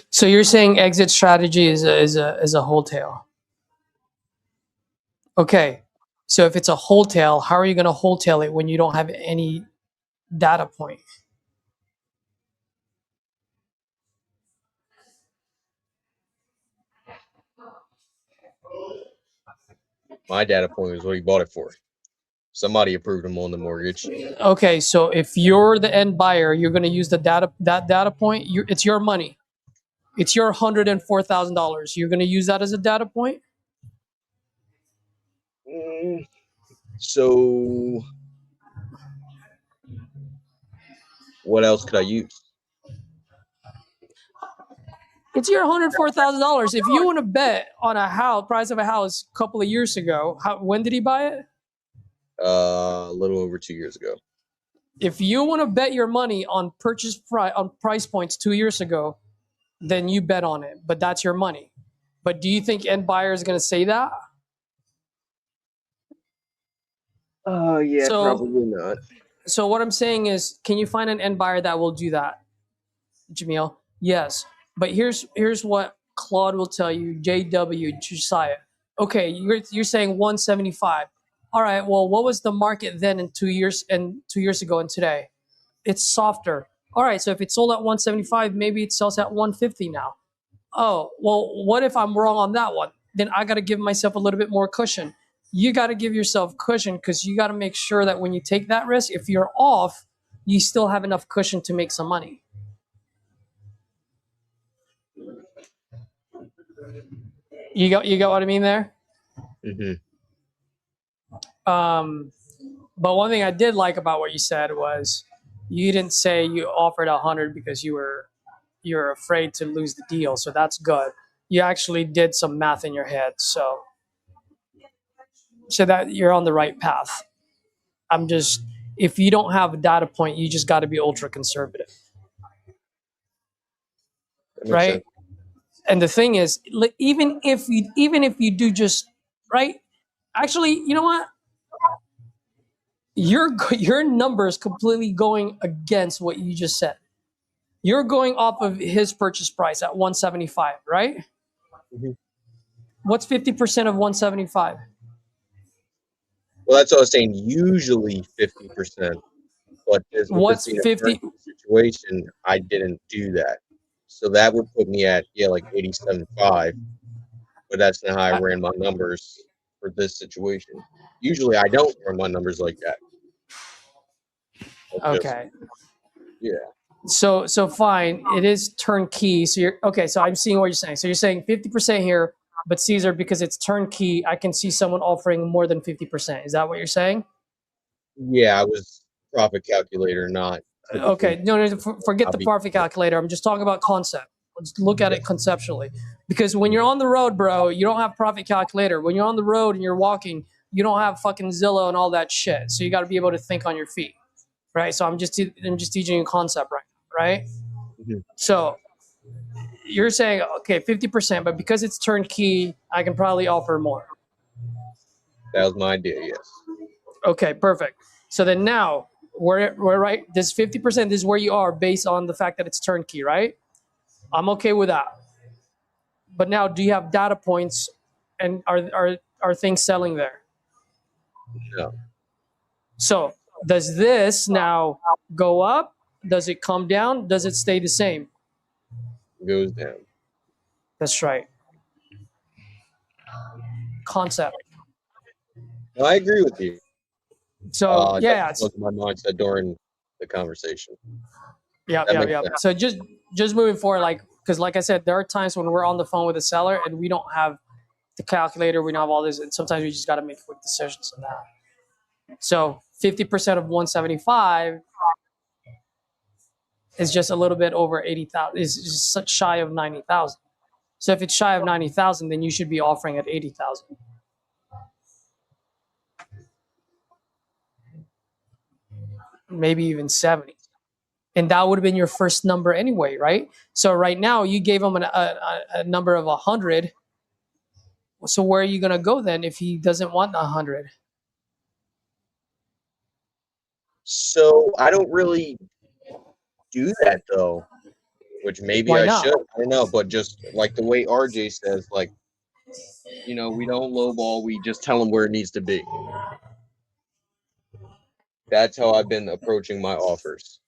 So you're saying exit strategy is a wholesale. Okay. So if it's a wholesale, how are you going to wholesale it when you don't have any data point? My data point was what he bought it for. Somebody approved him on the mortgage. Okay, so if you're the end buyer, you're going to use that data point. It's your money. It's your $104,000. You're going to use that as a data point. So what else could I use? It's your $104,000. If you want to bet on a house, price of a house, a couple of years ago, when did he buy it? A little over 2 years ago. If you want to bet your money on price points 2 years ago, then you bet on it. But that's your money. But do you think end buyer is going to say that? Oh yeah, So, probably not. So what I'm saying is, can you find an end buyer that will do that, Jamil? Yes. But here's what Claude will tell you, JW, Josiah. Okay, you're saying 175. All right, well, what was the market then in 2 years ago and today? It's softer. All right, so if it sold at 175, maybe it sells at 150 now. Oh, well, what if I'm wrong on that one? Then I got to give myself a little bit more cushion. You got to give yourself cushion because you got to make sure that when you take that risk, if you're off, you still have enough cushion to make some money. You got what I mean there? Mm-hmm. But one thing I did like about what you said was you didn't say you offered 100 because you're afraid to lose the deal. So that's good. You actually did some math in your head. So that you're on the right path. If you don't have a data point, you just got to be ultra conservative. Right? Sense. And the thing is, even if you do just right, actually, you know what? Your number is completely going against what you just said. You're going off of his purchase price at 175, right? Mm-hmm. What's 50% of 175? Well, that's what I was saying. Usually 50%, but with What's this being 50? a situation, I didn't do that. So that would put me at like 87.5. But that's not how I ran my numbers for this situation. Usually, I don't run my numbers like that. Okay. Yeah. So fine. It is turnkey. So you're okay. So I'm seeing what you're saying. So you're saying 50% here, but Caesar, because it's turnkey, I can see someone offering more than 50%. Is that what you're saying? Yeah, I was profit calculator, not. Okay. No, forget the profit calculator. I'm just talking about concept. Let's look at it conceptually. Because when you're on the road, bro, you don't have profit calculator. When you're on the road and you're walking, you don't have fucking Zillow and all that shit. So you got to be able to think on your feet, right? So I'm just teaching you concept right now, right? Mm-hmm. So you're saying, okay, 50%, but because it's turnkey, I can probably offer more. That was my idea, yes. Okay, perfect. So then now we're right. This 50%, this is where you are based on the fact that it's turnkey, right? I'm okay with that. But now, do you have data points, and are things selling there? No. So does this now go up? Does it come down? Does it stay the same? It goes down. That's right. Concept. No, I agree with you. So yeah, that was my mindset during the conversation. Yeah. So just moving forward, because like I said, there are times when we're on the phone with a seller and we don't have the calculator, we don't have all this, and sometimes we just got to make quick decisions on that. So 50% of 175 is just a little bit over 80,000. Is just shy of 90,000. So if it's shy of 90,000, then you should be offering at 80,000. Maybe even 70. And that would have been your first number anyway, right? So right now you gave him a number of 100. So where are you going to go then if he doesn't want 100? So I don't really do that though, which maybe Why I not? should. I don't know, but just like the way RJ says, like, you know, we don't lowball, we just tell them where it needs to be. That's how I've been approaching my offers.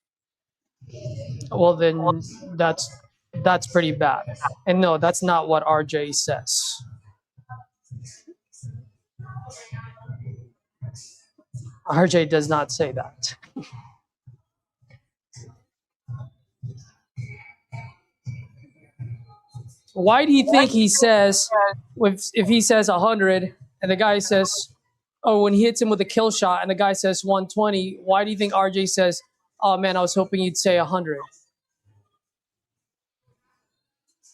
Well, then that's pretty bad. And no, that's not what RJ says. RJ does not say that. Why do you think he says, if he says 100 and the guy says, oh, when he hits him with a kill shot and the guy says 120, why do you think RJ says, oh man, I was hoping you'd say 100?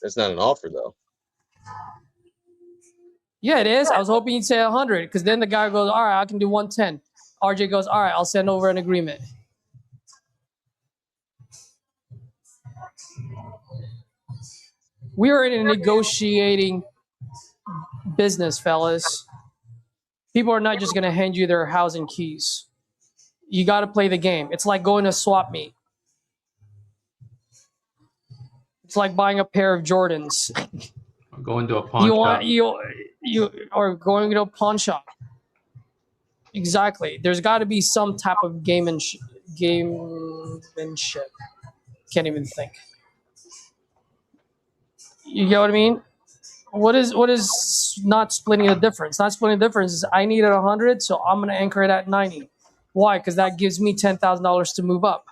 That's not an offer though. Yeah, it is. I was hoping you'd say 100 because then the guy goes, all right, I can do 110. RJ goes, all right, I'll send over an agreement. We are in a negotiating business, fellas. People are not just going to hand you their housing keys. You got to play the game. It's like going to swap meet. It's like buying a pair of Jordans. Going to a pawn shop. You or going to a pawn shop. Exactly. There's got to be some type of gamemanship. Can't even think. You get what I mean? What is not splitting the difference? Not splitting the difference is I needed 100, so I'm gonna anchor it at 90. Why? Because that gives me $10,000 to move up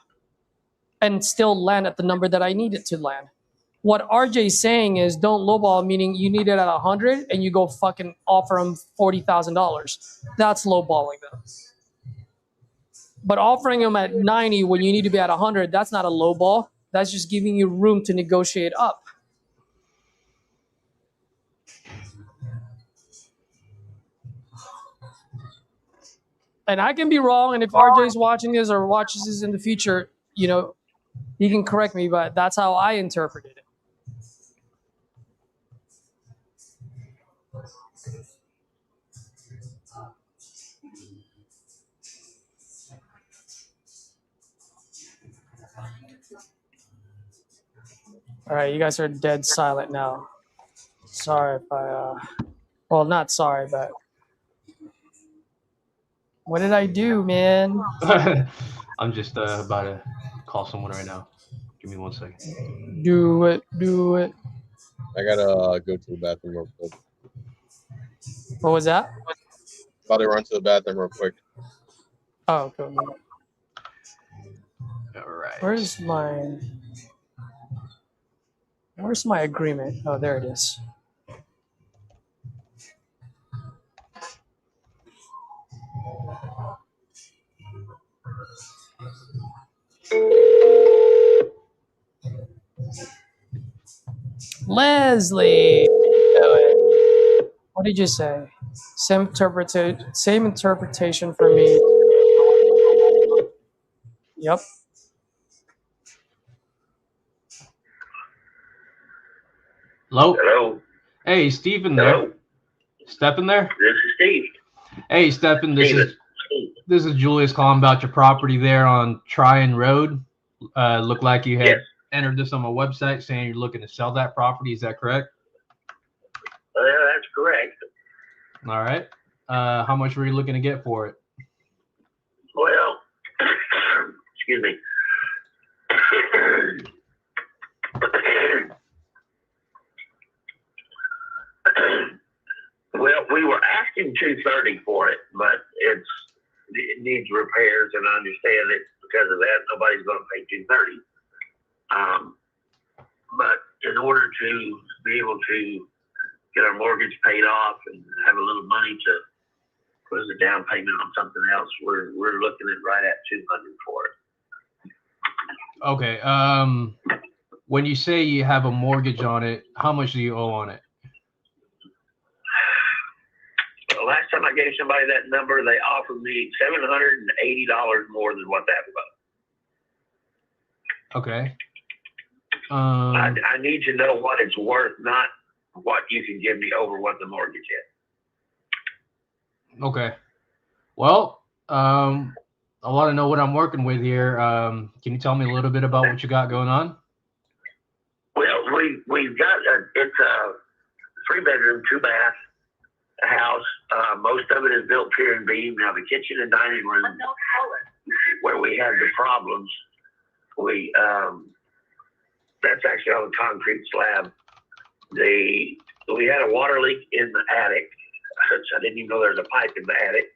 and still land at the number that I need it to land. What RJ's saying is don't lowball, meaning you need it at 100 and you go fucking offer him $40,000. That's lowballing them. But offering him at 90 when you need to be at 100, that's not a lowball. That's just giving you room to negotiate up. And I can be wrong, and if RJ's watching this or watches this in the future, you know, he can correct me, but that's how I interpreted it. All right, you guys are dead silent now. Sorry if I, well, not sorry, but what did I do, man? I'm just about to call someone right now. Give me 1 second. Do it. I gotta go to the bathroom real quick. What was that? About to run to the bathroom real quick. Oh, okay. All right. Where's my agreement? Oh, there it is. Leslie, what did you say? Same interpretation for me. Yep. Hello? Hello. Hey, Stephen there. Hello. Stephen there? This is Steve. Hey, Stephen, this Steven. is Julius calling about your property there on Tryon Road. Looked like you had Yes. entered this on my website saying you're looking to sell that property. Is that correct? That's correct. All right. How much were you looking to get for it? Well, excuse me. Well, we were asking $230 for it, but it needs repairs, and I understand it because of that. Nobody's going to pay $230. But in order to be able to get our mortgage paid off and have a little money to put as a down payment on something else, we're looking at right at $200 for it. Okay. When you say you have a mortgage on it, how much do you owe on it? The last time I gave somebody that number, they offered me $780 more than what that was. Okay. I need to know what it's worth, not what you can give me over what the mortgage is. Okay. Well, I want to know what I'm working with here. Can you tell me a little bit about what you got going on? Well, we've got it's a 3-bedroom, 2-bath house. Most of it is built pier and beam. Now the kitchen and dining room, where we had the problems, that's actually on the concrete slab. We had a water leak in the attic. I didn't even know there was a pipe in the attic.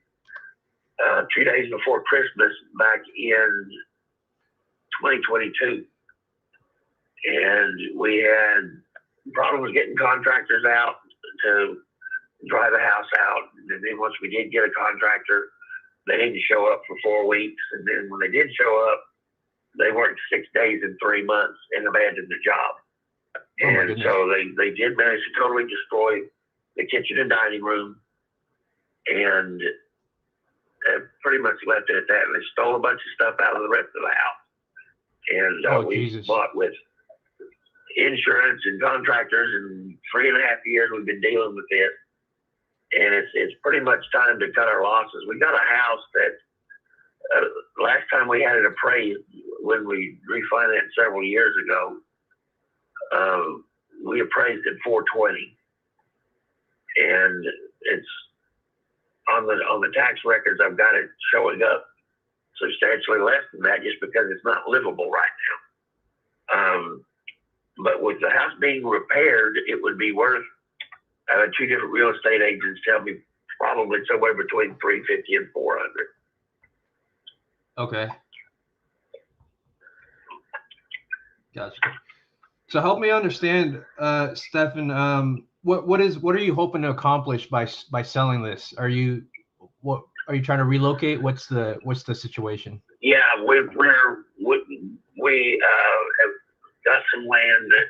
2 days before Christmas back in 2022. And we had problems getting contractors out to dry the house out. And then once we did get a contractor, they didn't show up for 4 weeks. And then when they did show up, they worked 6 days and 3 months and abandoned the job. And so they did manage to totally destroy the kitchen and dining room, and pretty much left it at that. And they stole a bunch of stuff out of the rest of the house. And we bought with insurance and contractors, and 3.5 years we've been dealing with this. And it's pretty much time to cut our losses. We got a house that last time we had it appraised, when we refinanced several years ago, we appraised at $420, and it's on the tax records. I've got it showing up substantially less than that, just because it's not livable right now. But with the house being repaired, it would be worth. 2 different real estate agents tell me probably somewhere between $350 and $400. Okay. Gotcha. So help me understand, Stephen. What are you hoping to accomplish by selling this? Are you trying to relocate? What's the situation? Yeah, we have got some land that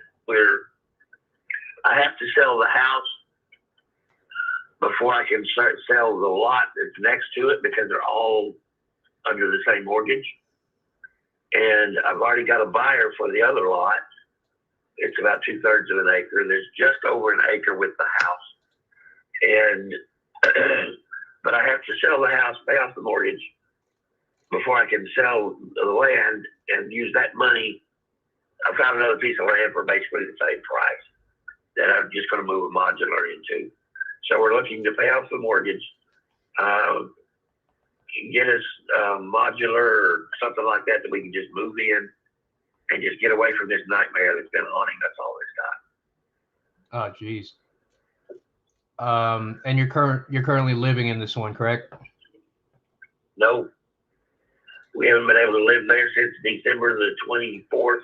I have to sell the house before I can start sell the lot that's next to it, because they're all under the same mortgage. And I've already got a buyer for the other lot. It's about 2/3 of an acre. There's just over an acre with the house. And, but I have to sell the house, pay off the mortgage before I can sell the land and use that money. I found another piece of land for basically the same price that I'm just going to move a modular into. So we're looking to pay off the mortgage, get us modular or something like that we can just move in and just get away from this nightmare that's been haunting us all this time. Oh, geez. And you're currently living in this one, correct? No, we haven't been able to live there since December the 24th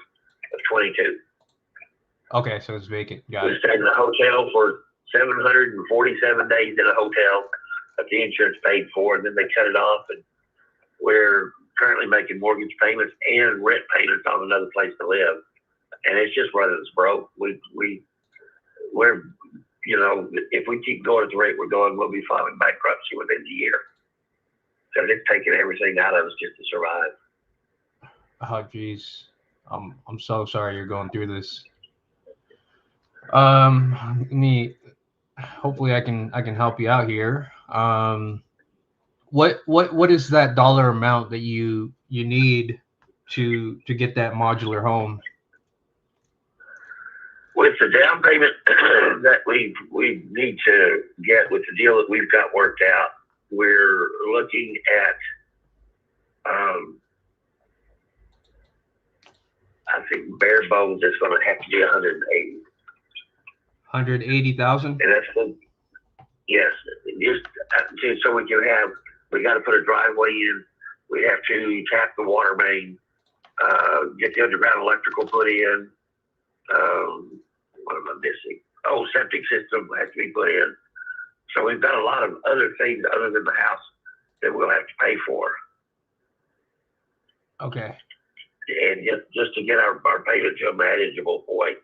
of 22. Okay, so it's vacant. Got it. We stayed in a hotel for 747 days in a hotel that the insurance paid for, and then they cut it off, and we're currently making mortgage payments and rent payments on another place to live, and it's just running us broke. We're if we keep going at the rate we're going, we'll be filing bankruptcy within the year. So it's taking everything out of us just to survive. Oh, geez. I'm so sorry you're going through this. Hopefully I can help you out here. What is that dollar amount that you need to get that modular home? With the down payment that we need to get with the deal that we've got worked out, we're looking at I think bare bones is going to have to be 180. 180,000. And that's yes, just so we got to put a driveway in. We have to tap the water main, get the underground electrical put in. What am I missing? Oh, septic system has to be put in. So we've got a lot of other things other than the house that we'll have to pay for. Okay. And just to get our payment to a manageable point.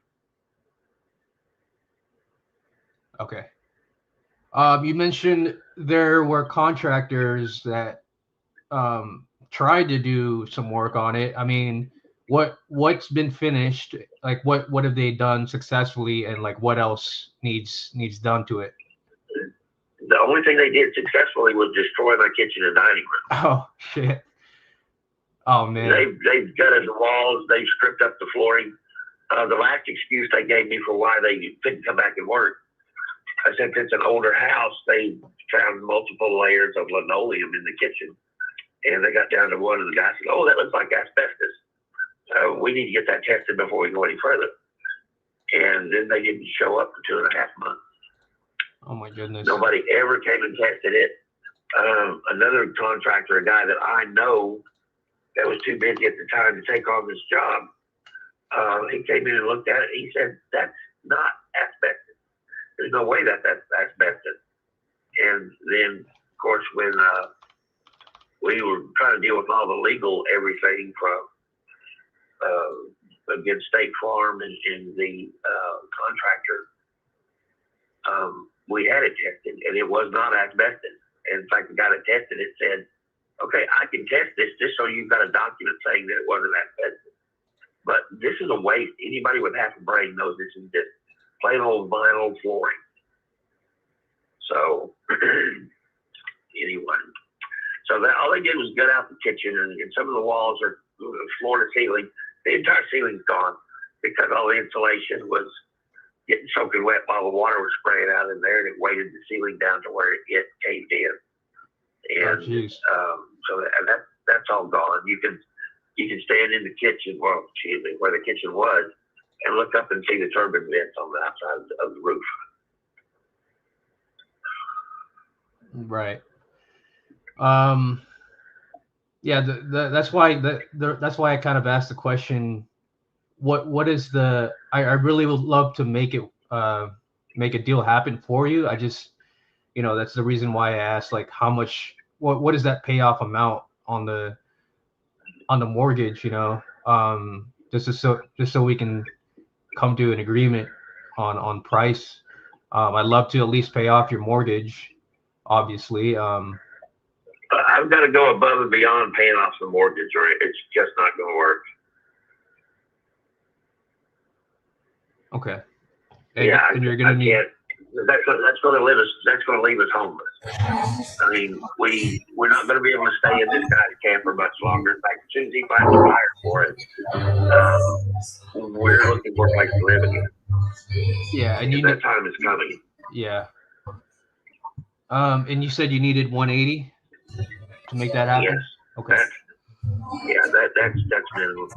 Okay. You mentioned there were contractors that tried to do some work on it. I mean, what's been finished? Like what have they done successfully, and like what else needs done to it? The only thing they did successfully was destroy my kitchen and dining room. Oh shit! Oh man! They've gutted the walls. They've stripped up the flooring. The last excuse they gave me for why they couldn't come back and work, I said it's an older house. They found multiple layers of linoleum in the kitchen, and they got down to one, and the guy said, "Oh, that looks like asbestos. We need to get that tested before we go any further." And then they didn't show up for 2.5 months. Oh my goodness! Nobody ever came and tested it. Another contractor, a guy that I know, that was too busy at the time to take on this job, he came in and looked at it. He said, "That's not asbestos. There's no way that's asbestos." And then, of course, when we were trying to deal with all the legal everything from against State Farm and the contractor, we had it tested, and it was not asbestos. And in fact, the guy that tested it said, "Okay, I can test this just so you've got a document saying that it wasn't asbestos. But this is a waste. Anybody with half a brain knows this is just plain old vinyl flooring." So, anyway, so that all they did was gut out the kitchen, and some of the walls are floor to ceiling. The entire ceiling's gone because all the insulation was getting soaking wet while the water was spraying out in there, and it weighted the ceiling down to where it caved in. And so that's all gone. You can stand in the kitchen, well, excuse me, where the kitchen was, and look up and see the turbine vents on the outside of the roof. Right. Yeah. That's why that's why I kind of asked the question. What is the? I really would love to make a deal happen for you. I just, that's the reason why I asked, like, how much. What is that payoff amount on the mortgage? Just so we can come to an agreement on price. I'd love to at least pay off your mortgage, obviously. I've got to go above and beyond paying off the mortgage, or it's just not going to work. Okay. And you're gonna need. That's going to leave us homeless. I mean, we're not going to be able to stay in this guy's camper much longer. In fact, as soon as he finds a buyer for it, we're looking for a place to live again. Yeah, and that time is coming. Yeah. And you said you needed 180 to make that happen. Yes. Okay. That's minimum.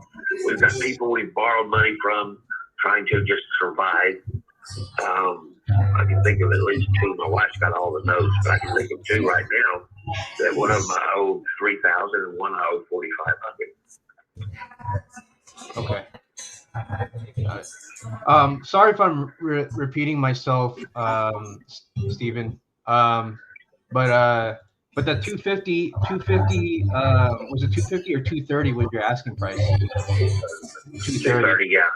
We've got people we've borrowed money from, trying to just survive. I can think of at least 2. My wife's got all the notes, but I can think of 2 right now. That one of them I owe $3,000 and one I owe $4,500. Okay. Got it. Sorry if I'm repeating myself, Stephen. But that 250 was it 250 or 230 was your asking price? 230, yeah.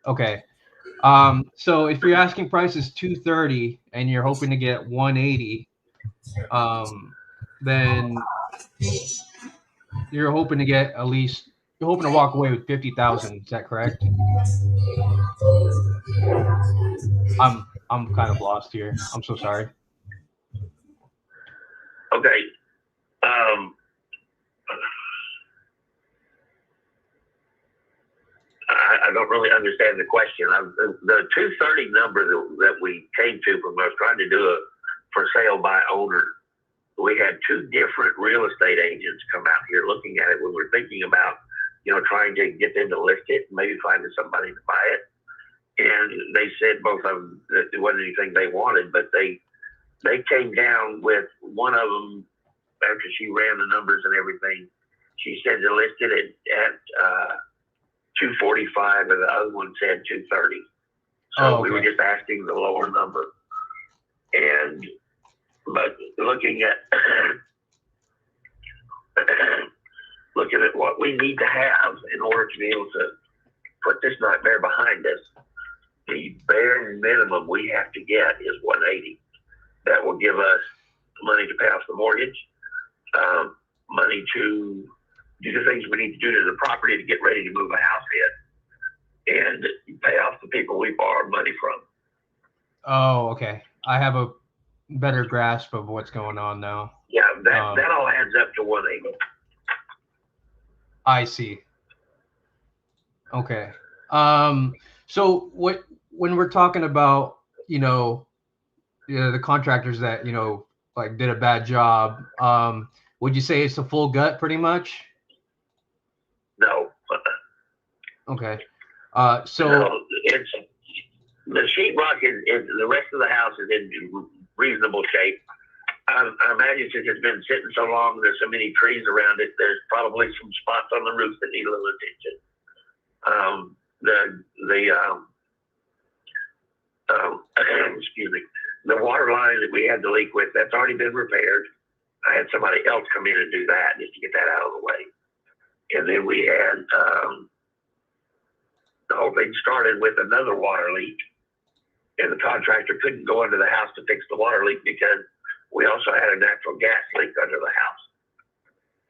Okay. So if your asking price is 230 and you're hoping to get 180, then you're hoping to get at least, you're hoping to walk away with 50,000. Is that correct? I'm kind of lost here. I'm so sorry. Okay. I don't really understand the question. The 230 number that we came to when I was trying to do a for sale by owner, we had 2 different real estate agents come out here looking at it when we're thinking about, trying to get them to list it and maybe finding somebody to buy it. And they said both of them that it wasn't anything they wanted, but they came down with one of them after she ran the numbers and everything. She said to list it at 245, and the other one said 230. So we were just asking the lower number. But looking at what we need to have in order to be able to put this nightmare behind us, the bare minimum we have to get is 180. That will give us money to pay off the mortgage, money to do the things we need to do to the property to get ready to move a house in and pay off the people we borrowed money from. Oh, okay. I have a better grasp of what's going on now. Yeah, that all adds up to 180. I see. Okay. So when we're talking about, the contractors that, like did a bad job, would you say it's a full gut pretty much? No. Okay. No, it's the sheetrock is the rest of the house is in reasonable shape. I imagine since it's been sitting so long and there's so many trees around it, there's probably some spots on the roof that need a little attention. Excuse me, the water line that we had the leak with, that's already been repaired. I had somebody else come in and do that just to get that out of the way. And then we had the whole thing started with another water leak, and the contractor couldn't go under the house to fix the water leak because we also had a natural gas leak under the house.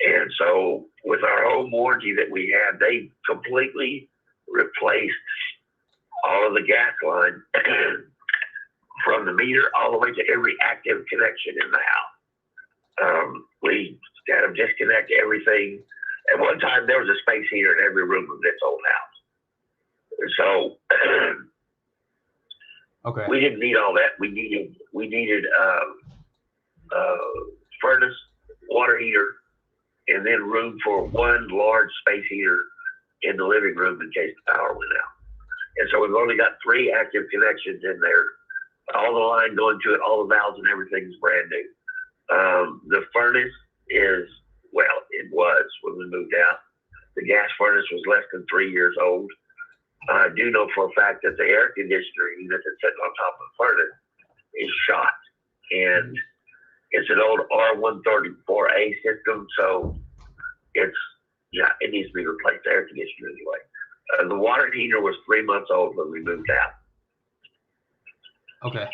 And so with our home warranty that we had, they completely replaced all of the gas line from the meter all the way to every active connection in the house. We had them disconnect everything. At one time, there was a space heater in every room of this old house. So okay, we didn't need all that. We needed furnace, water heater, and then room for one large space heater in the living room in case the power went out. And so we've only got 3 active connections in there. All the line going to it, all the valves and everything's brand new. The furnace it was when we moved out. The gas furnace was less than 3 years old. I do know for a fact that the air conditioner unit that's sitting on top of the furnace is shot. And it's an old R134A system, so it needs to be replaced, the air conditioner anyway. The water heater was 3 months old when we moved out. Okay.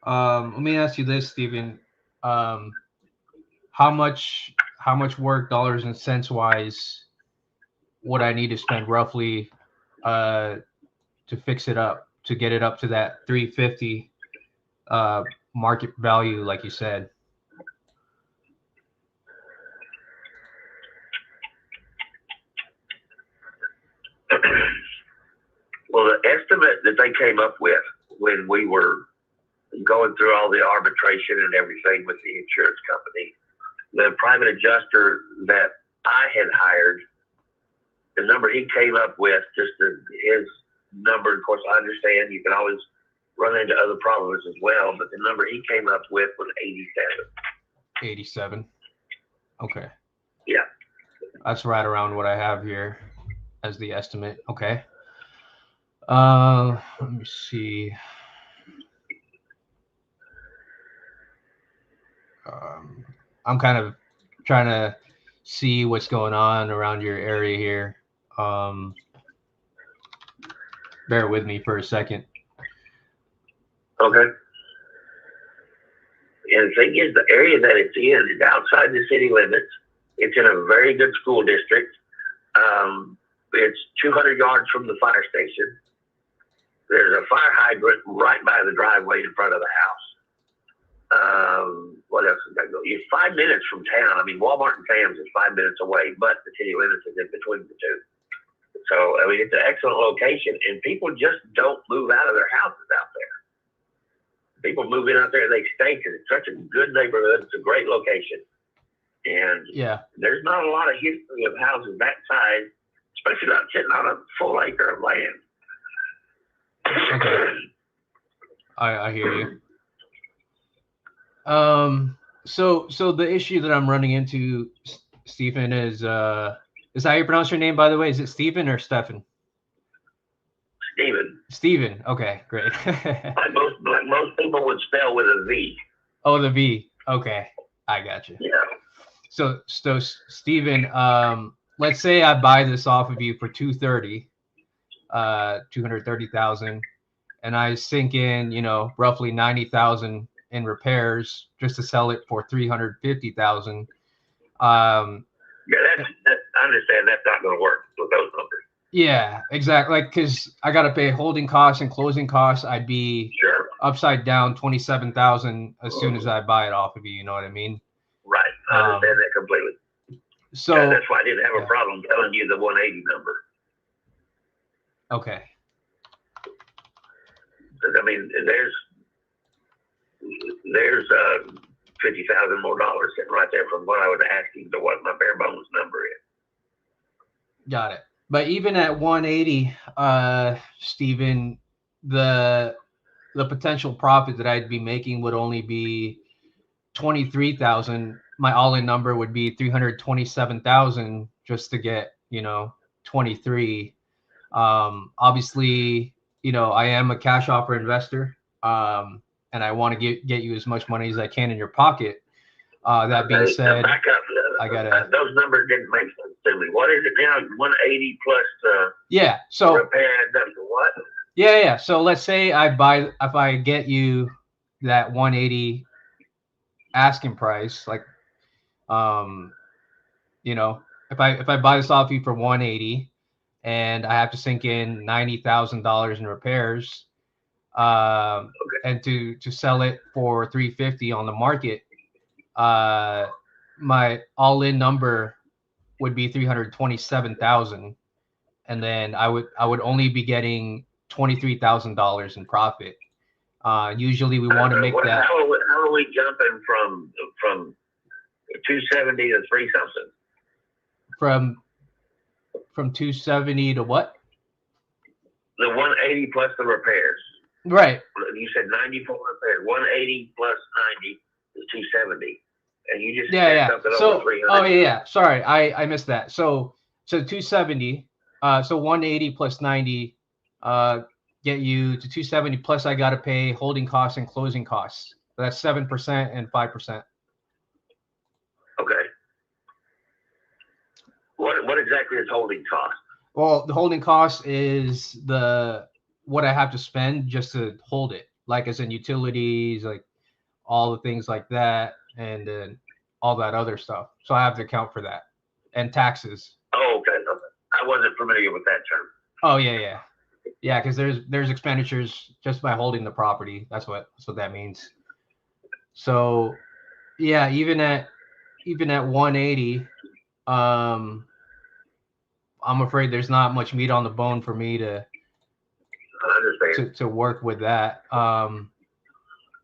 Let me ask you this, Stephen. How much work, dollars and cents wise, would I need to spend roughly to fix it up, to get it up to that 350 market value, like you said? Well, the estimate that they came up with when we were going through all the arbitration and everything with the insurance company, the private adjuster that I had hired, the number he came up with, his number, of course, I understand you can always run into other problems as well, but the number he came up with was 87. 87. Okay. Yeah. That's right around what I have here as the estimate. Okay. Let me see. I'm kind of trying to see what's going on around your area here. Bear with me for a second. Okay. And the thing is, the area that it's in is outside the city limits. It's in a very good school district. It's 200 yards from the fire station. There's a fire hydrant right by the driveway in front of the house. What else is that go? You're 5 minutes from town. I mean, Walmart and Sam's is 5 minutes away, but the city limits is in between the two. So, I mean, it's an excellent location, and people just don't move out of their houses out there. People move in out there, they stay because it's such a good neighborhood. It's a great location. And there's not a lot of history of houses that size, especially not sitting on a full acre of land. Okay. I hear you. So the issue that I'm running into, Stephen, is how you pronounce your name, by the way? Is it Stephen or Stefan? Stephen. Stephen. Okay, great. like most people would spell with a V. Oh, the V. Okay, I got you. Yeah. So Stephen, let's say I buy this off of you for 230,000, and I sink in, roughly 90,000 in repairs just to sell it for 350,000. Yeah, I understand that's not going to work with those numbers. Yeah, exactly. Like, because I got to pay holding costs and closing costs. I'd be Sure. upside down 27,000 as soon as I buy it off of you. You know what I mean? Right. I understand that completely. So that's why I didn't have a problem telling you the 180 number. Okay. I mean, there's $50,000 more sitting right there from what I was asking to what my bare bones number is. Got it. But even at 180, Stephen, the potential profit that I'd be making would only be 23,000. My all-in number would be 327,000 just to get 23. Obviously, I am a cash offer investor, and I want to get you as much money as I can in your pocket. That being said, back up. I gotta. Those numbers didn't make sense to me. What is it now? 180 plus yeah. So repair adds up to what? Yeah. So let's say if I get you that 180 asking price, like, if I buy this off you for 180 and I have to sink in $90,000 in repairs, and to sell it for 350 on the market, my all-in number would be 327,000, and then I would only be getting $23,000 in profit. Usually we want to make that. How are we jumping from 270 to 3 something? From 270 to what? The 180 plus the repairs. Right. You said 90 for repairs. 180 plus 90 is 270. And you just said something so, over 300. Oh yeah. Sorry, I missed that. So 270. So 180 plus 90 get you to 270, plus I got to pay holding costs and closing costs. So that's 7% and 5%. Okay. What exactly is holding cost? Well, the holding cost is what I have to spend just to hold it, like as in utilities, like all the things like that, and then all that other stuff. So I have to account for that, and taxes. Oh, okay. I wasn't familiar with that term. Oh yeah. Because there's expenditures just by holding the property. That's what that means. So yeah, even at 180, I'm afraid there's not much meat on the bone for me to work with that.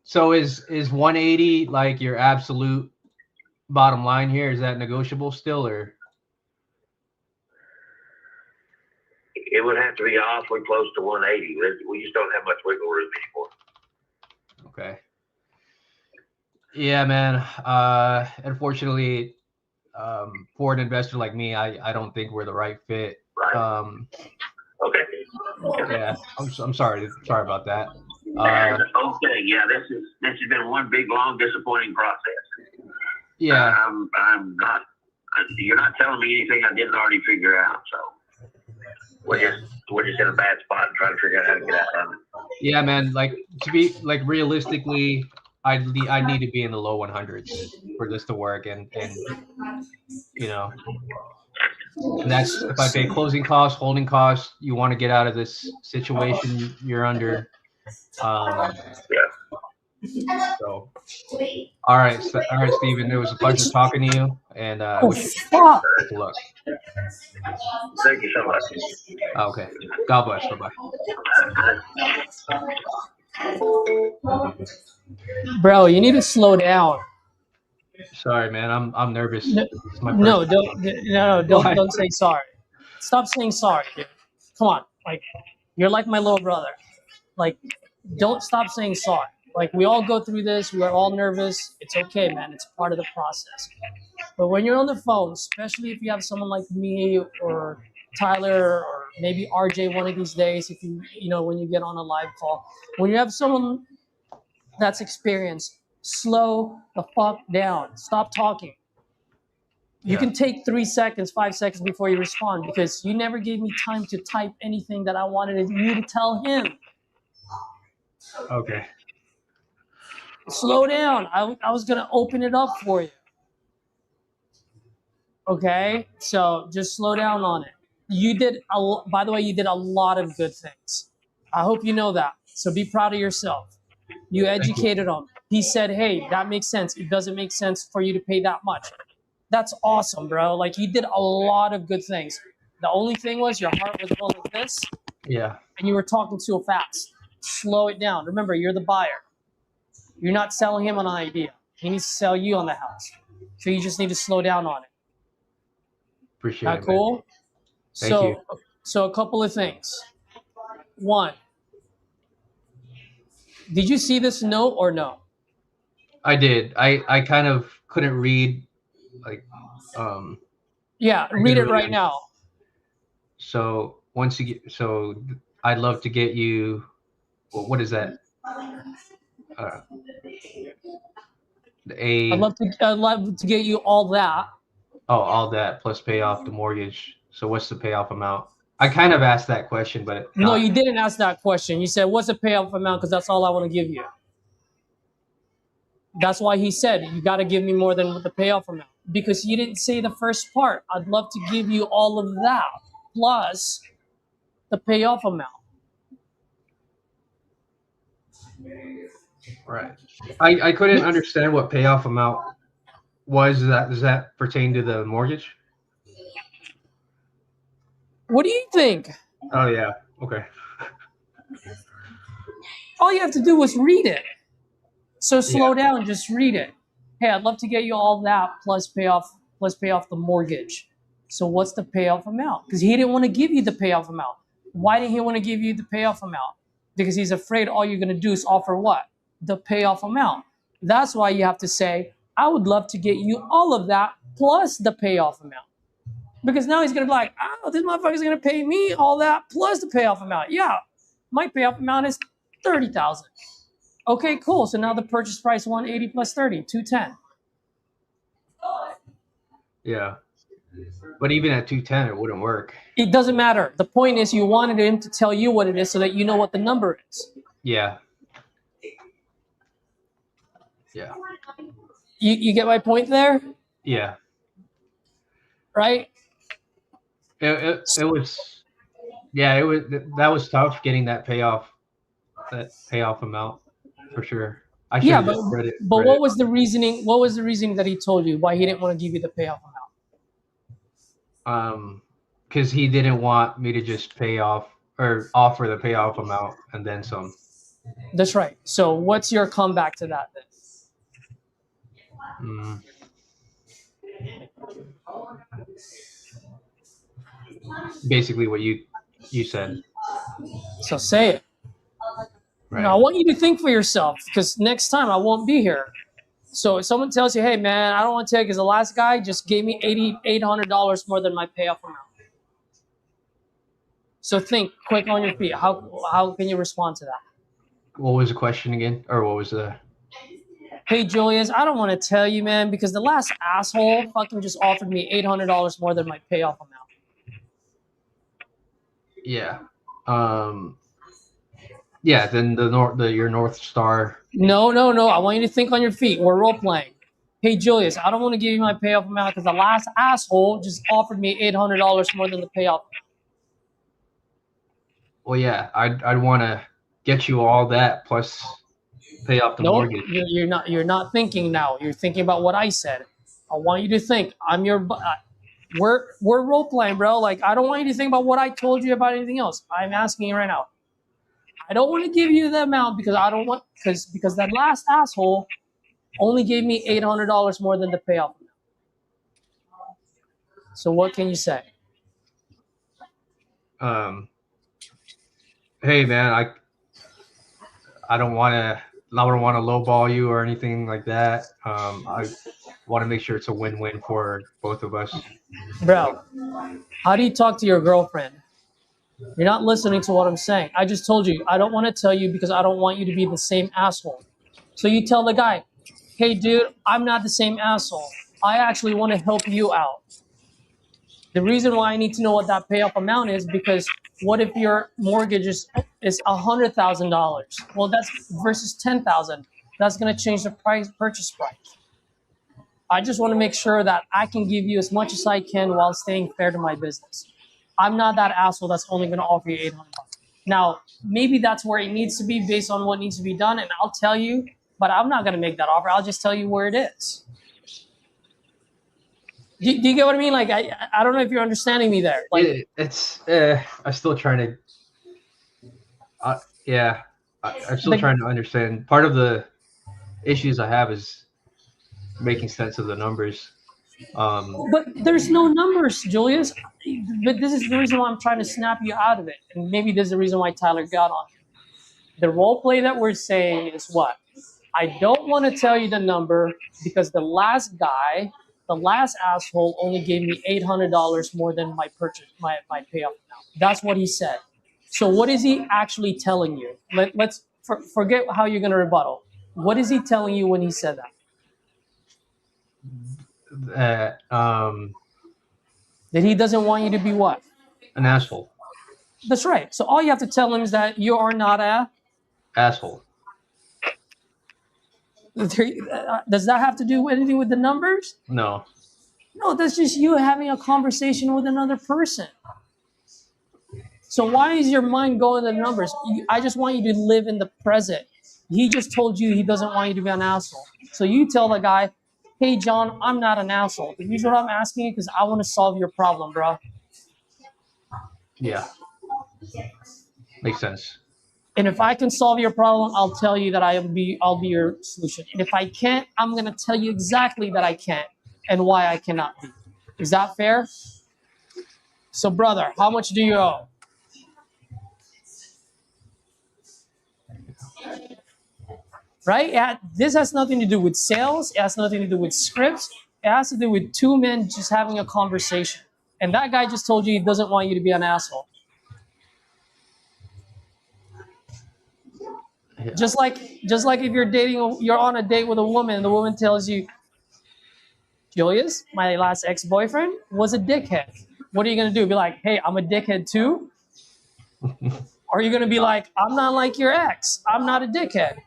So is 180 like your absolute bottom line here? Is that negotiable still, or? It would have to be awfully close to 180. We just don't have much wiggle room anymore. Okay. Yeah, man. Unfortunately, for an investor like me, I don't think we're the right fit. Right. Okay. Yeah, I'm sorry about that. Okay. Yeah, this has been one big, long, disappointing process. Yeah. I'm not. You're not telling me anything I didn't already figure out. So we're just in a bad spot and trying to figure out how to get out of it. Yeah, man. Like, to be like realistically, I need to be in the low 100s for this to work, and and that's if I pay closing costs, holding costs. You want to get out of this situation you're under. So, all right, Stephen. It was a pleasure talking to you, and wish you good luck. Thank you so much. Okay. God bless. Bye-bye. Bro, you need to slow down. Sorry, man. I'm nervous. No, don't say sorry. Stop saying sorry, dude. Come on. Like, you're like my little brother. Like, don't stop saying sorry. Like, we all go through this. We are all nervous. It's okay, man. It's part of the process. But when you're on the phone, especially if you have someone like me or Tyler or maybe RJ one of these days, if when you get on a live call, when you have someone that's experienced, slow the fuck down. Stop talking. You can take 3 seconds, 5 seconds before you respond, because you never gave me time to type anything that I wanted you to tell him. Okay. Slow down. I was going to open it up for you. Okay, so just slow down on it. You did by the way, you did a lot of good things. I hope you know that. So be proud of yourself. You Thank you. educated him. He said, "Hey, that makes sense. It doesn't make sense for you to pay that much." That's awesome, bro. Like you did a lot of good things. The only thing was your heart was going like this, Yeah. and you were talking too fast. Slow it down. Remember, you're the buyer. You're not selling him an idea. He needs to sell you on the house. So you just need to slow down on it. Appreciate That it, man. cool? Thank you. So a couple of things. One, did you see this note or no? I did. I kind of couldn't read, like, Yeah, read it right now. So once you get, so I'd love to get you. Well, what is that? I'd A love to get you all that. all that plus pay off the mortgage. So what's the payoff amount? I kind of asked that question, but No, you didn't ask that question. You said, "What's the payoff amount?" Because that's all I want to give you. That's why he said, "You got to give me more than the payoff amount." Because you didn't say the first part. I'd love to give you all of that plus the payoff amount. Right. I couldn't understand what payoff amount was. Does that pertain to the mortgage? What do you think? Oh yeah. Okay. All you have to do is read it. So slow down, just read it. Hey, I'd love to get you all that plus pay off the mortgage. So what's the payoff amount? Because he didn't want to give you the payoff amount. Why didn't he want to give you the payoff amount? Because he's afraid all you're going to do is offer what? The payoff amount. That's why you have to say, I would love to get you all of that plus the payoff amount. Because now he's going to be like, oh, this motherfucker's going to pay me all that plus the payoff amount. Yeah, my payoff amount is $30,000. Okay, cool. So now the purchase price 180 plus 30, 210. Yeah. But even at 210, it wouldn't work. It doesn't matter. The point is you wanted him to tell you what it is so that you know what the number is. Yeah. Yeah. You get my point there? Yeah. Right? It was, yeah, that was tough getting that payoff amount for sure. I should have just read it. But what was the reasoning? What was the reasoning that he told you why he didn't want to give you the payoff amount? Because he didn't want me to just pay off or offer the payoff amount and then some. That's right. So what's your comeback to that then? Basically what you said. So say it. Right. Now, I want you to think for yourself because next time I won't be here. So if someone tells you, hey, man, I don't want to take because the last guy just gave me $800 more than my payoff amount. So think quick on your feet. How can you respond to that? What was the question again? Or what was the... Hey, Julius, I don't want to tell you, man, because the last asshole fucking just offered me $800 more than my payoff amount. Yeah. Yeah, then your North Star. No. I want you to think on your feet. We're role playing. Hey, Julius, I don't want to give you my payoff amount because the last asshole just offered me $800 more than the payoff. Well, yeah, I'd want to get you all that plus pay off the mortgage. You're not thinking now. You're thinking about what I said. I want you to think. We're role playing, bro. Like I don't want you to think about what I told you about anything else. I'm asking you right now. I don't want to give you the amount because because that last asshole only gave me $800 more than the payoff amount. So what can you say? Hey man, I don't want to lowball you or anything like that. I want to make sure it's a win-win for both of us. Bro, how do you talk to your girlfriend? You're not listening to what I'm saying. I just told you, I don't want to tell you because I don't want you to be the same asshole. So you tell the guy, hey, dude, I'm not the same asshole. I actually want to help you out. The reason why I need to know what that payoff amount is because what if your mortgage is $100,000? Well, that's versus $10,000. That's going to change the purchase price. I just want to make sure that I can give you as much as I can while staying fair to my business. I'm not that asshole that's only going to offer you 800 bucks. Now, maybe that's where it needs to be based on what needs to be done, and I'll tell you, but I'm not going to make that offer. I'll just tell you where it is. Do you get what I mean? Like, I don't know if you're understanding me there. Like, I'm still trying to. I'm still trying to understand. Part of the issues I have is making sense of the numbers. But there's no numbers, Julius. But this is the reason why I'm trying to snap you out of it. And maybe this is the reason why Tyler got on you. The role play that we're saying is what? I don't want to tell you the number because the last guy, the last asshole, only gave me $800 more than my purchase, my payoff amount. That's what he said. So what is he actually telling you? Let's forget how you're going to rebuttal. What is he telling you when he said that? That he doesn't want you to be what? An asshole. That's right. So all you have to tell him is that you are not a asshole. Does that have to do anything with the numbers? No. No, that's just you having a conversation with another person. So why is your mind going to the numbers? I just want you to live in the present. He just told you he doesn't want you to be an asshole. So you tell the guy, hey, John, I'm not an asshole. The reason I'm asking you because I want to solve your problem, bro. Yeah. Makes sense. And if I can solve your problem, I'll tell you that I'll be your solution. And if I can't, I'm going to tell you exactly that I can't and why I cannot be. Is that fair? So, brother, how much do you owe? Right? Yeah, this has nothing to do with sales. It has nothing to do with scripts. It has to do with two men just having a conversation. And that guy just told you he doesn't want you to be an asshole. Yeah. Just like if you're on a date with a woman and the woman tells you, Julius, my last ex-boyfriend was a dickhead. What are you going to do? Be like, hey, I'm a dickhead too? Or are you going to be like, I'm not like your ex. I'm not a dickhead.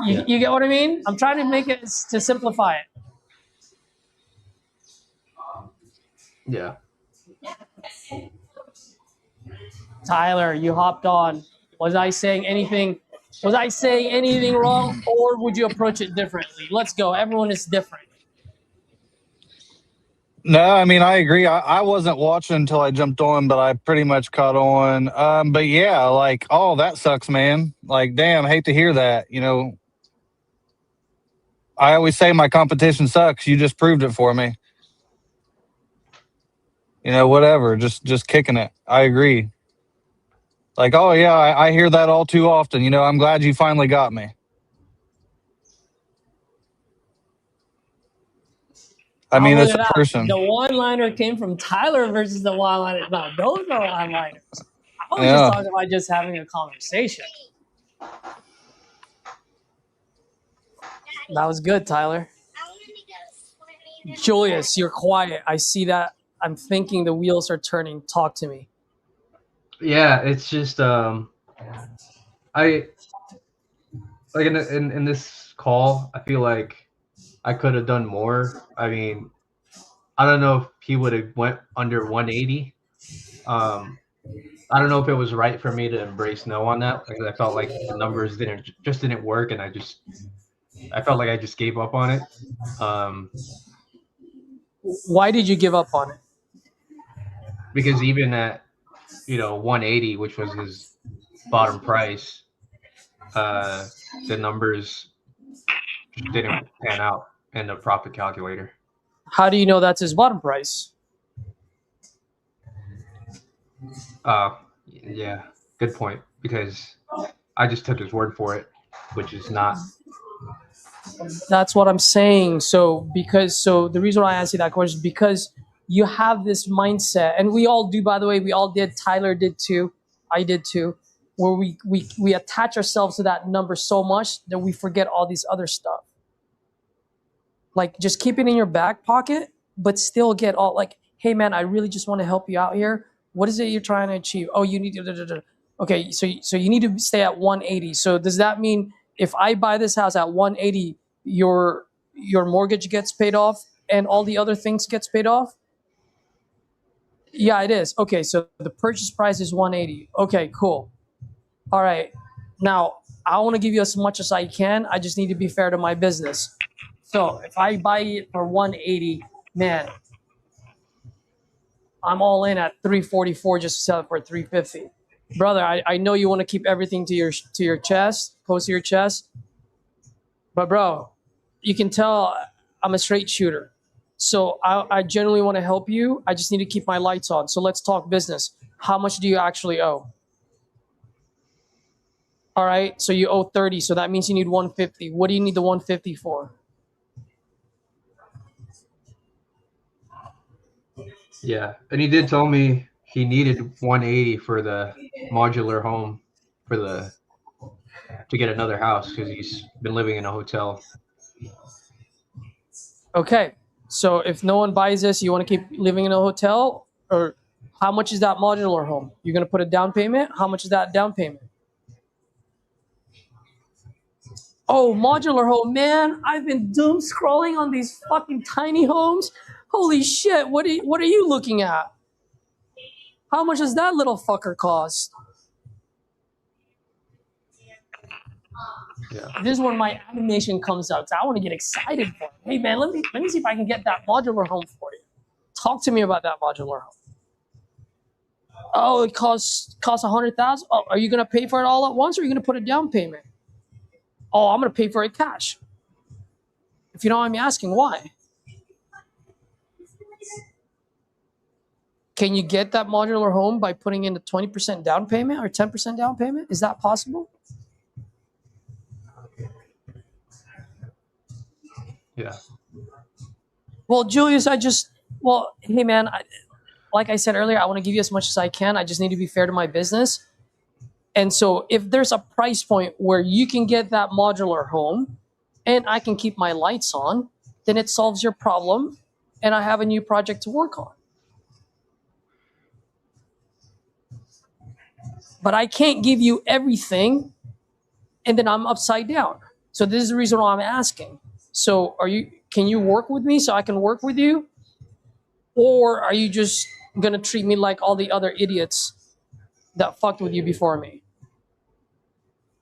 You get what I mean? I'm trying to make it to simplify it. Yeah. Tyler, you hopped on. Was I saying anything wrong, or would you approach it differently? Let's go. Everyone is different. No, I mean, I agree. I wasn't watching until I jumped on, but I pretty much caught on. But yeah, like, oh, that sucks, man. Like, damn, hate to hear that. You know, I always say my competition sucks. You just proved it for me. You know, whatever, just kicking it. I agree. Like, oh yeah, I hear that all too often. You know, I'm glad you finally got me. I mean, it's a person. The one-liner came from Tyler versus the one-liner. No, those are one-liners. I was just talking about just having a conversation. That was good, Tyler. Julius, you're quiet. I see that. I'm thinking the wheels are turning. Talk to me. Yeah, it's just I like in this call, I feel like I could have done more. I mean, I don't know if he would have went under 180. I don't know if it was right for me to embrace no on that. Like, I felt like the numbers didn't work, and I felt like I just gave up on it. Why did you give up on it? Because even at 180, which was his bottom price, the numbers just didn't pan out in the profit calculator. How do you know that's his bottom price? Yeah, good point. Because I just took his word for it, which is not. That's what I'm saying. So the reason why I asked you that question is because you have this mindset, and we all do, by the way, we all did. Tyler did too. I did too. Where we attach ourselves to that number so much that we forget all these other stuff. Like, just keep it in your back pocket, but still get all like, hey man, I really just want to help you out here. What is it you're trying to achieve? Oh, you need to, okay, so you need to stay at 180. So does that mean if I buy this house at 180, your mortgage gets paid off and all the other things gets paid off? Yeah, it is. Okay, so the purchase price is 180. Okay, cool. All right. Now, I want to give you as much as I can. I just need to be fair to my business. So if I buy it for 180, man, I'm all in at 344 just to sell it for 350. Brother, I know you want to keep everything to your chest, close to your chest. But bro, you can tell I'm a straight shooter. So I genuinely want to help you. I just need to keep my lights on. So let's talk business. How much do you actually owe? All right, so you owe 30. So that means you need 150. What do you need the 150 for? Yeah, and he did tell me he needed 180 for the modular home to get another house because he's been living in a hotel. Okay, so if no one buys this, you want to keep living in a hotel? Or how much is that modular home? You're going to put a down payment? How much is that down payment? Oh, modular home, man. I've been doom scrolling on these fucking tiny homes. Holy shit, what are you looking at? How much does that little fucker cost? Yeah. This is when my animation comes out. So I want to get excited for it. Hey man, let me see if I can get that modular home for you. Talk to me about that modular home. Oh, it costs $100,000. Oh, are you gonna pay for it all at once, or are you gonna put a down payment? Oh, I'm gonna pay for it cash. If you don't mind me asking, why? Can you get that modular home by putting in a 20% down payment or 10% down payment? Is that possible? Yeah. Well, Julius, hey man, like I said earlier, I want to give you as much as I can. I just need to be fair to my business. And so if there's a price point where you can get that modular home and I can keep my lights on, then it solves your problem and I have a new project to work on. But I can't give you everything and then I'm upside down. So this is the reason why I'm asking. So can you work with me so I can work with you? Or are you just going to treat me like all the other idiots that fucked with you before me?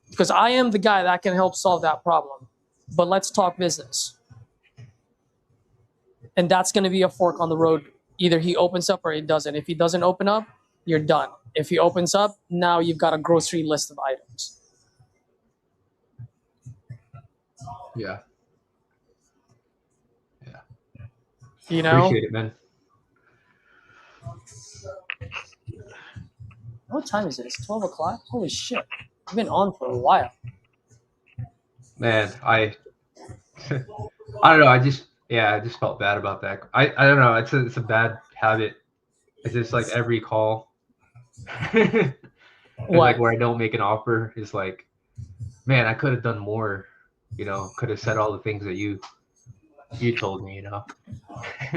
Because I am the guy that can help solve that problem. But let's talk business. And that's going to be a fork on the road. Either he opens up or he doesn't. If he doesn't open up, you're done. If he opens up, now you've got a grocery list of items. Yeah. Yeah. You know? Appreciate it, man. What time is it? It's 12 o'clock? Holy shit. I've been on for a while. Man, I don't know. I just felt bad about that. I don't know. It's a bad habit. It's just like every call, and like where I don't make an offer is like, man, I could have done more. You know, could have said all the things that you told me. You know.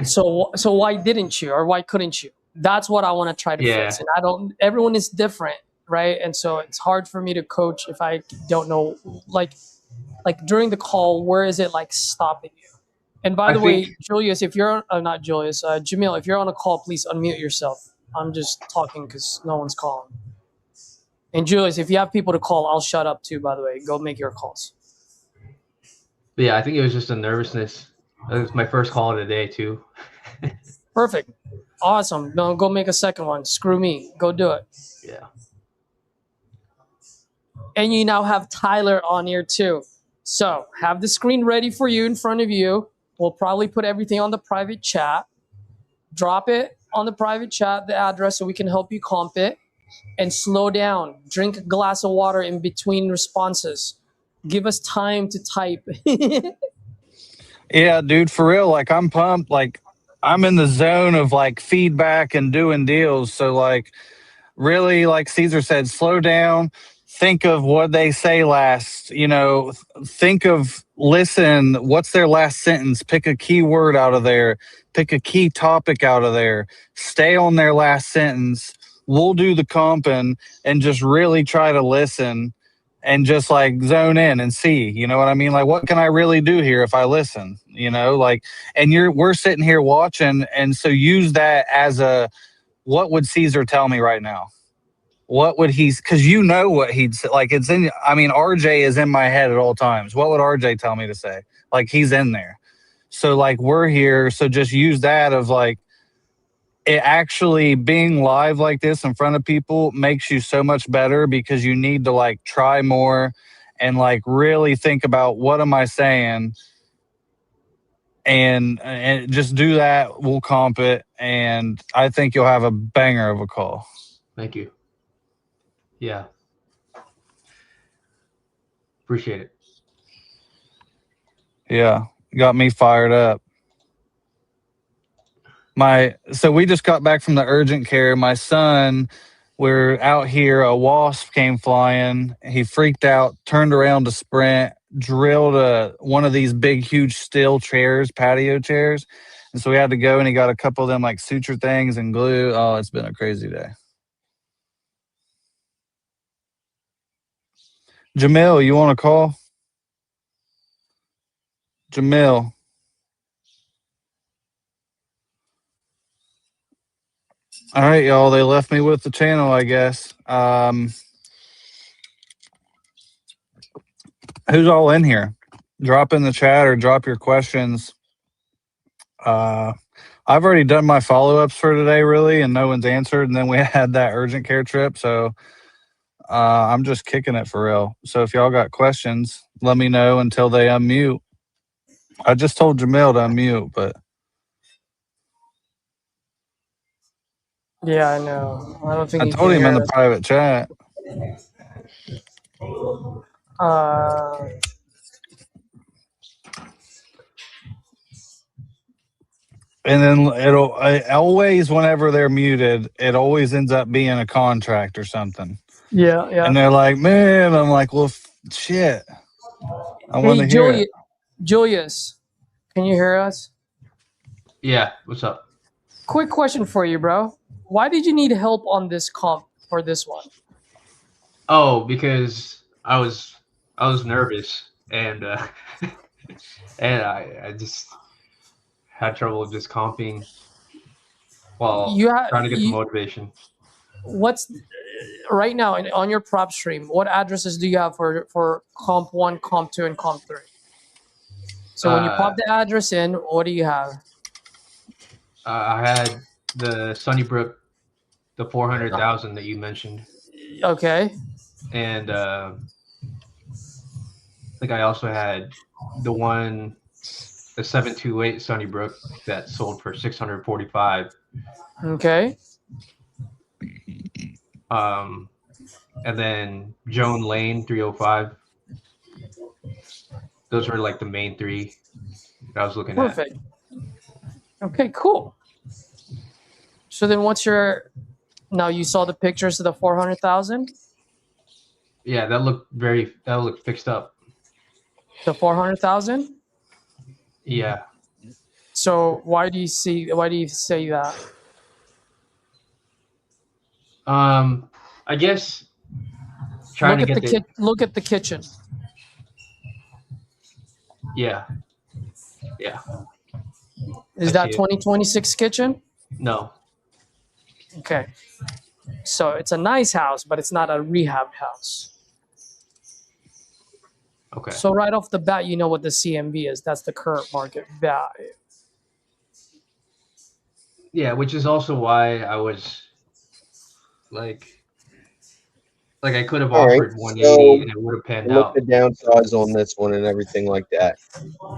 So why didn't you, or why couldn't you? That's what I want to try to fix. And everyone is different, right? And so it's hard for me to coach if I don't know, like during the call, where is it like stopping you? And by the way, Julius, if you're not Julius, Jamil, if you're on a call, please unmute yourself. I'm just talking because no one's calling. And Julius, if you have people to call, I'll shut up too, by the way. Go make your calls. But yeah, I think it was just a nervousness. It was my first call of the day too. Perfect. Awesome. No, go make a second one. Screw me. Go do it. Yeah. And you now have Tyler on here too. So have the screen ready for you in front of you. We'll probably put everything on the private chat. Drop it on the private chat, the address, so we can help you comp it. And slow down. Drink a glass of water in between responses. Give us time to type. Yeah, dude, for real. Like, I'm pumped. Like, I'm in the zone of like feedback and doing deals. So like, really, like Caesar said, slow down. Think of what they say last, listen, what's their last sentence? Pick a key word out of there. Pick a key topic out of there. Stay on their last sentence. We'll do the comping and just really try to listen and just like zone in and see, you know what I mean? Like, what can I really do here if I listen, you know, like, and we're sitting here watching. And so use that as what would Caesar tell me right now? What would cause you know what he'd say. Like RJ is in my head at all times. What would RJ tell me to say? Like he's in there. So like we're here. So just use that of like, it actually being live like this in front of people makes you so much better because you need to like try more and like really think about what am I saying and just do that. We'll comp it. And I think you'll have a banger of a call. Thank you. Yeah. Appreciate it. Yeah. Got me fired up. So we just got back from the urgent care. My son, we're out here, a wasp came flying. He freaked out, turned around to sprint, drilled one of these big, huge steel chairs, patio chairs. And so we had to go and he got a couple of them like suture things and glue. Oh, it's been a crazy day. Jamil, you want to call? Jamil. All right, y'all. They left me with the channel, I guess. Who's all in here? Drop in the chat or drop your questions. I've already done my follow-ups for today, really, and no one's answered. And then we had that urgent care trip, so I'm just kicking it for real. So if y'all got questions, let me know until they unmute. I just told Jamil to unmute, but Yeah, I know. I don't think I he told can him in hear the us. private chat. And then always, whenever they're muted, it always ends up being a contract or something. Yeah, yeah. And they're like, man, I'm like, well, shit. I want to hear it. Julius, can you hear us? Yeah, what's up? Quick question for you, bro. Why did you need help on this comp for this one? Oh, because I was nervous and and I just had trouble just comping while trying to get the motivation. What's right now on your prop stream? What addresses do you have for comp 1, comp 2, and comp 3? So when you pop the address in, what do you have? I had the Sunnybrook, the 400,000 that you mentioned. Okay. And I think I also had the 728 Sunnybrook that sold for 645. Okay. And then Joan Lane 305. Those were like the main three that I was looking at. Perfect. Okay, cool. So then now you saw the pictures of the 400,000? Yeah, that looked fixed up. The 400,000? Yeah. So why do you say that? I guess trying to get look at the kitchen. Yeah. Yeah. Is that 2026 kitchen? No. Okay. So it's a nice house, but it's not a rehab house. Okay. So right off the bat, you know what the CMV is. That's the current market value. Yeah, which is also why I was like I could have offered 180 and it would have panned out. Look at the downsides on this one and everything like that.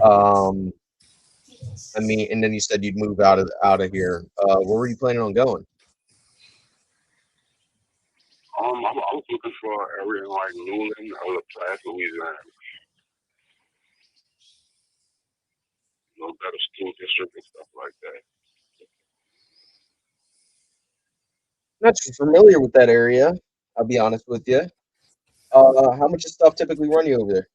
I mean, and then you said you'd move out of here. Where were you planning on going? I was looking for an area like Newland or LaPlace, Louisiana. Better school district and stuff like that. Not too familiar with that area. I'll be honest with you. How much does stuff typically run you over there?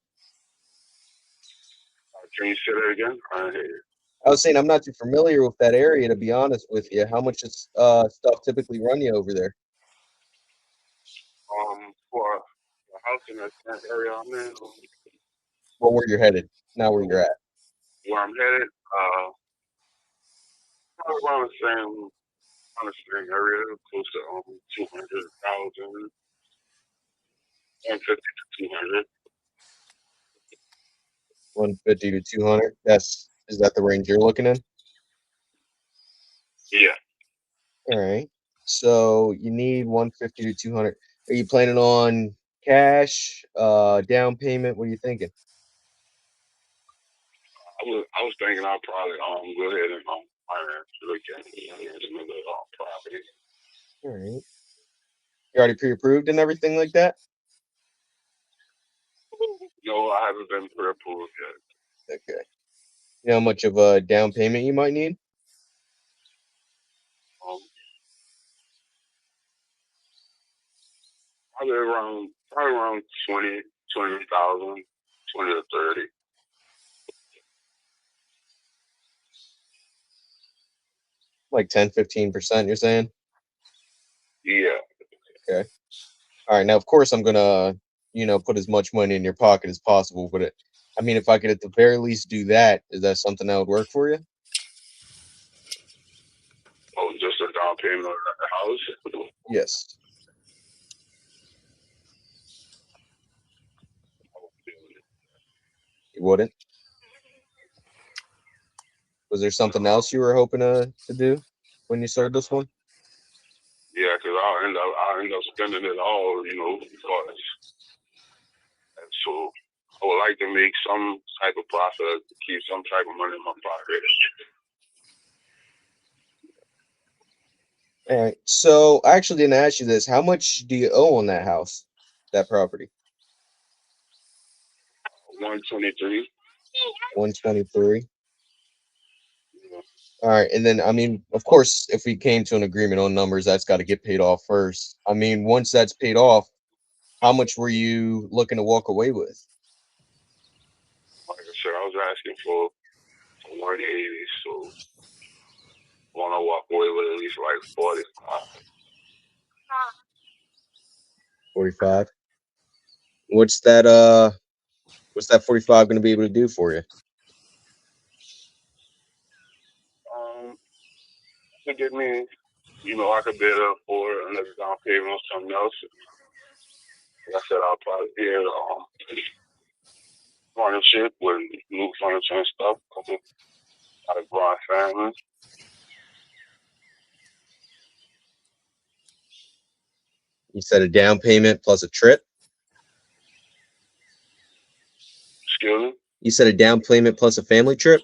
Can you say that again? I hear you. I was saying I'm not too familiar with that area, to be honest with you. How much does stuff typically run you over there? For a house in that same area I'm in. Well, where you're headed, not where you're at. Where I'm headed, probably around the same area, close to 200,000, 150 to 200. 150 to 200. Is that the range you're looking in? Yeah. All right. So you need 150 to 200. Are you planning on cash, down payment? What are you thinking? I was thinking I'll probably go ahead and finance another property. All right. You already pre-approved and everything like that? No, I haven't been pre-approved yet. Okay. You know how much of a down payment you might need? Probably around 20,000, 20 to 30. Like 10, 15%, you're saying? Yeah. Okay. All right. Now, of course, I'm gonna, put as much money in your pocket as possible. But if I could at the very least do that, is that something that would work for you? Oh, just a down payment on the house? Yes. You wouldn't? Was there something else you were hoping to do when you started this one? Yeah, because I'll end up spending it all, because. And so I would like to make some type of profit, keep some type of money in my pocket. All right. So I actually didn't ask you this. How much do you owe on that house, that property? 123. 123. All right. And then, of course, if we came to an agreement on numbers, that's got to get paid off first. Once that's paid off, how much were you looking to walk away with? Like I said, I was asking for 180, so I want to walk away with at least like 45. 45. What's that 45 going to be able to do for you? To get me, I could bid up for another down payment on something else. Like I said, I'll probably bid partnership with new furniture and stuff. Got a broad family. You said a down payment plus a trip? Excuse me? You said a down payment plus a family trip?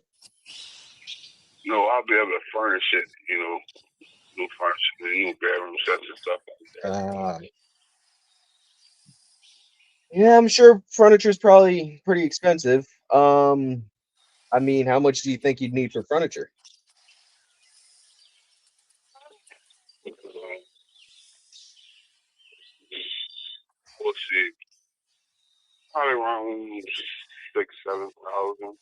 No, I'll be able to furnish it, new furniture, new bedroom sets and stuff like that. Yeah, I'm sure furniture is probably pretty expensive. How much do you think you'd need for furniture? We'll see. Probably around 6,000-7,000.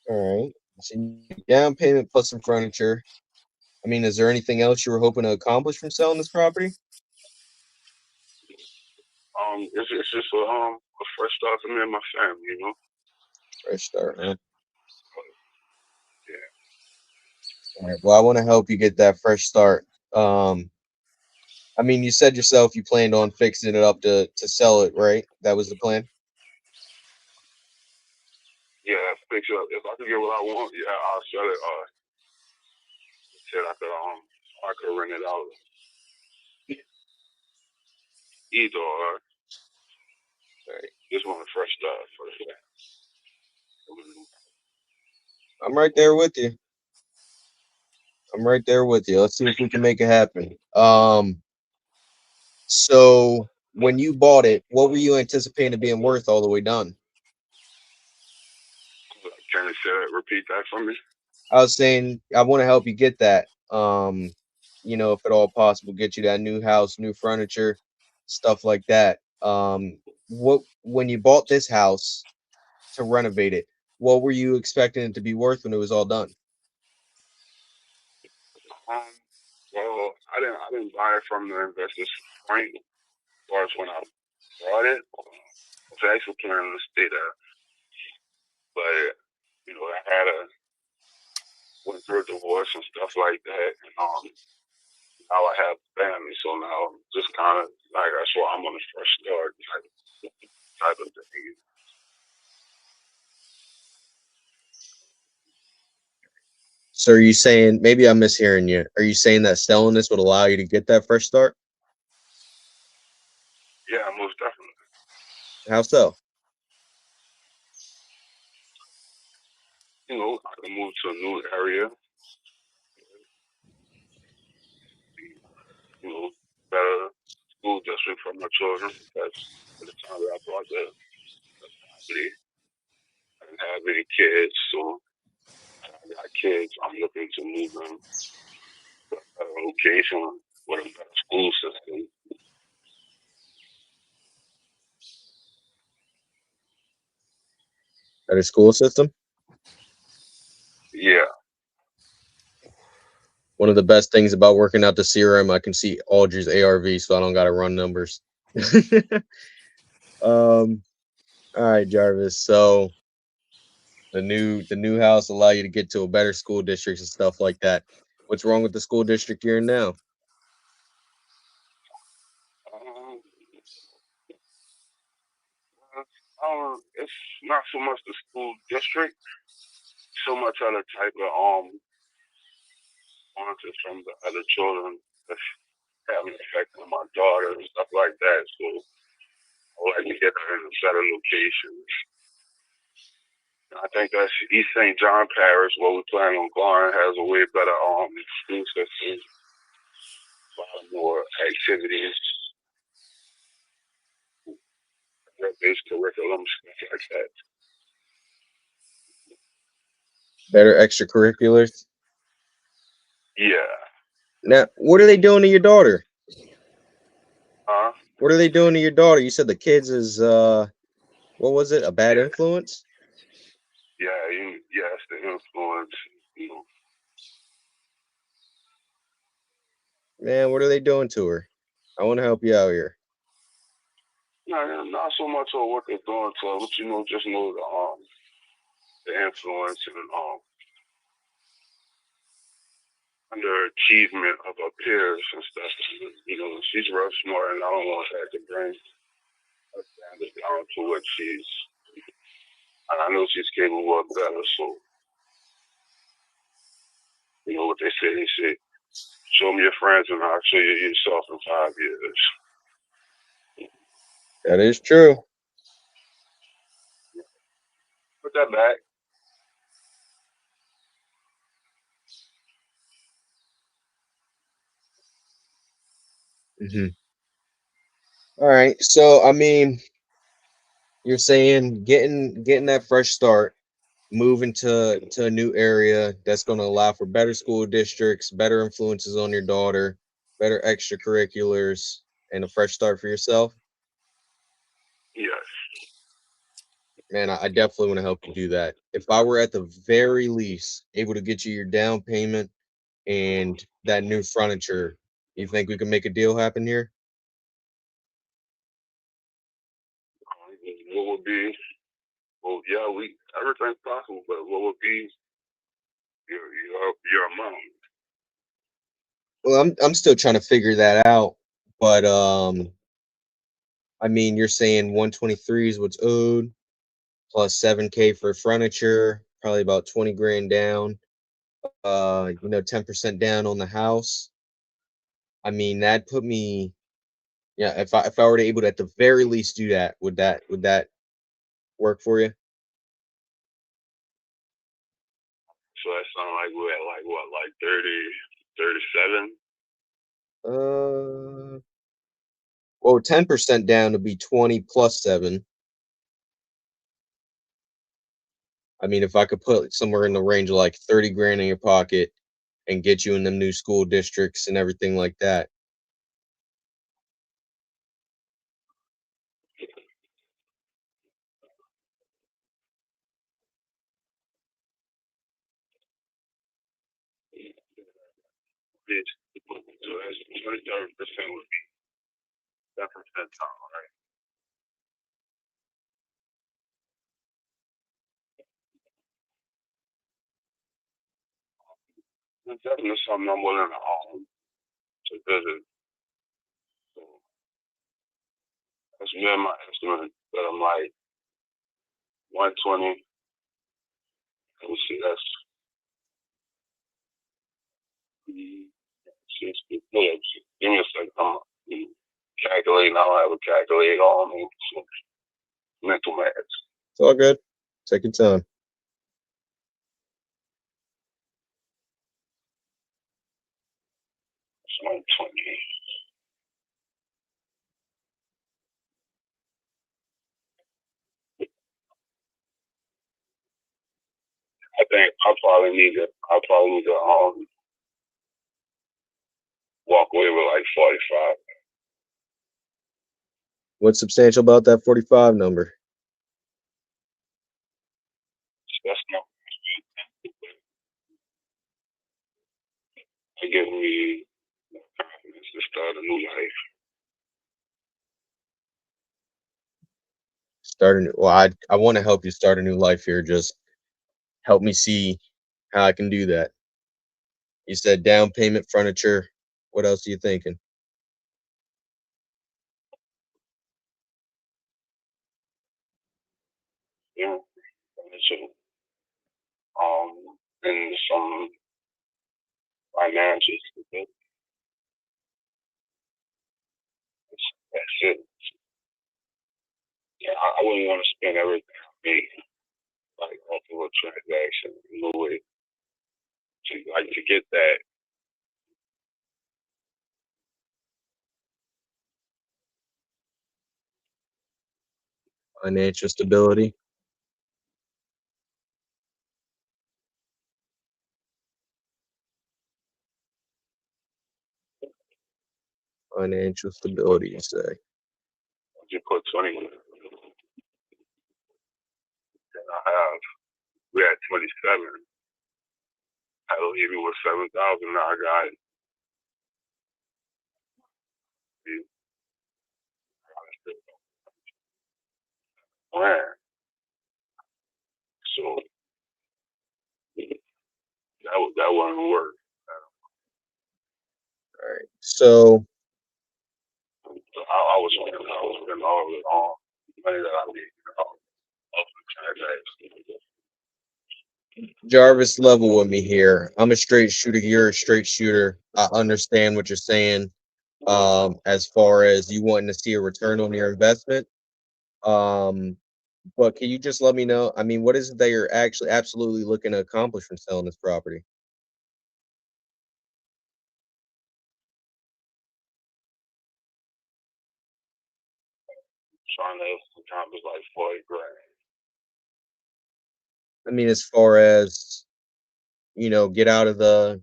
All right. So down payment plus some furniture. Is there anything else you were hoping to accomplish from selling this property? It's just a fresh start for me and my family, Fresh start, huh? Yeah. All right. Well, I want to help you get that fresh start. You said yourself you planned on fixing it up to sell it, right? That was the plan? Yeah, fix it up. If I could get what I want, yeah, I'll sell it. Said I could rent it out. Either or. Right. Just want a fresh start for the family. I'm right there with you. Let's see if we can make it happen. So when you bought it, what were you anticipating it being worth all the way done? Can you repeat that for me? I was saying I want to help you get that. If at all possible, get you that new house, new furniture, stuff like that. When you bought this house to renovate it, what were you expecting it to be worth when it was all done? Well, I didn't buy it from the investors point. As far as when I bought it, I was actually planning to stay there, but I had a went through a divorce and stuff like that, and now I have family, so now I'm just kind of like that's why I'm on a fresh start type of thing. So are you saying, maybe I'm mishearing you? Are you saying that selling this would allow you to get that fresh start? Yeah, most definitely. How so? I can move to a new area. Better school district for my children because at the time that I bought the property, I didn't have any kids, so I got kids. I'm looking to move them to a better location with a better school system. Better school system? Yeah. One of the best things about working out the CRM, I can see Audrey's ARV, so I don't got to run numbers. All right, Jarvis. So the new house allow you to get to a better school districts and stuff like that. What's wrong with the school district you're in now? It's not so much the school district, so much other type of influences from the other children that's having an effect on my daughter and stuff like that. So I would like to get her in a better location. I think that's East St. John Parish, where we plan on going, has a way better school system, a lot more activities, based curriculum, stuff like that. Better extracurriculars? Yeah. Now, what are they doing to your daughter? Huh? What are they doing to your daughter? You said the kids is what was it? A bad influence? Yeah, it's the influence. Man, what are they doing to her? I want to help you out here. No, not so much on what they're doing to her, but just know the influence and underachievement of her peers and stuff. She's real smart, and I don't want that to bring her standards down to what she's. And I know she's capable of better. So, what they say. They say, show me your friends, and I'll show you yourself in 5 years. That is true. Put that back. Mm-hmm. All right. So, I mean, you're saying getting that fresh start, moving to a new area that's going to allow for better school districts, better influences on your daughter, better extracurriculars, and a fresh start for yourself. Yes. Man, I definitely want to help you do that. If I were at the very least able to get you your down payment and that new furniture, you think we can make a deal happen here? What would be? Well, yeah, everything's possible, but what would be your amount? Well, I'm still trying to figure that out, but I mean, you're saying 123 is what's owed plus 7K for furniture, probably about 20 grand down. 10% down on the house. I mean, that put me, yeah, if I were to able to at the very least do that, would that work for you? So that sounds like we're at like what, like 30, 37? Well, 10% down to be 20 plus 7. I mean, if I could put somewhere in the range of like 30 grand in your pocket and get you in them new school districts and everything like that. So that's 27% would be 10% down, right? It's definitely something I'm willing to visit. So that's me and my estimate that I'm like 120. Let me see, that's 60. Yeah, give me a second. I'm calculating. I don't have a calculator on me. So mental math. It's all good. Take your time. It's 120. I think I probably need to walk away with like 45. What's substantial about that 45 number? That's not. It gives me confidence to start a new life. Well, I want to help you start a new life here. Just help me see how I can do that. You said down payment, furniture. What else are you thinking? Yeah. So, and some financial stability. That's it. Yeah, I wouldn't want to spend everything on me, like off of a transaction. No way. To get that. Financial stability. Financial stability, you say? You put 20. Then we had 27. I leave you with 7,000. Now I got plan. So that wouldn't work. All right. So I was spending all of it on money that I need off the transaction. Jarvis, level with me here. I'm a straight shooter. You're a straight shooter. I understand what you're saying. As far as you wanting to see a return on your investment. But can you just let me know? I mean, what is it that you're actually absolutely looking to accomplish from selling this property? Trying to accomplish like 40 grand. I mean, as far as get out of the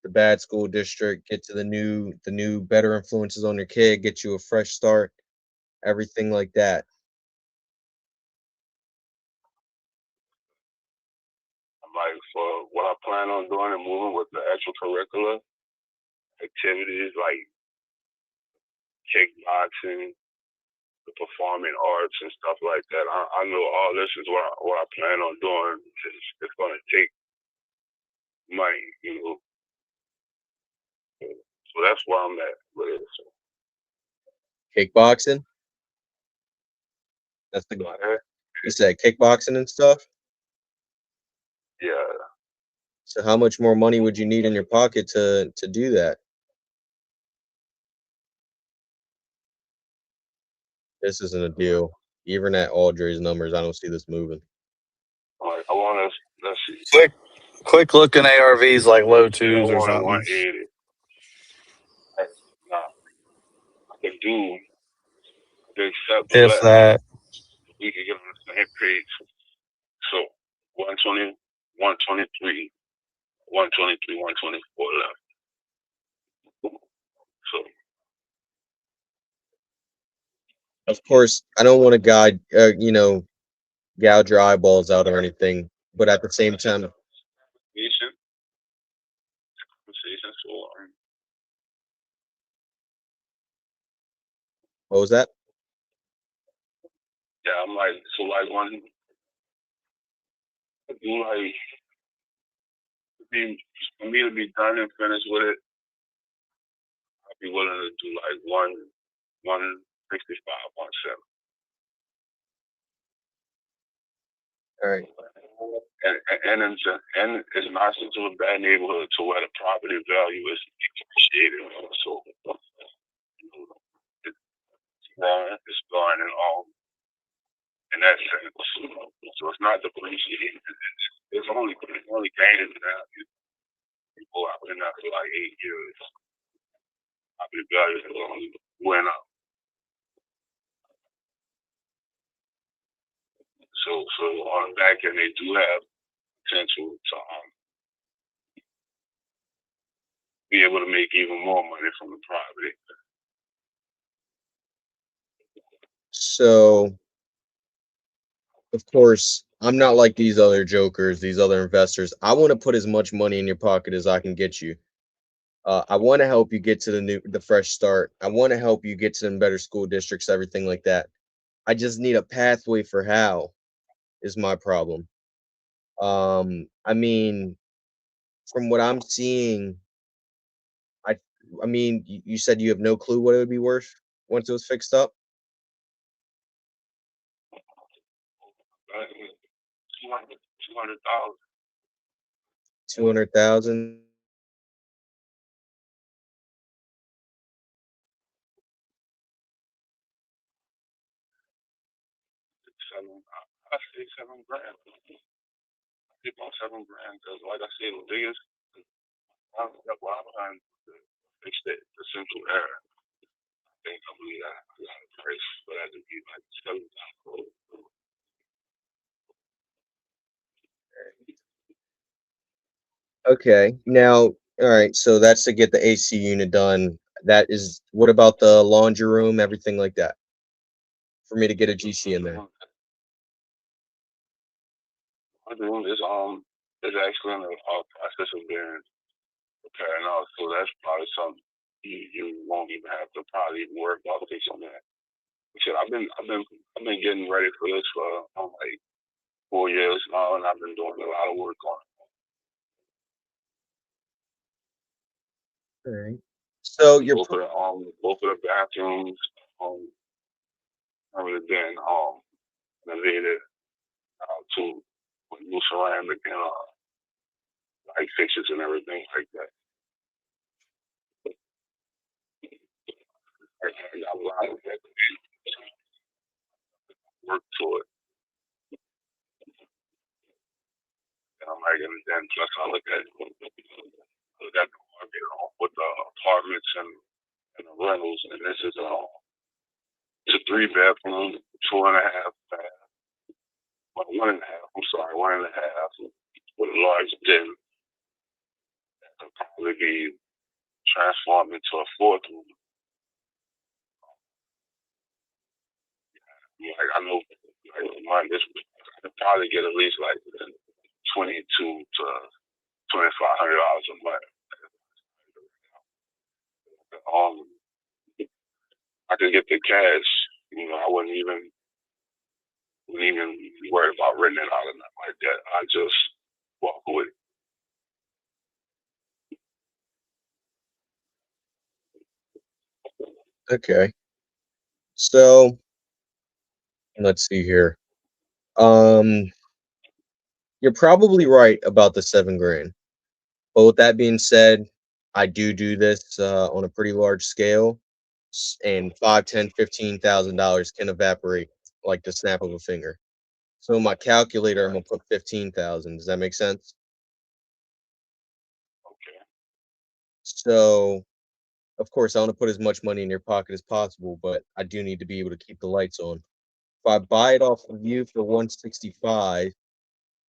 bad school district, get to the new better influences on your kid, get you a fresh start, everything like that. I'm like, for what I plan on doing and moving with the extracurricular activities like kickboxing, the performing arts and stuff like that. I know all this is what I plan on doing. It's going to take money, So that's where I'm at with it. So. Kickboxing? That's the you said kickboxing and stuff? Yeah. So how much more money would you need in your pocket to do that? This isn't a deal. Even at Audrey's numbers, I don't see this moving. All right, I want to, let's see. Quick look in ARVs like low twos or something. 180. Nah, I can do the accept If less. that. We can get on the same page. So 120, 123, 123, 124 left. So of course, I don't want to gouge your eyeballs out or anything, but at the same time, conversation. So What was that? yeah, I'm like, so like when do like be for me to be done and finished with it, I'd be willing to do like 165, 170. All right. And it's not such a bad neighborhood to where the property value is appreciated. So it's going in that sense. So it's not depreciating. It's only gaining now. People have been there for like 8 years. Property value has only went up. So on the back end, they do have potential to be able to make even more money from the property. So, of course, I'm not like these other jokers, these other investors. I want to put as much money in your pocket as I can get you. I want to help you get to the fresh start. I want to help you get to them better school districts, everything like that. I just need a pathway for how is my problem. I mean, from what I'm seeing, I I mean, you said you have no clue what it would be worth once it was fixed up. 200,000. 200,000. I say $7,000. I think about $7,000 because, like I said, the biggest what I'm trying to fix the central area. I believe I got a price for that to be like $7,000. Okay. Now, all right. So that's to get the AC unit done. That is. What about the laundry room, everything like that, for me to get a GC in there? My room is actually in the process of being repaired now, so that's probably something you won't even have to probably even worry about fixing that. Shit, I've been getting ready for this for like 4 years now, and I've been doing a lot of work on it. All right. So you're both of the bathrooms have been renovated to with new ceramic and light fixtures and everything like that. I got a lot of that work to it. And I'm like, and then plus I look at the market with the apartments and the rentals, and this is it's a 3-bedroom, 2.5 bath, well, 1.5. I'm sorry, 1.5 with a large den. That could probably be transformed into a 4th room. Like I know, like this, I could probably get at least like $2,200 to $2,500 a month. I could get the cash. I wouldn't even worry about renting it out or nothing like that. I just walk away. okay. So let's see here. Um, you're probably right about the $7,000. But with that being said, I do this on a pretty large scale, and $5, $10, $15,000 can evaporate like the snap of a finger. So in my calculator, I'm gonna put 15,000. Does that make sense? Okay. So, of course, I want to put as much money in your pocket as possible, but I do need to be able to keep the lights on. If I buy it off of you for 165,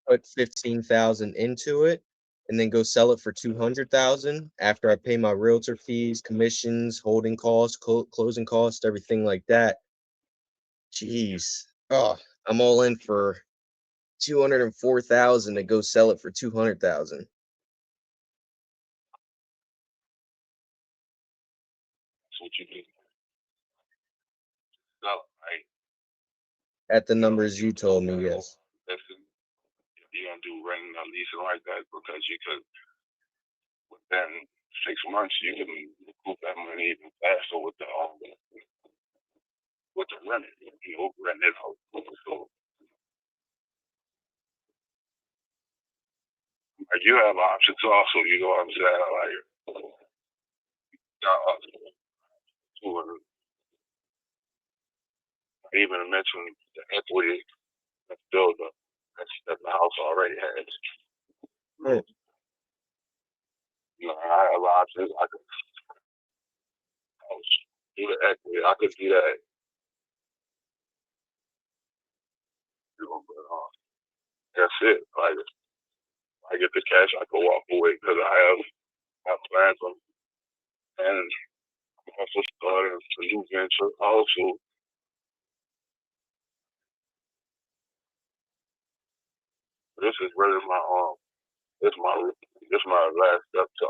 put 15,000 into it, and then go sell it for 200,000 after I pay my realtor fees, commissions, holding costs, closing costs, everything like that. Jeez, oh, I'm all in for 204,000 to go sell it for 200,000. That's what you do. So, right? At the numbers you told me, yes. Listen, if you're gonna do renting or leasing like that, because you could within 6 months you can recoup that money even faster with the rent it, rent it out. So like, you have options also, you know what I'm saying? Like even mention the equity that's built up that the house already has. Right. You know, I have options. I could do the equity. I could do that. You know, but that's it. Like, I get the cash, I can walk away because I have plans on, and I'm also starting a new venture. Also, this is really my this my last step to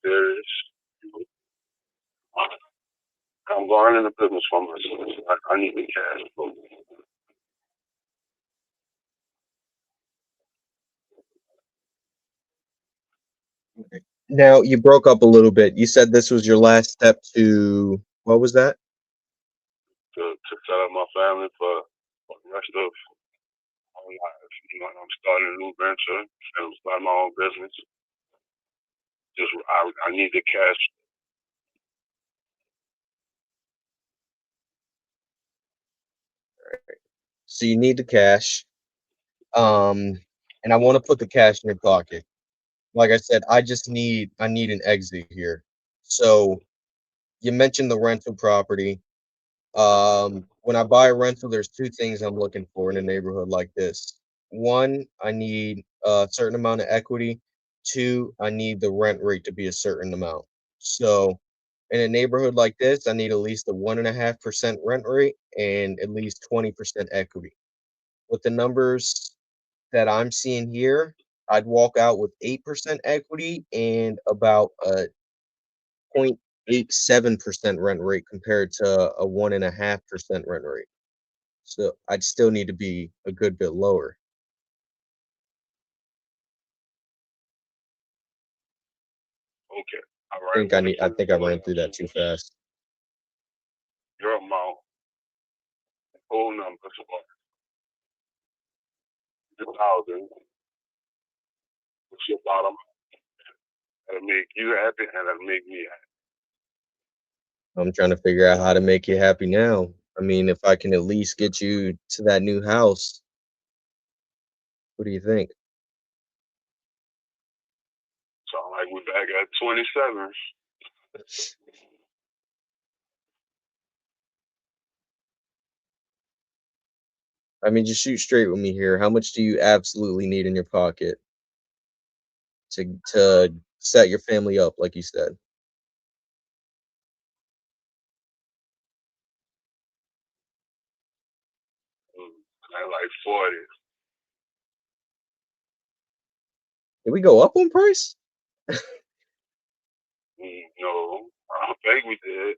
serious. I'm going in the business for myself. I need the cash. Now you broke up a little bit. You said this was your last step to what was that? To set up my family for the rest of my life. You know, I'm starting a new venture and I'm starting my own business. Just I need the cash. So you need the cash. And I want to put the cash in your pocket. Like I said, I need an exit here. So you mentioned the rental property. When I buy a rental, there's two things I'm looking for in a neighborhood like this. One, I need a certain amount of equity. Two, I need the rent rate to be a certain amount. So in a neighborhood like this, I need at least a 1.5% rent rate and at least 20% equity. With the numbers that I'm seeing here, I'd walk out with 8% equity and about a 0.87% rent rate compared to a 1.5% rent rate. So I'd still need to be a good bit lower. Okay. All I right. think I ran through that too fast. Your amount, whole number, so 2,000. What's your bottom? That'll make you happy and that'll make me happy. I'm trying to figure out how to make you happy now. I mean, if I can at least get you to that new house, what do you think? Sound like we're back at 27. I mean, just shoot straight with me here. How much do you absolutely need in your pocket to set your family up, like you said? I like 40. Did we go up on price? No, I don't think we did.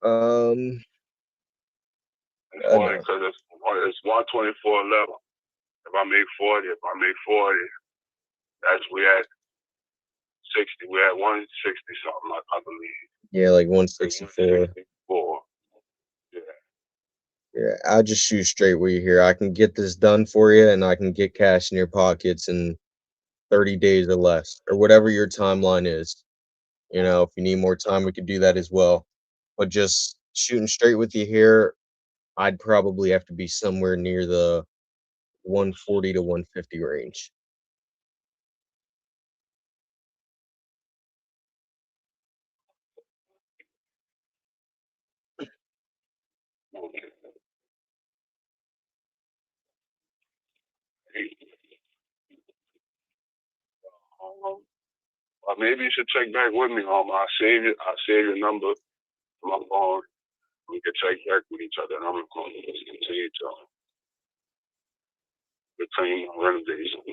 No. Because it's 124.11. If I make 40, that's we at 60. We're at 160 something, I believe. Yeah, like 164. Yeah. Yeah, I'll just shoot straight with you here. I can get this done for you, and I can get cash in your pockets in 30 days or less, or whatever your timeline is. You know, if you need more time, we could do that as well. But just shooting straight with you here, I'd probably have to be somewhere near the 140 to 150 range. Or maybe you should check back with me, I'll save your number on my phone. We can check back with each other, and I'm going to continue to clean my renovations.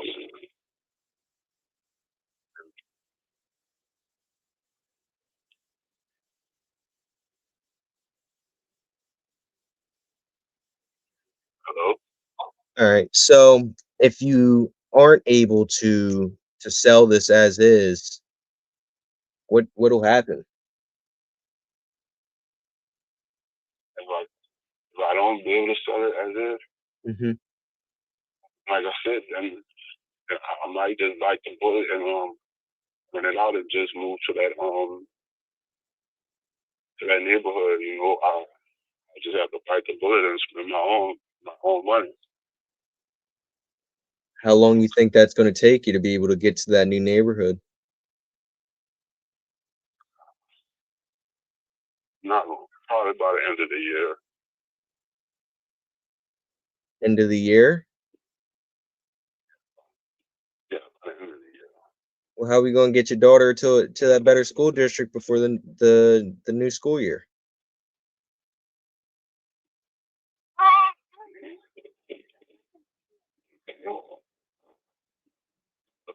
Hello? All right. So if you aren't able to sell this as is, what'll happen? If I don't be able to sell it as is, Mm-hmm. like I said, then I might just bite the bullet and rent it out and just move to that neighborhood. You know, I just have to bite the bullet and spend my own money. How long you think that's going to take you to be able to get to that new neighborhood? Not long. Probably by the end of the year. End of the year? Yeah, by the end of the year. Well, how are we going to get your daughter to that better school district before the new school year?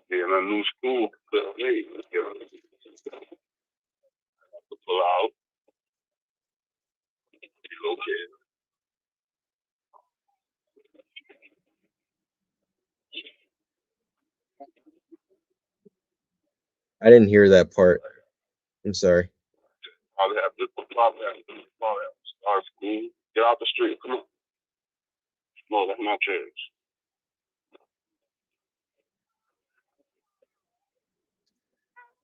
In a new school, hey, to pull out, relocate. I didn't hear that part. I'm sorry. Probably have to start school. Get out the street. Come on. No, that's not church.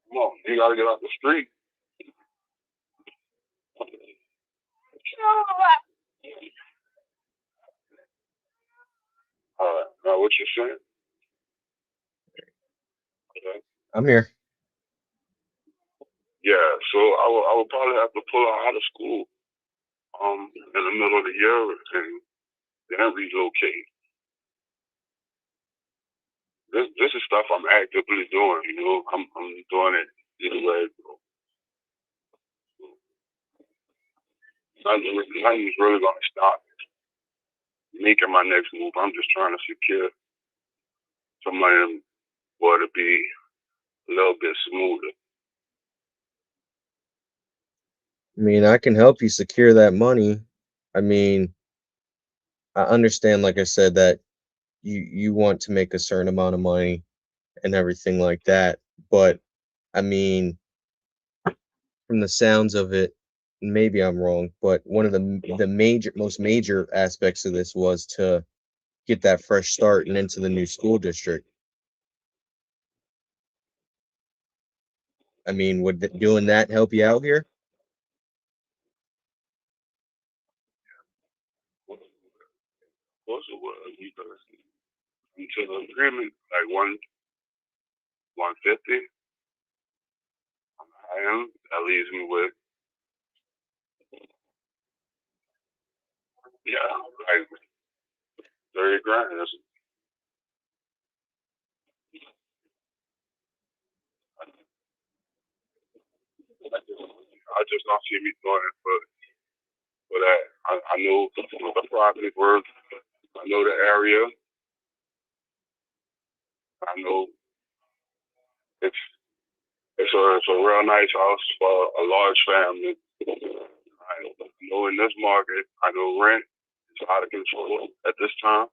Come on, you gotta get out the street. All right. Now, what you saying? Okay. I'm here. Yeah. So I would probably have to pull her out of school, in the middle of the year and then relocate. This is stuff I'm actively doing. You know, I'm doing it either way. Nothing's really gonna stop making my next move. I'm just trying to secure some money for it to be a little bit smoother. I mean, I can help you secure that money. I mean, I understand, like I said, that you want to make a certain amount of money and everything like that. But I mean, from the sounds of it, maybe I'm wrong, but one of the most major aspects of this was to get that fresh start and into the new school district. I mean, would doing that help you out here? What's the word? Because until the agreement, like 150, that leaves me with, yeah, like 30 grand. I just don't see me doing it for that. I know the property worth. I know the area. I know it's it's a real nice house for a large family. I know in this market, I know rent is out of control at this time.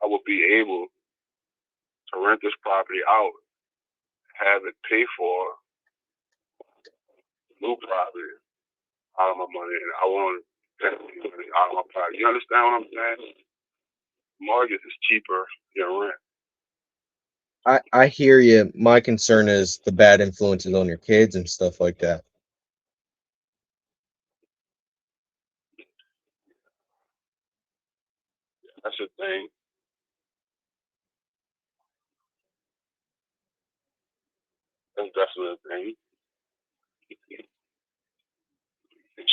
I will be able to rent this property out, have it pay for new property out of my money, and I want that money out of my pocket. You understand what I'm saying? Mortgage is cheaper than rent. I hear you. My concern is the bad influences on your kids and stuff like that. That's the thing. That's definitely a thing.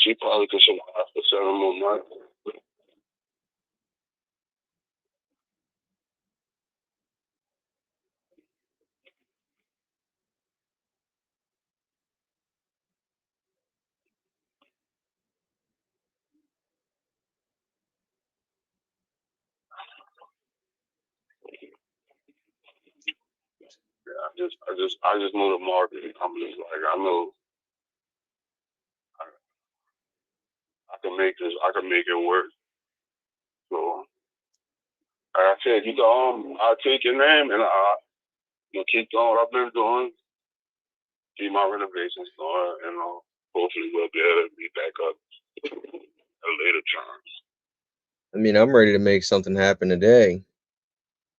She probably could survive for 7 more months. I just know the market. I'm just like, I know I can make this. I can make it work. So like I said, you can I'll take your name and I'll keep doing what I've been doing. Keep my renovations going, and hopefully we'll be able to be back up at a later time. I mean, I'm ready to make something happen today.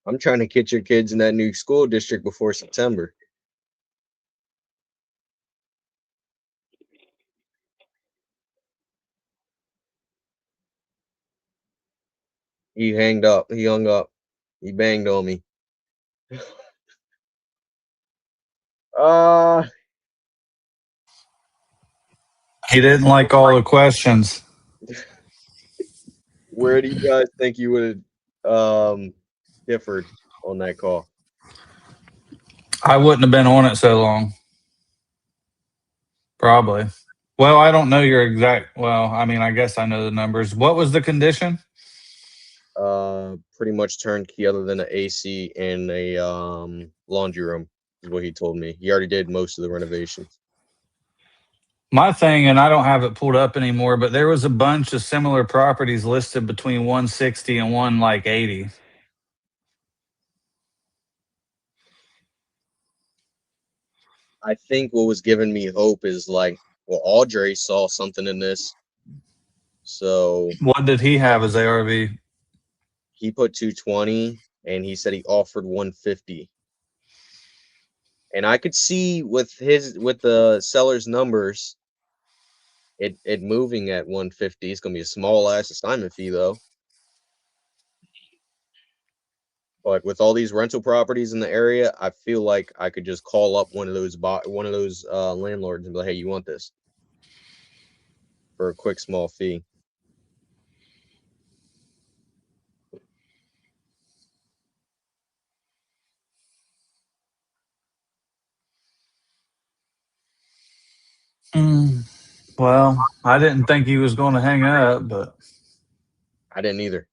I'm trying to get your kids in that new school district before September. He hanged up. He hung up. He banged on me. He didn't like all the questions. Where do you guys think you would have differed on that call? I wouldn't have been on it so long. Probably. Well, I don't know your exact. Well, I mean, I guess I know the numbers. What was the condition? Pretty much turnkey, other than an AC and a laundry room, is what he told me. He already did most of the renovations. My thing, and I don't have it pulled up anymore, but there was a bunch of similar properties listed between 160 and 180. I think what was giving me hope is like, well, Audrey saw something in this. So What did he have as ARV? he put 220 and he said he offered 150. And I could see with the seller's numbers, it moving at 150. It's gonna be a small ass assignment fee though. But with all these rental properties in the area, I feel like I could just call up one of those landlords and be like, "Hey, you want this?" for a quick small fee. Well, I didn't think he was going to hang up, but I didn't either.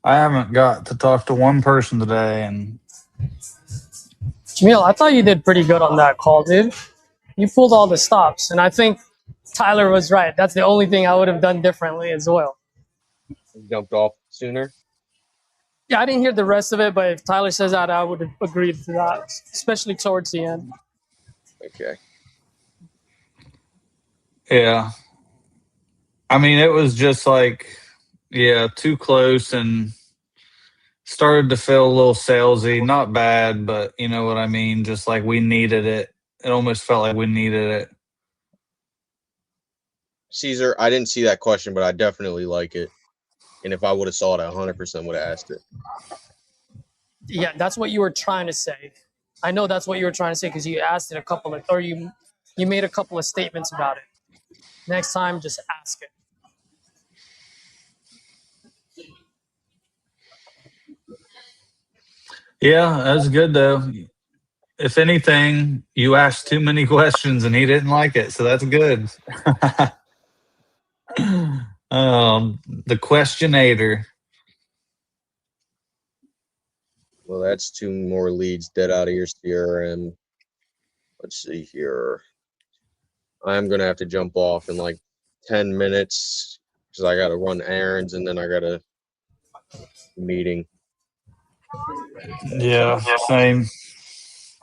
I haven't got to talk to one person today, and Jamil, I thought you did pretty good on that call, dude. You pulled all the stops, and I think Tyler was right. That's the only thing I would have done differently as well. Jumped off sooner. Yeah, I didn't hear the rest of it, but if Tyler says that, I would have agreed to that, especially towards the end. Okay. yeah. I mean, it was just like, yeah, too close and started to feel a little salesy. Not bad, but you know what I mean? Just like we needed it. It almost felt like we needed it. Caesar, I didn't see that question, but I definitely like it. And if I would have saw it, I 100% would have asked it. Yeah, that's what you were trying to say. I know that's what you were trying to say because you asked it you made a couple of statements about it. Next time, just ask it. Yeah, that's good though. If anything, you asked too many questions and he didn't like it, so that's good. The questionator. Well, that's 2 more leads dead out of your CRM. Let's see here. I'm going to have to jump off in like 10 minutes because I got to run errands and then I got a meeting. Yeah, same.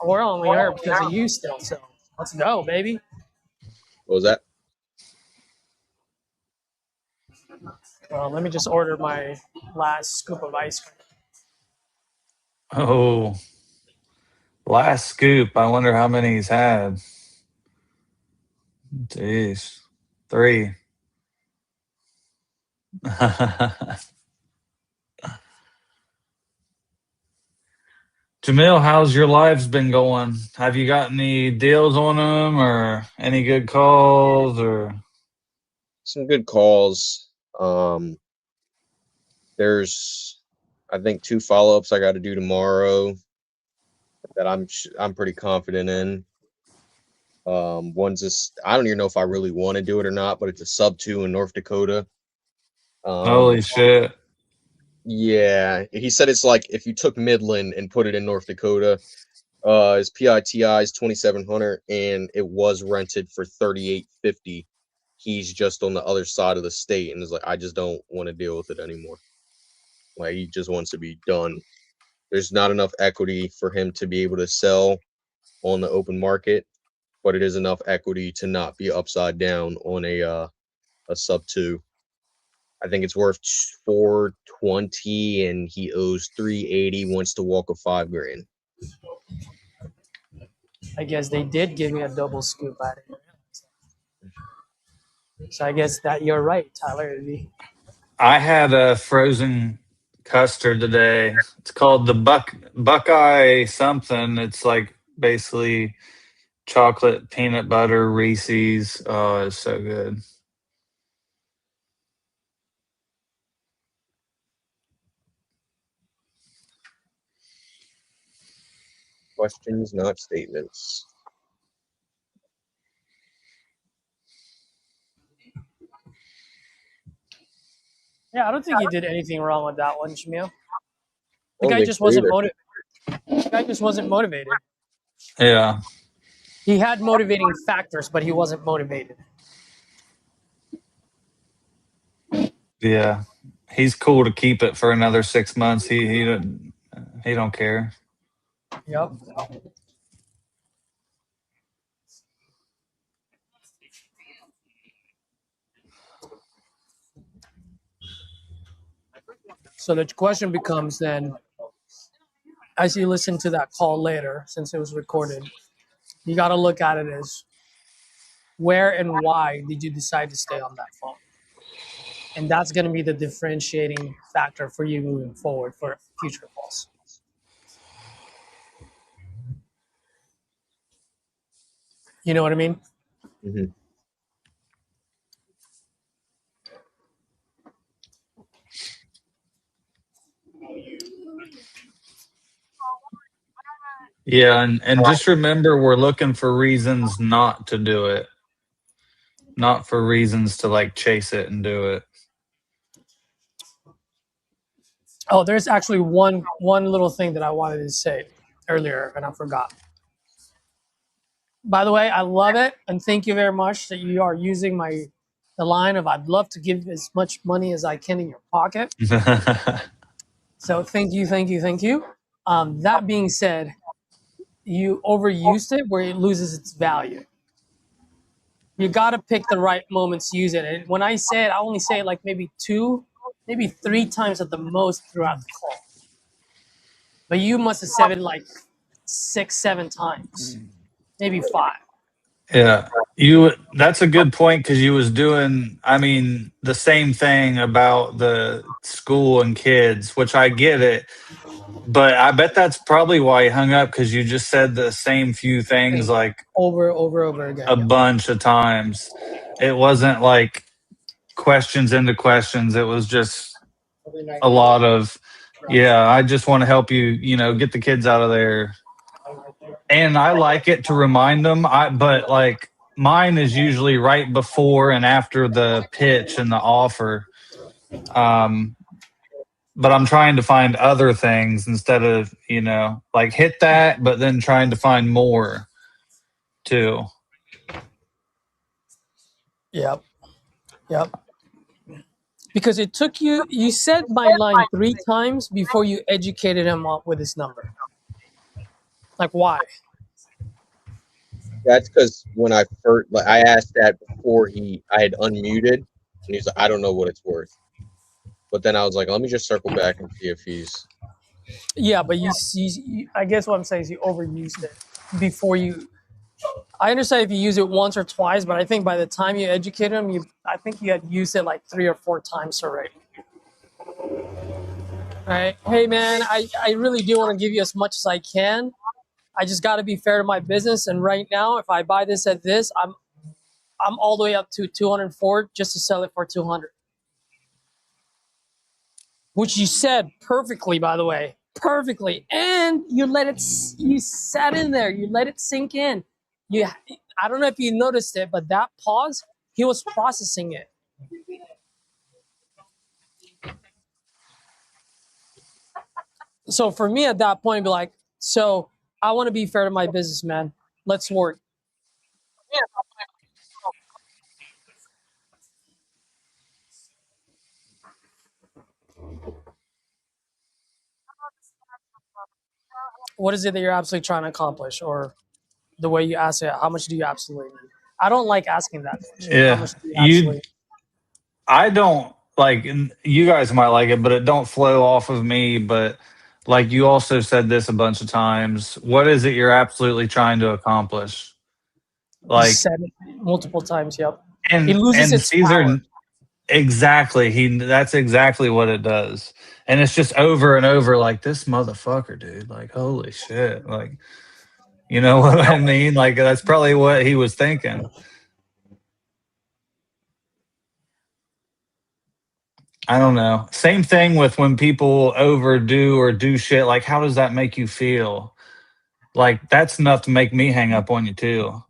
We're only here because of you still, so let's go, baby. What was that? Let me just order my last scoop of ice cream. Oh, last scoop. I wonder how many he's had. Jeez, 3. Jamil, how's your lives been going? Have you got any deals on them or any good calls or? Some good calls. There's, I think, 2 follow-ups I got to do tomorrow. that I'm pretty confident in. One's just, I don't even know if I really want to do it or not, but it's a sub 2 in North Dakota. Holy shit. Yeah, he said it's like if you took Midland and put it in North Dakota. His PITI is 2,700 and it was rented for 3,850. He's just on the other side of the state and is like, I just don't want to deal with it anymore. Like, he just wants to be done. There's not enough equity for him to be able to sell on the open market, but it is enough equity to not be upside down on a sub 2. I think it's worth 420 and he owes 380, wants to walk a $5,000. I guess they did give me a double scoop out of it. So I guess that you're right, Tyler. I had a frozen custard today. It's called the Buckeye something. It's like basically chocolate peanut butter Reese's. Oh, it's so good. Questions, not statements. Yeah, I don't think he did anything wrong with that one, Jamil. The I don't guy think just so wasn't either. motivated. The guy just wasn't motivated. Yeah. He had motivating factors, but he wasn't motivated. Yeah. He's cool to keep it for another 6 months. He don't care. Yep. So the question becomes then, as you listen to that call later, since it was recorded, you got to look at it as where and why did you decide to stay on that phone? And that's going to be the differentiating factor for you moving forward for future calls. You know what I mean? Mm-hmm. Yeah, and just remember we're looking for reasons not to do it. Not for reasons to like chase it and do it. Oh, there's actually one little thing that I wanted to say earlier and I forgot. By the way, I love it and thank you very much that you are using the line of I'd love to give as much money as I can in your pocket. So thank you. That being said, you overused it where it loses its value. You got to pick the right moments to use it. And when I say it, I only say it like maybe 2, maybe 3 times at the most throughout the call. But you must have said it like 6, 7 times, maybe 5. Yeah. That's a good point because you was doing the same thing about the school and kids, which I get it. But I bet that's probably why he hung up because you just said the same few things like over again. a bunch of times. It wasn't like questions into questions. It was just a lot of, yeah, I just want to help you, get the kids out of there. And I like it to remind them, but like mine is usually right before and after the pitch and the offer. But I'm trying to find other things instead of, like hit that, but then trying to find more too. Yep. Because it took you said my line 3 times before you educated him up with his number. Like why? That's because when I first, I asked that before I had unmuted, and he's like, I don't know what it's worth. But then I was like, let me just circle back and see if he's. Yeah, but I guess what I'm saying is you overused it before you. I understand if you use it once or twice, but I think by the time you educate him, I think you had used it like 3 or 4 times already. Right? Hey man, I really do want to give you as much as I can. I just got to be fair to my business, and right now, if I buy this at this, I'm all the way up to 204 just to sell it for 200. Which you said perfectly, by the way. perfectly, and you let it. You sat in there. You let it sink in. I don't know if you noticed it, but that pause, he was processing it. So for me at that point, be like, so I want to be fair to my business, man. Let's work. What is it that you're absolutely trying to accomplish, or the way you ask it? How much do you absolutely need? I don't like asking that question. How Yeah, much do you absolutely? I don't like. You guys might like it, but it don't flow off of me. But like you also said this a bunch of times. What is it you're absolutely trying to accomplish? You Like, said it multiple times. Yep. It and loses its power. Caesar, exactly. That's exactly what it does. And it's just over and over. Like this motherfucker, dude. Like holy shit. Like you know what I mean? Like that's probably what he was thinking. I don't know. Same thing with when people overdo or do shit. Like, how does that make you feel? Like, that's enough to make me hang up on you too.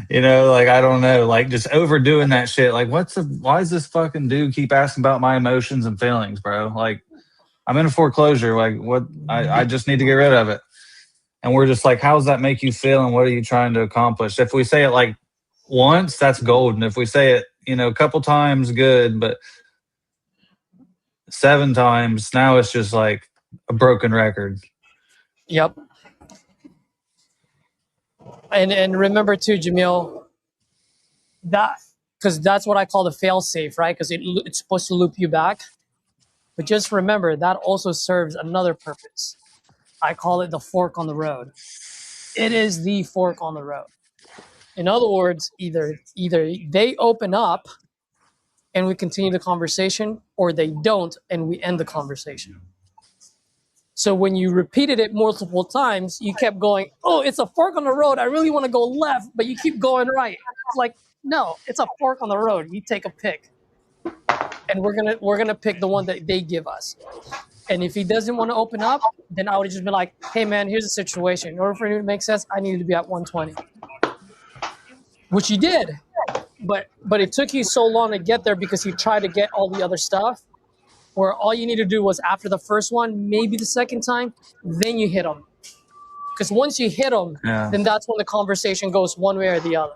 You know, like I don't know, like just overdoing that shit. Like, why does this fucking dude keep asking about my emotions and feelings, bro? Like, I'm in a foreclosure. Like, what? I just need to get rid of it. And we're just like, how does that make you feel? And what are you trying to accomplish? If we say it like once, that's golden. If we say it, a couple times, good. But 7 times, now it's just like a broken record. Yep. And remember too, Jamil, that because that's what I call the fail safe, right? Because it's supposed to loop you back. But just remember that also serves another purpose. I call it the fork on the road. It is the fork on the road. In other words, either they open up and we continue the conversation, or they don't and we end the conversation. So when you repeated it multiple times, you kept going, oh, it's a fork on the road. I really want to go left, but you keep going right. It's like, no, it's a fork on the road. You take a pick. And we're gonna pick the one that they give us. And if he doesn't want to open up, then I would just be like, hey man, here's the situation. In order for it to make sense, I needed to be at 120. Which you did. But it took you so long to get there because you tried to get all the other stuff, where all you need to do was after the first one, maybe the second time, then you hit them. Because once you hit them, then that's when the conversation goes one way or the other.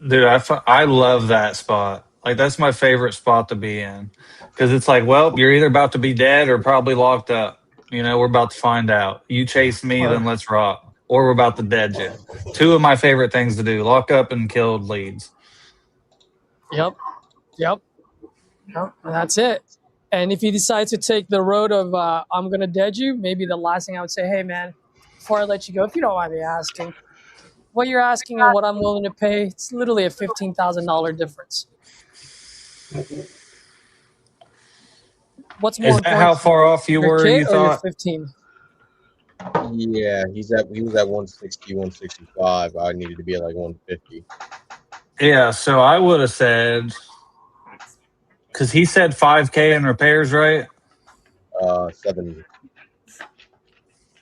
Dude, I love that spot. Like, that's my favorite spot to be in. Because it's like, well, you're either about to be dead or probably locked up. We're about to find out. You chase me, then let's rock. Or we're about to dead you. 2 of my favorite things to do, lock up and kill leads. Yep. And that's it. And if you decide to take the road of I'm going to dead you, maybe the last thing I would say, hey, man, before I let you go, if you don't mind me asking, what you're asking and what I'm willing to pay, it's literally a $15,000 difference. What's more Is that how far off you were, you thought? 15? Yeah, he was at 160, 165. I needed to be at like 150. Yeah, so I would have said, because he said $5K in repairs, right? 7.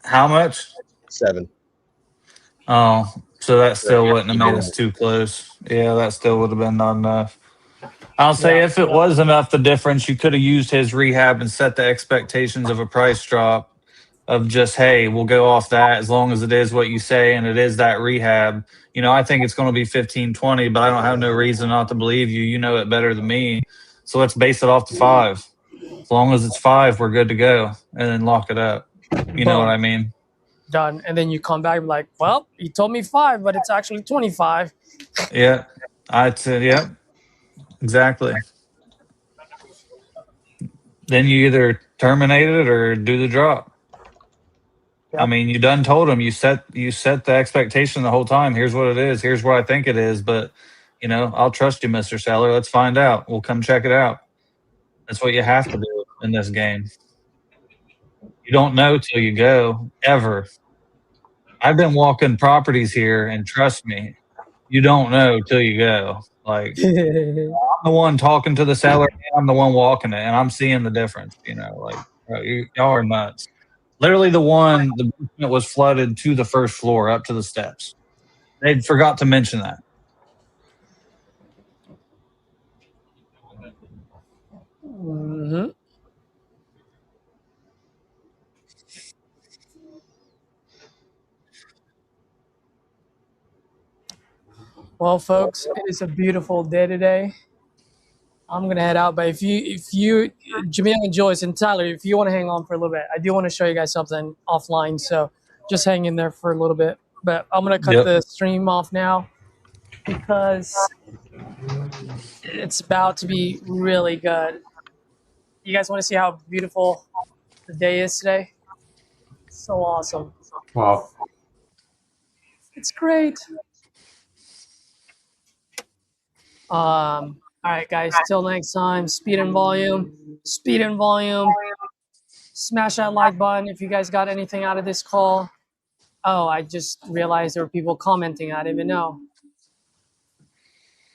How much? 7. Oh, so that still wouldn't have made us too close. Yeah, that still would have been not enough. I'll say if it was enough, the difference, you could have used his rehab and set the expectations of a price drop of just, hey, we'll go off that as long as it is what you say and it is that rehab. I think it's going to be 15, 20, but I don't have no reason not to believe you. You know it better than me. So let's base it off to 5. As long as it's 5, we're good to go. And then lock it up. You know what I mean? Done. And then you come back and be like, well, you told me 5, but it's actually 25. Yeah. I'd say, yeah, exactly. Then you either terminate it or do the drop. Yep. I mean, you done told him, you set the expectation the whole time. Here's what it is. Here's what I think it is. But, I'll trust you, Mr. Seller. Let's find out. We'll come check it out. That's what you have to do in this game. You don't know till you go, ever. I've been walking properties here, and trust me, you don't know till you go. Like, I'm the one talking to the seller, and I'm the one walking it, and I'm seeing the difference. Like, Y'all are nuts. Literally, the basement was flooded to the first floor, up to the steps. They forgot to mention that. Mm-hmm. Well, folks, it is a beautiful day today. I'm gonna head out, but if you, Jamil and Joyce and Tyler, if you want to hang on for a little bit, I do want to show you guys something offline. So just hang in there for a little bit. But I'm gonna cut the stream off now because it's about to be really good. You guys want to see how beautiful the day is today? So awesome. Wow. It's great. All right, guys. Till next time. Speed and volume. Speed and volume. Smash that like button if you guys got anything out of this call. Oh, I just realized there were people commenting. I didn't even know.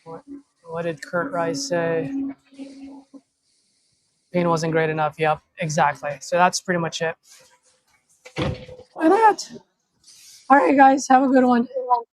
What did Kurt Rice say? Pain wasn't great enough. Yep, exactly. So that's pretty much it. Look at that. All right, guys. Have a good one.